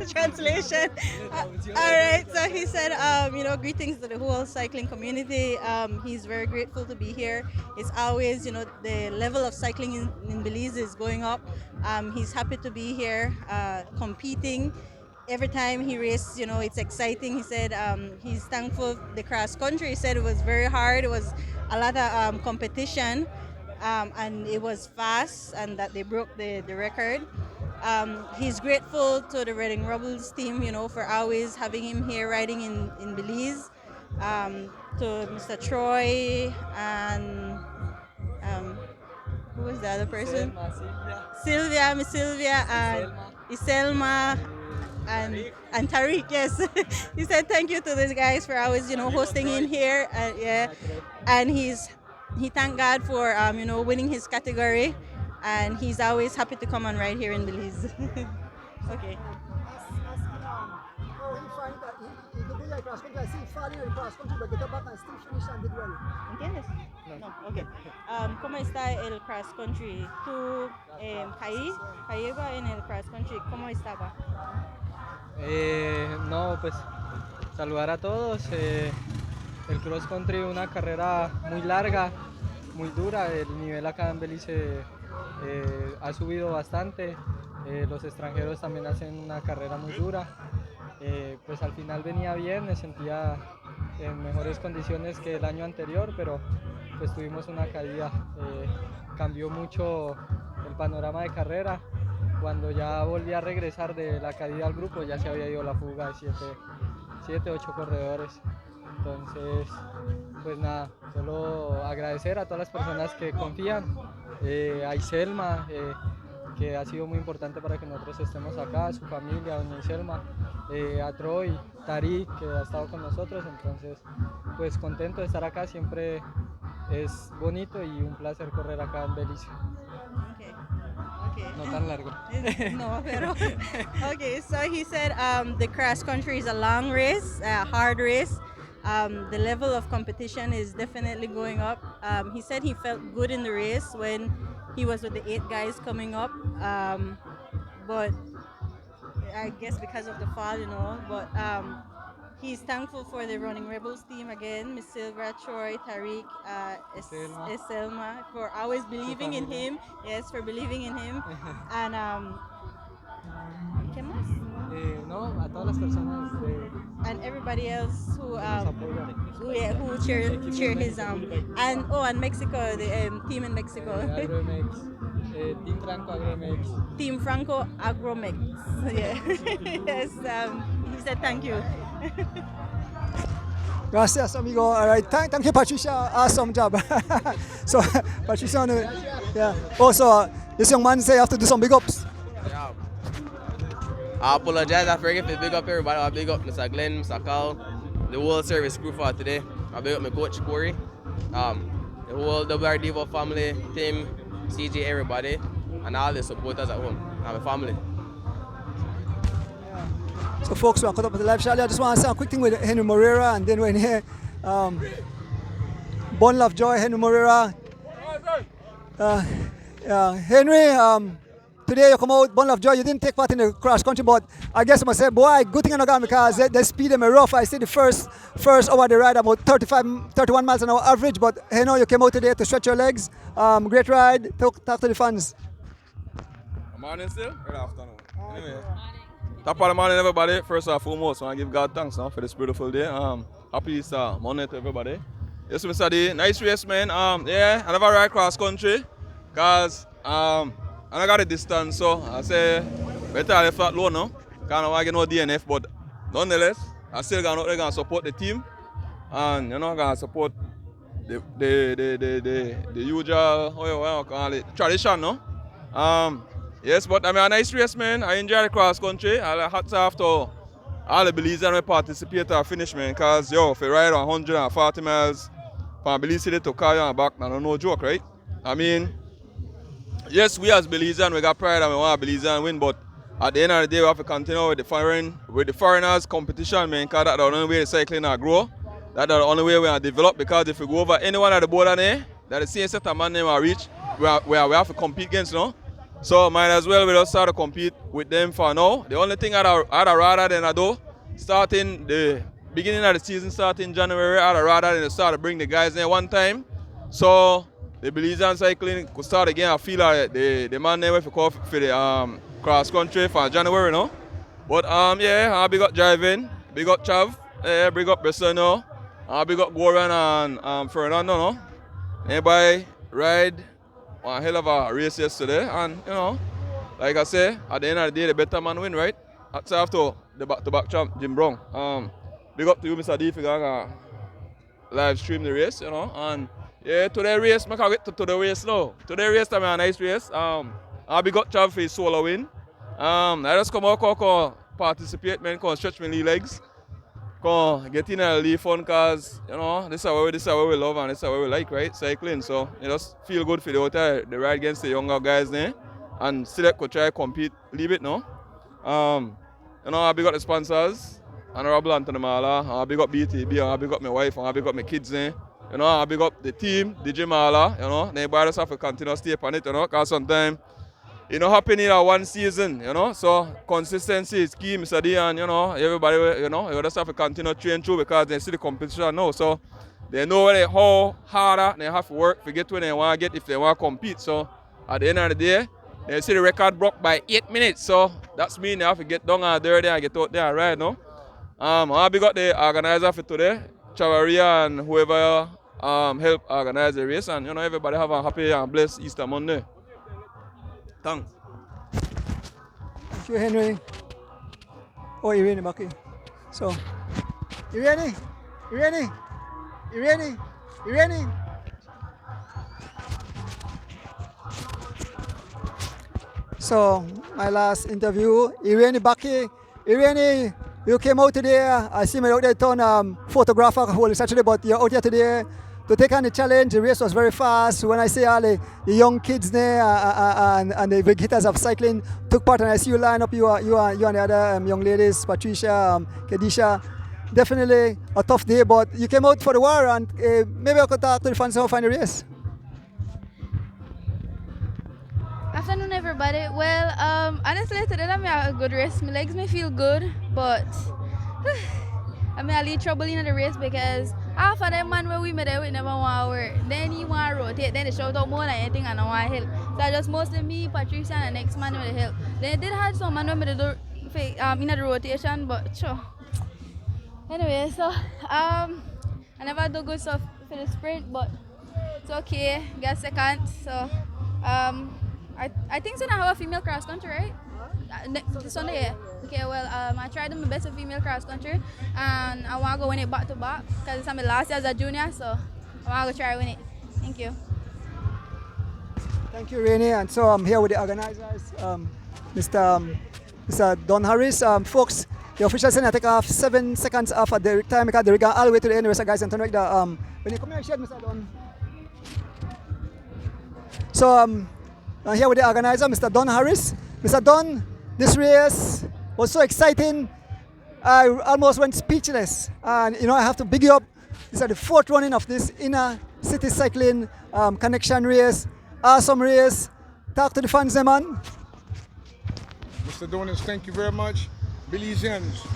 translation. All right, so he said, greetings to the whole cycling community. He's very grateful to be here. It's always, the level of cycling in Belize is going up. He's happy to be here, competing. Every time he races, it's exciting. He said he's thankful the cross country. He said it was very hard. It was a lot of competition, and it was fast, and that they broke the record. He's grateful to the Reading Rebels team, for always having him here riding in Belize. To Mr. Troy and who was the other person? Sylvia, Miss Sylvia, and Iselma, and Tariq. Yes, he said thank you to these guys for always, hosting in here. And he thanked God for winning his category. And he's always happy to come and ride here in Belize. Okay. Okay. ¿Cómo está el cross country? ¿Tú caíba en el cross country? ¿Cómo estaba? No, pues saludar a todos. El cross country es una carrera muy larga, muy dura. El nivel acá en Belice ha subido bastante. Los extranjeros también hacen una carrera muy dura. Pues al final venía bien, me sentía en mejores condiciones que el año anterior, pero pues tuvimos una caída. Cambió mucho el panorama de carrera. Cuando ya volví a regresar de la caída al grupo, ya se había ido la fuga de 8 corredores. Entonces, pues nada, solo agradecer a todas las personas que confían, a Iselma, que ha sido muy importante para que nosotros estemos acá, a su familia, a doña Iselma, a Troy, Tariq, que ha estado con nosotros. Entonces, pues contento de estar acá, siempre es bonito y un placer correr acá en Belice. No tan largo. No, pero okay. So he said the cross country is a long race, a hard race. The level of competition is definitely going up. He said he felt good in the race when he was with the 8 guys coming up, but I guess because of the fall, But he's thankful for the Running Rebels team again, Miss Silva, Troy, Tariq, Selma, for always believing in him. Yes, for believing in him. And ¿qué más? No, a todas las personas and everybody else who cheer his and Mexico, the team in Mexico. Team Franco AgroMex. Team Franco AgroMex. Yeah. Yes. He said thank you. Gracias, amigo. All right, thank you, Patricia. Awesome job. So, Patricia, yeah. Also, this young man say you have to do some big ups. Yeah. I apologize. I forget to big up everybody. I big up Mr. Glenn, Mr. Carl, the whole service crew for today. I big up my coach Corey, the whole WRDevo family, team, CJ, everybody, and all the supporters at home. And my family. So folks, we're cut up with the live shot. I just want to say a quick thing with Henry Moreira, and then when here, Bundle of Joy, Henry Moreira. Henry, today you come out, Bundle of Joy, you didn't take part in the cross country, but I guess I must say, boy, good thing I got because they speed them rough. I see the first hour they ride about 31 miles an hour average, but you came out today to stretch your legs. Great ride. Talk to the fans. Morning still? Good afternoon. Anyway. Top of the morning, everybody. First and foremost, I want to give God thanks for this beautiful day. Happy Easter Monday to everybody. Yes, Mr. D. Nice race, man. Yeah, I never ride cross country because I got a distance, so I say better I flat low now. Can't want to get no DNF, but nonetheless, I still gonna support the team, and you know, gonna support the usual, how you call it, tradition, no? Yes, but I mean, a nice race, man. I enjoy the cross country. I hats off to all the Belizeans who participate or finish, man. Because, yo, if you ride 140 miles from Belize City to Kaya and back, that's no joke, right? I mean, yes, we as Belizeans, we got pride and we want Belizeans win, but at the end of the day, we have to continue with the foreigners competition, man, because that's the only way the cycling will grow. That's the only way we will develop, because if we go over anyone at the border there, that the same set of man will reach, we have to compete against, no? So might as well we just start to compete with them for now. The only thing I'd rather than I do, starting the beginning of the season, starting January, I'd rather than start to bring the guys there one time. So the Belizean cycling could start again. I feel like the man there will call for the cross country for January, no? But yeah, I'll big up driving, big up Chav, big up Bessano, I'll big up Goran and Fernando, no? Everybody ride a hell of a race yesterday, and you know, like I say, at the end of the day, the better man win, right? That's after the back-to-back champ, Jim Brown. Big up to you, Mr. D, for going live stream the race, you know, and yeah, today race, I can't wait to the race now. Today race, I mean, a nice race. I'll big up Chav for his solo win. I just come out, participate, man, come stretch my legs. Come get in a really fun, cause you know this is what we love and this is what we like, right? Cycling. So it just feel good for the ride against the younger guys there, and still could try to compete a little bit, no. You know, I big up the sponsors, Honorable Anthony Mala, I big up BTB, I big up my wife, I big up my kids there. You know, I big up the team, DJ Mala. You know, they just have to continue to stay on it, you know, cause sometimes it don't happen in one season, you know, so consistency is key, Mr. D, and, you know, everybody, you know, you just have to continue to train through because they see the competition now, so they know how harder they have to work to get where they want to get if they want to compete, so at the end of the day, they see the record broke by 8 minutes, so that's mean they have to get down and dirty and get out there and ride, no? I big up the organizer for today, Chavaria and whoever helped organize the race, and, you know, everybody have a happy and blessed Easter Monday. Thanks. Thank you, Henry. Oh, Irene Maki. So, Irene. So, my last interview, Irene Baki. Irene, you came out today. I see me out there on photographer whole Saturday, but you're out here today to take on the challenge. The race was very fast. When I see all the young kids there and the big hitters of cycling took part, and I see you line up, you and the other young ladies, Patricia, Kedisha. Definitely a tough day, but you came out for the war, and maybe I could talk to the fans how find the race. Afternoon, everybody. Well, honestly, today I had a good race. My legs may feel good, but I mean, I lead trouble in the race because half of them man where we met with never want to work. Then he want to rotate, then they shout out more than anything and I want to help. So just mostly me, Patricia, and the next man with the help. Then they did have some man with the in the rotation, but sure. Anyway, so I never do good stuff for the sprint, but it's okay. Got second, so I think so. I have a female cross country, right? This Sunday, yeah. Okay, well, I tried my best with female cross country, and I want to go win it back to back because it's my last year as a junior, so I want to go try win it. Thank you. Thank you, Rainey. And so I'm here with the organizers, Mr. Don Harris. Folks, the official said I take off 7 seconds off at the time because they got all the way to the end. The rest of the guys and turn like that. When you come here, share, Mr. Don. So I'm here with the organizer, Mr. Don Harris. Mr. Don, this race was so exciting. I almost went speechless. And you know, I have to big you up. This is the 4th running of this inner city cycling connection race. Awesome race. Talk to the fans, man. Mr. Donis, thank you very much. Belizeans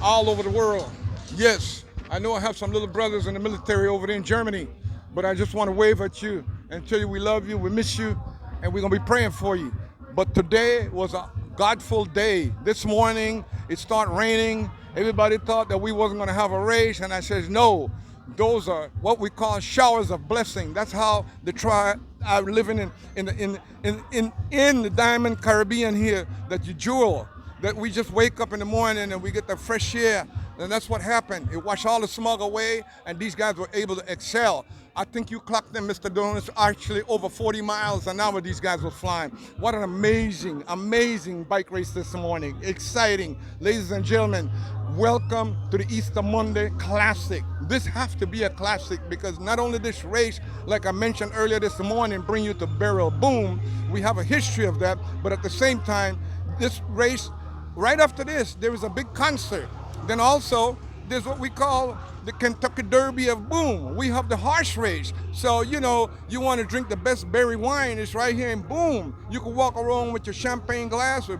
all over the world. Yes, I know I have some little brothers in the military over there in Germany, but I just want to wave at you and tell you we love you, we miss you, and we're going to be praying for you. But today was a godful day. This morning, it started raining. Everybody thought that we wasn't going to have a race, and I says, no, those are what we call showers of blessing. That's how the tribe are living in the Diamond Caribbean here, that you jewel, that we just wake up in the morning and we get the fresh air And that's what happened. It washed all the smog away, and these guys were able to excel. I think you clocked them, Mr. Donuts, actually over 40 miles an hour these guys were flying. What an amazing, amazing bike race this morning. Exciting. Ladies and gentlemen, welcome to the Easter Monday Classic. This has to be a classic because not only this race, like I mentioned earlier this morning, bring you to Barrel Boom. We have a history of that, but at the same time, this race, right after this, there is a big concert. Then also, there's what we call the Kentucky Derby of Boom. We have the horse race. So, you know, you want to drink the best berry wine, it's right here in Boom. You can walk around with your champagne glass with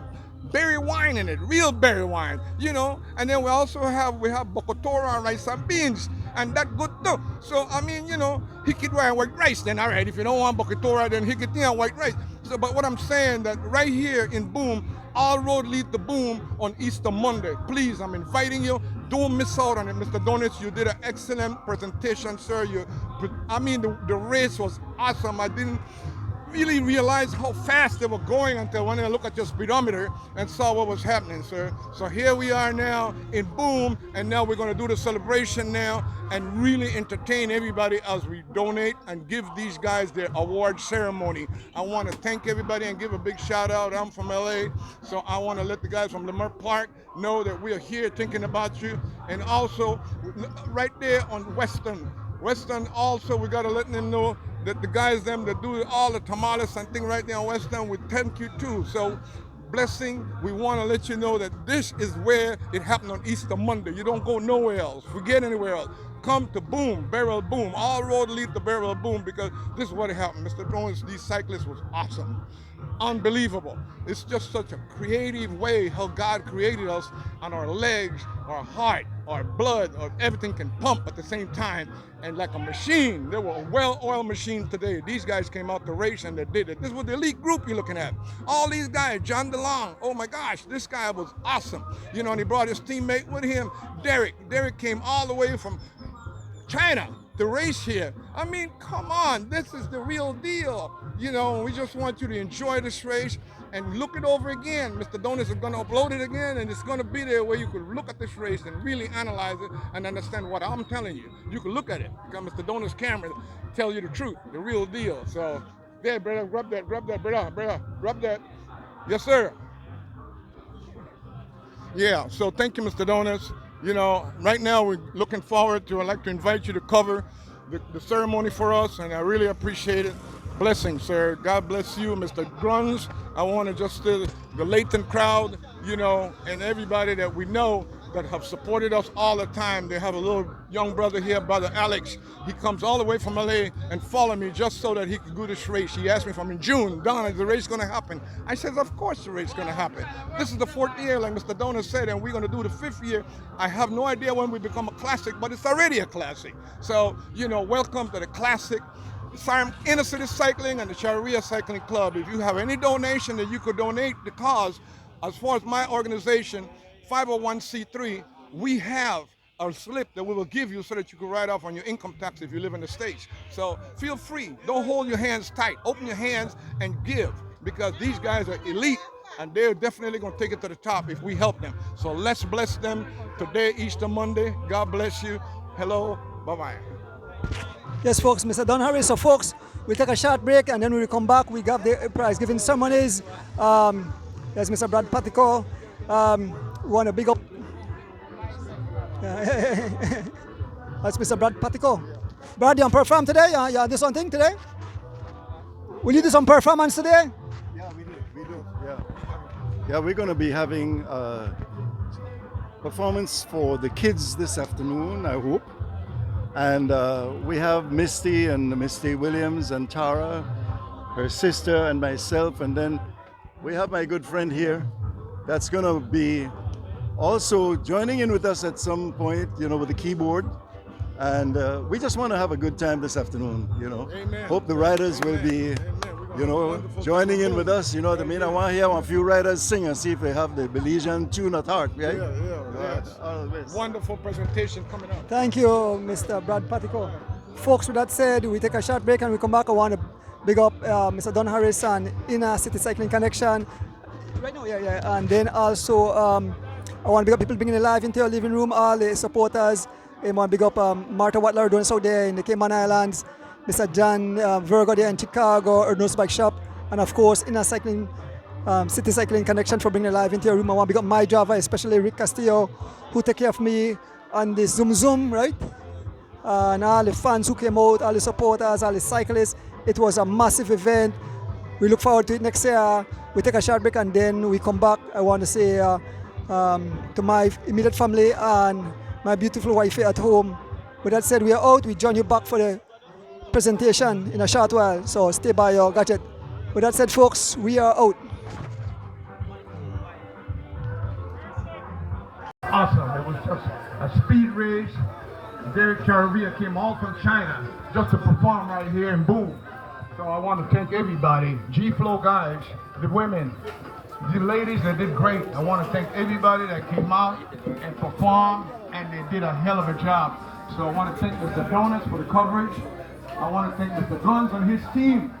berry wine in it, real berry wine, you know. And then we also have bocotora rice and beans, and that good too. So, I mean, you know, he could wear white rice then, all right. If you don't want bocotora, then he could eat white rice. So, but what I'm saying that right here in Boom, all roads lead to Boom on Easter Monday. Please, I'm inviting you. Don't miss out on it, Mr. Donuts. You did an excellent presentation, sir. The race was awesome. I didn't really realize how fast they were going until when I looked at your speedometer and saw what was happening, sir. So here we are now in Boom, and now we're going to do the celebration now and really entertain everybody as we donate and give these guys their award ceremony. I want to thank everybody and give a big shout out. I'm from LA, so I want to let the guys from Lamar Park know that we are here thinking about you. And also right there on Western also, we got to let them know that the guys them that do all the tamales and thing right there on Western, we thank you too. So blessing, we want to let you know that this is where it happened on Easter Monday. You don't go nowhere else, forget anywhere else. Come to Boom, Barrel Boom. All roads lead to Barrel Boom because this is what happened. Mr. Jones, these cyclists was awesome. Unbelievable. It's just such a creative way how God created us, on our legs, our heart, our blood, or everything can pump at the same time. And like a machine, they were a well-oiled machine today. These guys came out to race and they did it. This was the elite group you're looking at. All these guys, John DeLong, oh my gosh, this guy was awesome. You know, and he brought his teammate with him, Derek. Derek came all the way from China to race here. I mean, come on, this is the real deal. You know, we just want you to enjoy this race and look it over again. Mr. Donuts is going to upload it again, and it's going to be there where you could look at this race and really analyze it and understand what I'm telling you. You can look at it because Mr. Donuts' camera tell you the truth, the real deal. So, there, brother, grab that, brother, grab that. Yes, sir. Yeah, so thank you, Mr. Donuts. You know, right now we're looking forward to, I'd like to invite you to cover the ceremony for us, and I really appreciate it. Blessings, sir. God bless you, Mr. Gruns. I want to just the Layton crowd, you know, and everybody that we know that have supported us all the time. They have a little young brother here, Brother Alex. He comes all the way from LA and follow me just so that he could do this race. He asked me if I'm in June, Don, is the race going to happen? I said, of course the race is going to happen. This is the 4th year, like Mr. Donut said, and we're going to do the 5th year. I have no idea when we become a classic, but it's already a classic. So, you know, welcome to the classic. Inner City Cycling and the Sharia Cycling Club. If you have any donation that you could donate the cause, as far as my organization, 501c3, we have a slip that we will give you so that you can write off on your income tax if you live in the States. So feel free. Don't hold your hands tight. Open your hands and give, because these guys are elite and they're definitely going to take it to the top if we help them. So let's bless them today, Easter Monday. God bless you. Hello. Bye-bye. Yes, folks, Mr. Don Harris. So, folks, we'll take a short break, and then when we come back, we got the prize giving ceremonies. There's Mr. Brad Patico. We want to big up. That's Mr. Brad Patico. Brad, you on perform today? You do something today? Will you do some performance today? Yeah, we do. Yeah, we're going to be having a performance for the kids this afternoon, I hope. And we have Misty Williams and Tara, her sister, and myself. And then we have my good friend here that's going to be also joining in with us at some point, you know, with the keyboard. And we just want to have a good time this afternoon, you know. Amen. Hope the riders will be, you know, joining in with us, you know what I mean? I want to hear a few riders sing and see if they have the Belizean tune at heart, right? Yeah. Wonderful presentation coming up. Thank you, Mr. Brad Patico. Folks, with that said, we take a short break and we come back. I want to big up Mr. Don Harris and Inner City Cycling Connection. Right now, yeah. And then also I want to big up people bringing it live into your living room, all the supporters. I want to big up Martha Watler doing so there in the Cayman Islands, Mr. John Virgo there in Chicago, Ernest Bike Shop, and of course Inner Cycling, City Cycling Connection for bringing it live into your room. I want to big up my driver, especially Rick Castillo, who take care of me on the Zoom, right? And all the fans who came out, all the supporters, all the cyclists. It was a massive event. We look forward to it next year. We take a short break and then we come back. I want to say to my immediate family and my beautiful wife at home. With that said, we are out. We join you back for the presentation in a short while. So stay by your gadget. With that said, folks, we are out. Awesome. It was just a speed race. Derek Charavia came all from China just to perform right here, and boom. So I want to thank everybody, G-Flow guys, the women, the ladies that did great. I want to thank everybody that came out and performed, and they did a hell of a job. So I want to thank Mr. Donuts for the coverage. I want to thank Mr. Guns and his team,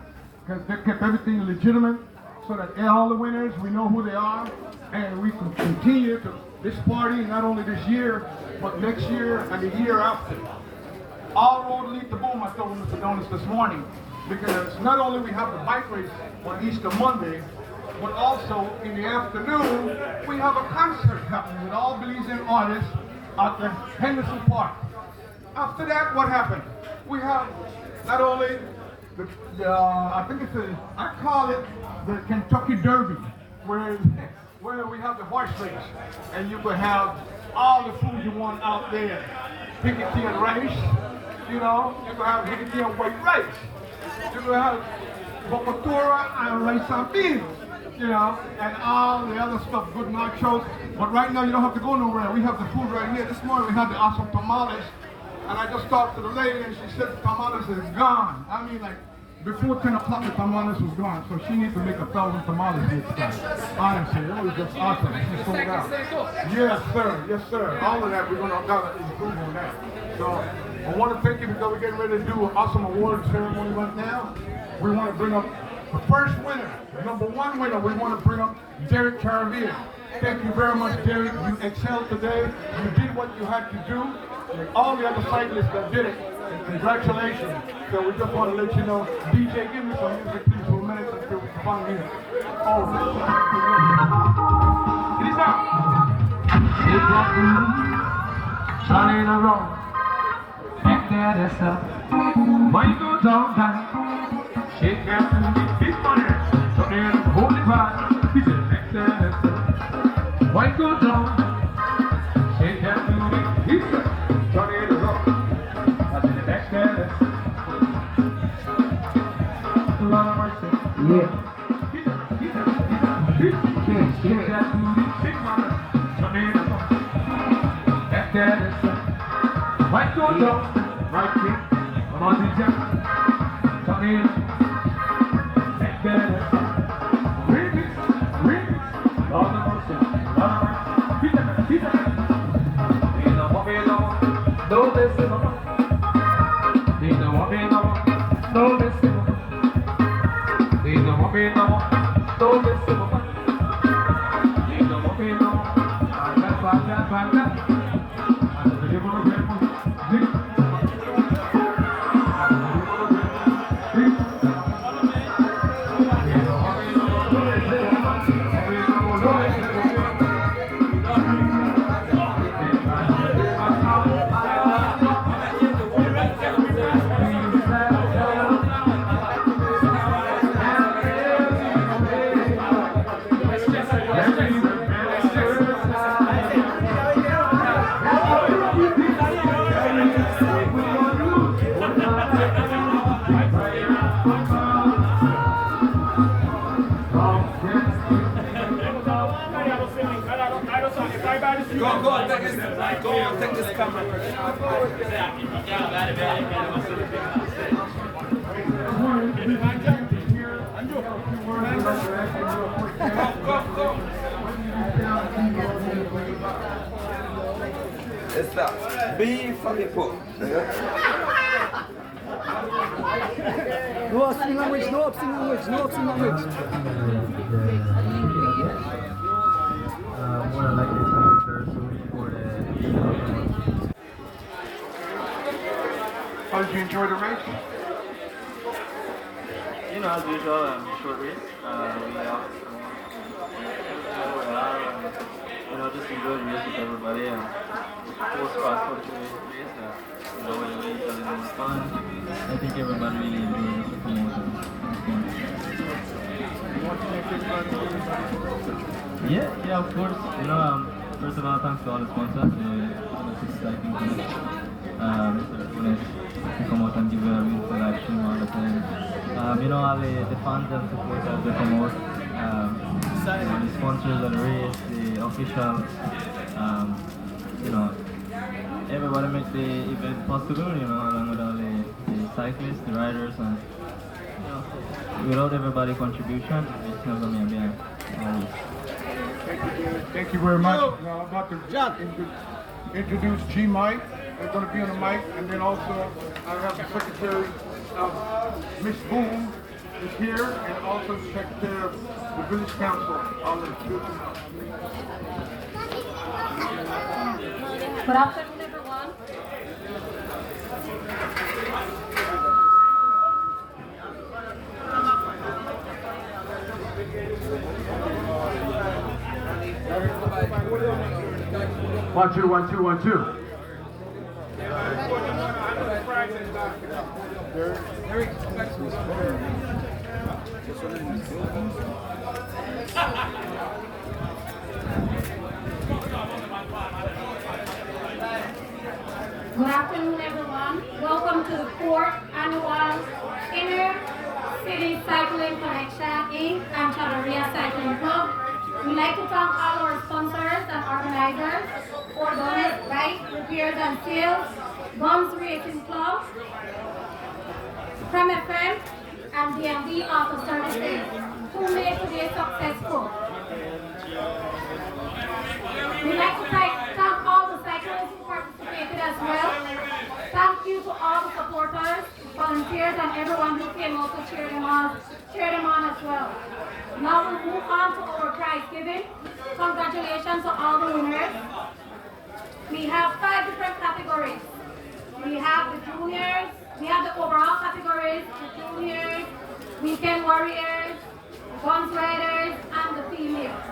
because they kept everything legitimate, so that all the winners, we know who they are, and we can continue to this party, not only this year, but next year and the year after. All roads lead to boom, I told Mr. Donuts this morning, because not only we have the bike race on Easter Monday, but also in the afternoon, we have a concert happening with all Belizean artists at the Henderson Park. After that, what happened? We have not only I call it the Kentucky Derby, where we have the horse race, and you could have all the food you want out there. Hickety and rice, you know, you could have hickety and white rice. You could have bocatura and rice and beans, you know, and all the other stuff, good nachos. But right now you don't have to go nowhere. We have the food right here. This morning we had the awesome tamales, and I just talked to the lady and she said the tamales is gone. I mean, like, before 10 o'clock the tamales was gone, so she needs to make 1,000 tamales next time. Honestly, it was just awesome. She sold out. Yes, sir. Yes, sir. All of that, we're going to improve on that. So I want to thank you because we're getting ready to do an awesome award ceremony right now. We want to bring up the first winner, the #1 winner. We want to bring up Derek Charavia. Thank you very much, Derek. You excelled today. You did what you had to do. And all the other cyclists that did it, and congratulations. So we just want to let you know, DJ, give me some music, please, for a minute until we can find you. Oh, it is out. Take that room, Charlie in the road. Back there, that's up. Money goes on down. Shake that room, big money. So there's a holy vibe. He said, back there, that's up. Money goes on. Shake that room, he said, Charlie in the road. I said, back there, that's up. Lord of mercy. Yeah. Shake that booty, big mama. Charlie in the road. Back there, that's up. Right goes on. Right kick. I'm on the jump. Charlie in the road. Back there, that's up. Remix. Lord of mercy. Lord of mercy. Keep it. Ain't no one being no one. No listen. Ain't no one being no one. No listen. Ain't no one being no one. No listen. Ain't no one being no one. Back that. I said, you want to get one? Take this camera. It's that B for the poor. No obscene language, no obscene language, no obscene language. More like did you enjoy the race? You know, as usual, short race. Just enjoy the race with everybody. Post cross country race. We each other in the fun. I think everybody really enjoyed the promotion. Yeah, of course. First of all, thanks to all the sponsors. Cycling Connect. Mr. Funes to come out and give a beautiful live stream all the time. All the fans and supporters they promote. The sponsors of the race, the officials, everybody make the event possible, along with all the cyclists, the riders, and without everybody's contribution, it's not going to be a race. Thank you very much. Now, I'm about to introduce G. Mike. They're going to be on the mic, and then also I have the Secretary of Miss Boone is here, and also the Secretary of the Village Council. All of you. Good afternoon, everyone. One, two, one, two, one, two. Good afternoon, everyone. Welcome to the 4th Annual Inner City Cycling Connection Inc. and Chadaria Cycling Club. We'd like to thank all our sponsors and organizers for Donis Bike Repairs and Sales, Guns Racing Club, Prem FM, and DMV Auto Services, who made today successful. We'd like to thank all the cyclists who participated as well. Thank you to all the supporters, volunteers, and everyone who came out to cheer them on as well. Now we'll move on to our prize giving. Congratulations to all the winners. We have 5 different categories. We have the juniors, we have the overall categories, the juniors, weekend warriors, guns riders, and the females.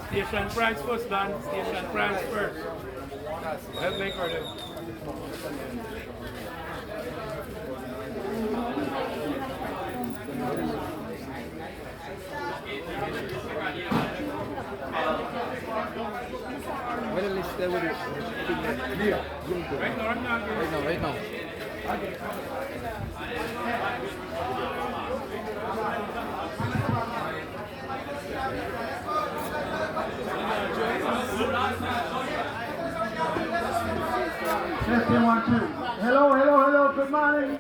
Station prize first, Dan. Station prize first. Help make her do. Wait a minute, stay with it. Here. Right now. Right now. Testing 1, 2. Hello. Good morning.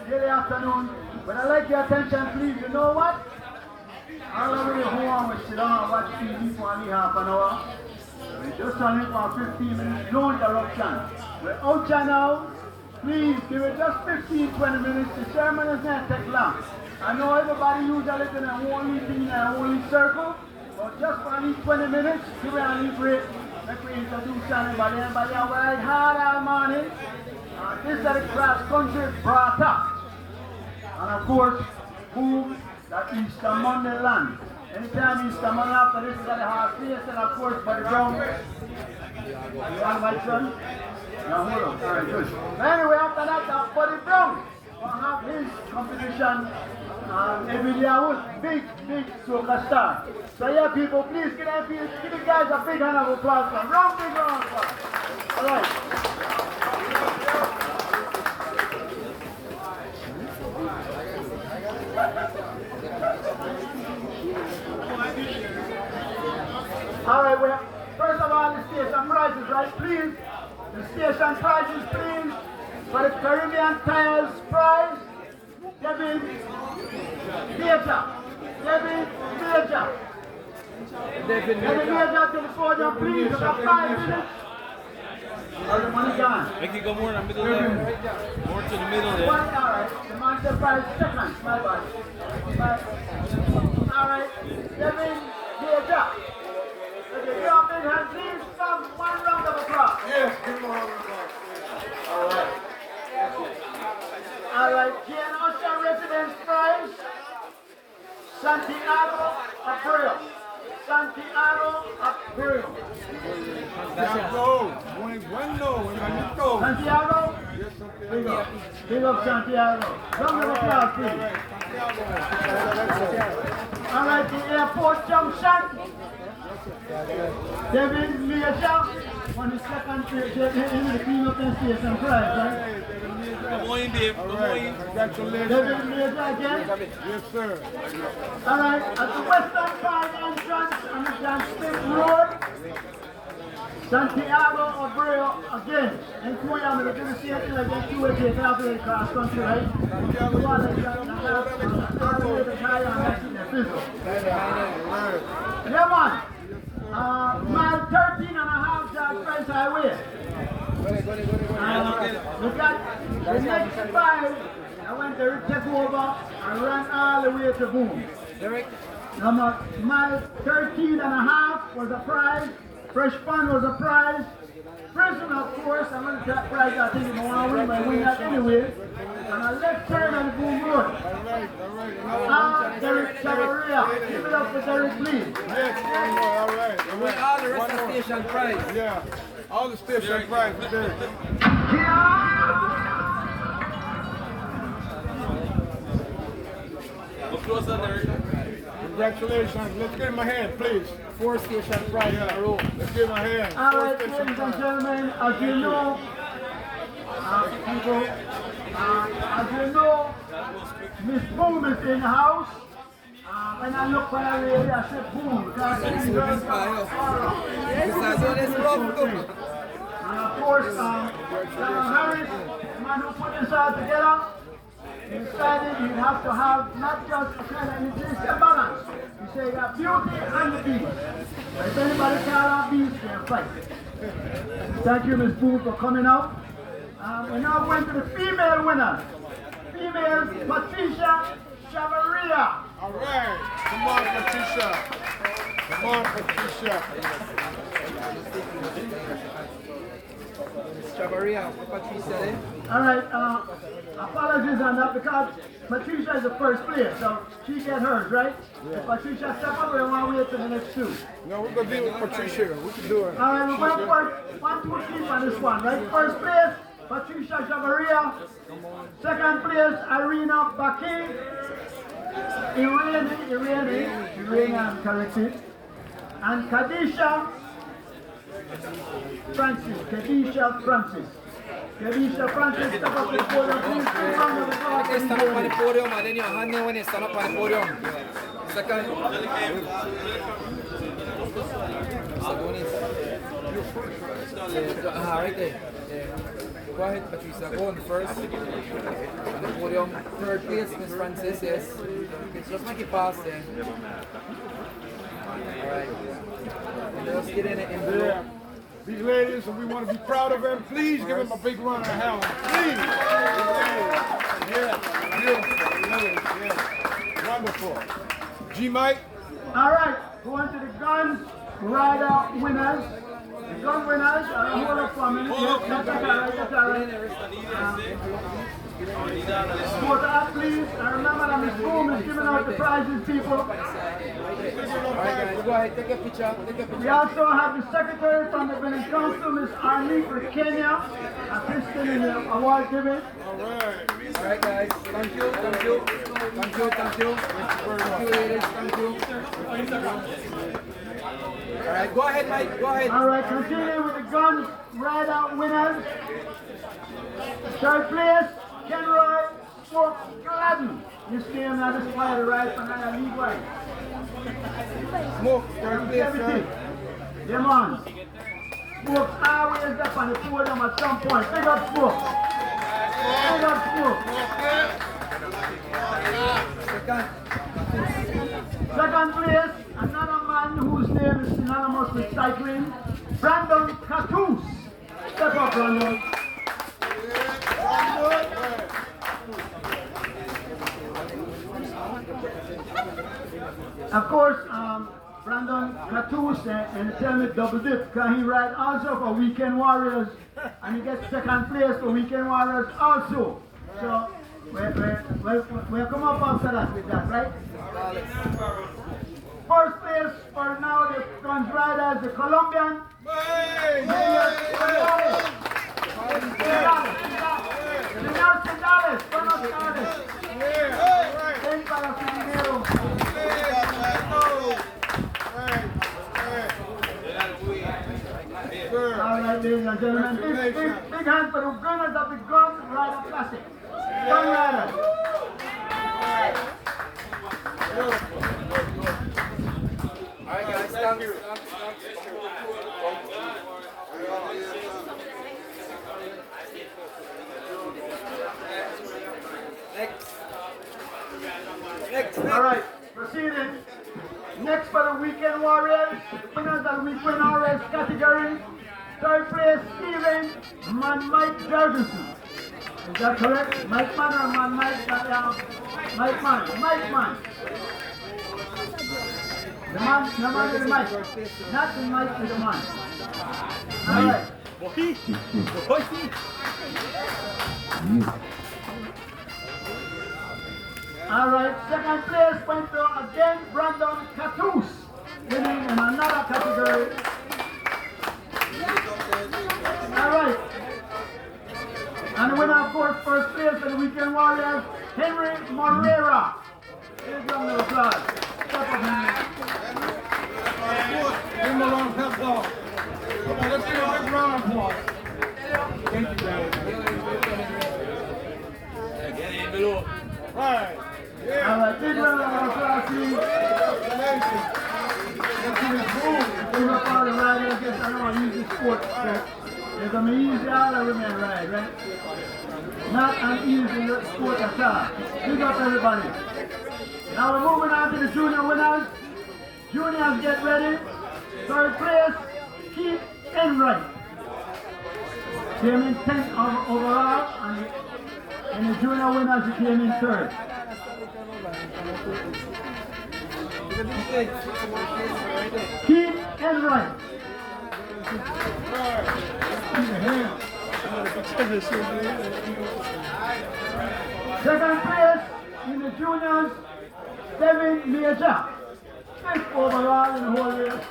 Good afternoon. But I'd like your attention, please. You know what? I don't really who want to sit down and watch TV for only half an hour. We just on it for 15 minutes, no interruption. We're out here now. Please give it just 15-20 minutes. The sermon is not take long. I know everybody usually in a only thing in a only circle, but just for only 20 minutes, give it a little break. Let me introduce everybody. Everybody are ride hard all morning. This is the cross country brought up. And of course, move that Easter Monday land. Anytime Easter Monday after this is the hard face and of course by the ground. You want my son? Now hold on. Alright, good. Anyway, after that, Buddy Brown will have his competition every year with big soca star. So yeah, people, please give the guys a big hand of applause. Big round of applause. Alright. Alright, well, first of all, the station prizes, right? Please, the station prizes, please. For the Caribbean Tires prize, Debbie Major. Debbie Major to the podium, please. You got 5 minutes. Or the money gone. Make it go more in the middle there. More to the middle there. Alright, the master prize second. My bad. Alright, Debbie Major. You have big hands, Santiago Abreu. Santiago Abreu. Santiago, muy bueno, hermanito. Santiago? Big up. Big up, Santiago. Round of applause, please. All right, the airport junction. David Major on the second stage. He will clean up and see some prize, right? Come on, Dave. Come on. Congratulations. David Major again? Yes, sir. All right, at the western part entrance on the John Smith Road, Santiago Abreu again. And two I'm going to do the same thing like that 2 way take after the cross country, right? Yeah, man. Mile 13 and a half George Prince Highway. We got the next 5. I went to take over and ran all the way to Boom. Mile 13 and a half was a prize. Fresh Fun was a prize. Prison, of course, I'm going to take prize. I think if I want to win, I win that anyway. And a left turn on the Boom Road. Derek Chavaria. Give it up for Derek, please. Yes, all right. All the rest of the station prize. Yeah, all the station prize for Derek. Congratulations. Let's give him a hand, please. 4 station prize in a row. Let's give him a hand. All right, ladies and gentlemen, as you know, Miss Boom is in the house. When I look for her lady, I said Boom. Because she's very and of course, John Harris, the man who put this all together, he decided he'd have to have not just a kind of intelligent balance. He said you got beauty and the beast. But if anybody can't have beast, they'll fight. Thank you, Ms. Boone, for coming out. We're now going to the female winners. Female Patricia Chavaria. All right. Come on, Patricia. Come on, Patricia. Chavaria, Patricia, eh? All right, apologies on that because Patricia is the first player, so she get hers, right? Yeah. If Patricia step up, we don't want to wait till the next 2. No, we're going to deal with Patricia. We can do it. All right, we're going for 1, 2, 3 on this one, right? First place, Patricia Chavaria. Second place, Irina Baki. Irene, I'm corrected. And Kadisha Francis. Kadisha Francis, step up to the podium. Please give a round of applause. Stand up on the podium and then your hand when you stand up on the podium. Second. Right there. Go ahead, Patricia. Go on first. On the podium. Third place, Miss Francis, yes. Just make it pass there. Alright. Just get in it in blue. Yeah. These ladies, and we want to be proud of them. Please give them a big round of applause. Please. Yeah. Beautiful. Yeah. Wonderful. G-Mike. All right. Going to the gun rider winners. The gun winners, hold up for a minute. Yes, that's all right. Photo up, please. And remember that Miss Boom is giving out the prizes, people. Alright guys, go ahead, take a picture. We also have the secretary from the Benin Council, Ms. Arnie for Kenya, assisting in the award giving. Alright guys, thank you. Thank you ladies, thank you. Alright, go ahead Mike, go ahead. Alright, continue with the gun rider winners. Third place, Kenroy Smoke Gladden. This game now this fire the right from the league right. Smoke, third place, sir. Yeah, man. Smoke's always up on the podium at some point. Big up Smoke. Big up Smoke. Second place, another man whose name is synonymous with cycling, Brandon Catus. Step up, Brandon. Of course, Brandon Catus and tell me double dip, because he ride also for Weekend Warriors, and he gets second place for Weekend Warriors also. So we'll come up after that with that, right? First place for now, the guns riders, the Colombian. All right, ladies and gentlemen, big hand for the gunners of the Gun Rider Classic. Gun Riders. All right, guys, stand. Next. All right, proceeding. Next for the Weekend Warriors, winners of the Weekend Warriors category. Third place, Steven Man Mike Jorgensen. Is that correct? Mike Man or Man Mike? Mike Man. Mike Man. The man is the Mike. Not the Mike is the man. All right. All right, second place went to again Brandon Catus, winning in another category. All right. And the winner, of course, first place for the Weekend Warriors, Henry Morera. Here's a round of applause. Step up, Henry. Give him a round of applause. Come on, let's give him a big round of applause. Thank you, guys. Get in below. Right. Yeah. All right, big round of applause, team. Let's see this move. Bring up all the riders. I guess I don't want to use this sport. It's an easy all the women ride, right? Not an easy sport at all. Big up everybody. Now we're moving on to the junior winners. Juniors, get ready. Third place, Keith Enright. Came in 10th overall, and the junior winners, he came in third. Keith Enright. Second place in the juniors, Devin Major. 5th overall in the whole race.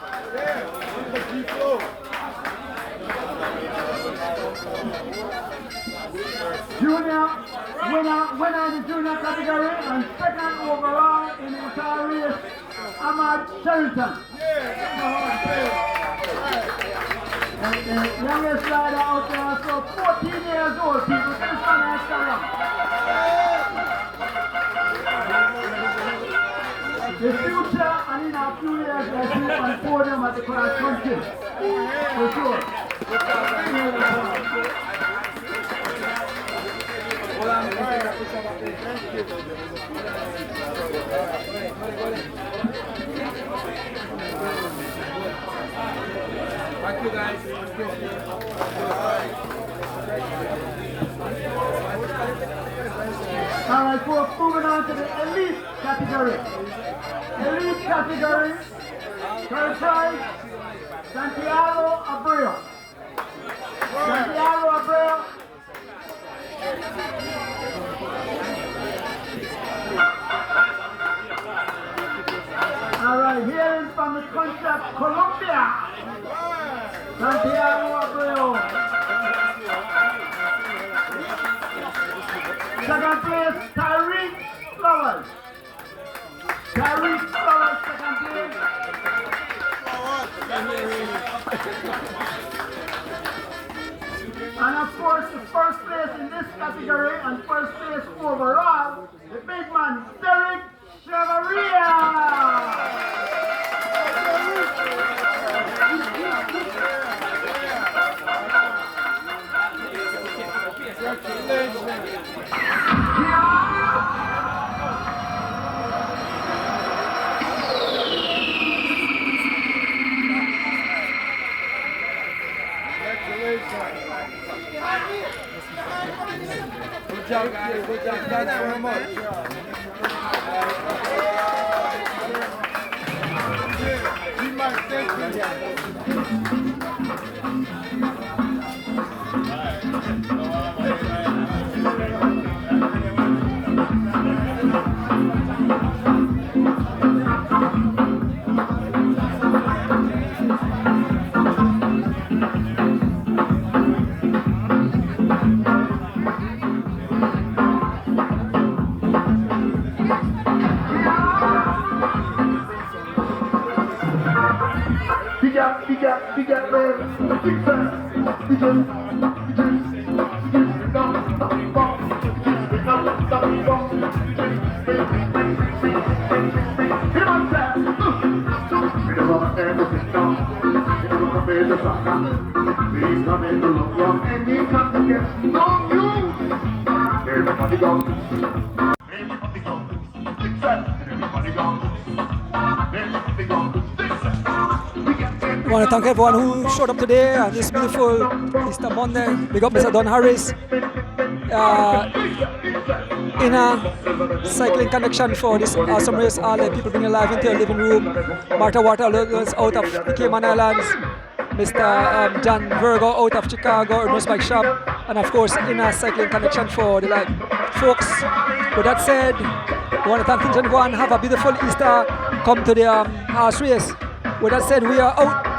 Junior winner in the junior category and 2nd overall in the entire race, Ahmad Sherrington. And the youngest rider out there, so 14 years old, people. This one has the future, and in a few years, they'll be on the podium at the cross country. For sure. Thank you, guys. All right, folks, moving on to the elite category. Elite category, third prize, Santiago Abreu. Santiago Abreu. All right, here is from the country of Colombia, Santiago Abreu. Second place, Tyreek Flowers. Tyreek Flowers, second place. And of course, the first place in this category and first place overall, the big man, Derek Chavaria. Good job, guys. Good job. Thank you very much. Everybody go. I want to thank everyone who showed up today on this beautiful Easter Monday. Big up Mr. Don Harris. In a cycling connection for this awesome race. All the people bringing live into your living room. Martha Waterloo out of the Cayman Islands. Mr. John Virgo out of Chicago, Ernest Bike Shop. And of course, in a cycling connection for the folks. With that said, we want to thank everyone. Have a beautiful Easter. Come to the horse race. With that said, we are out.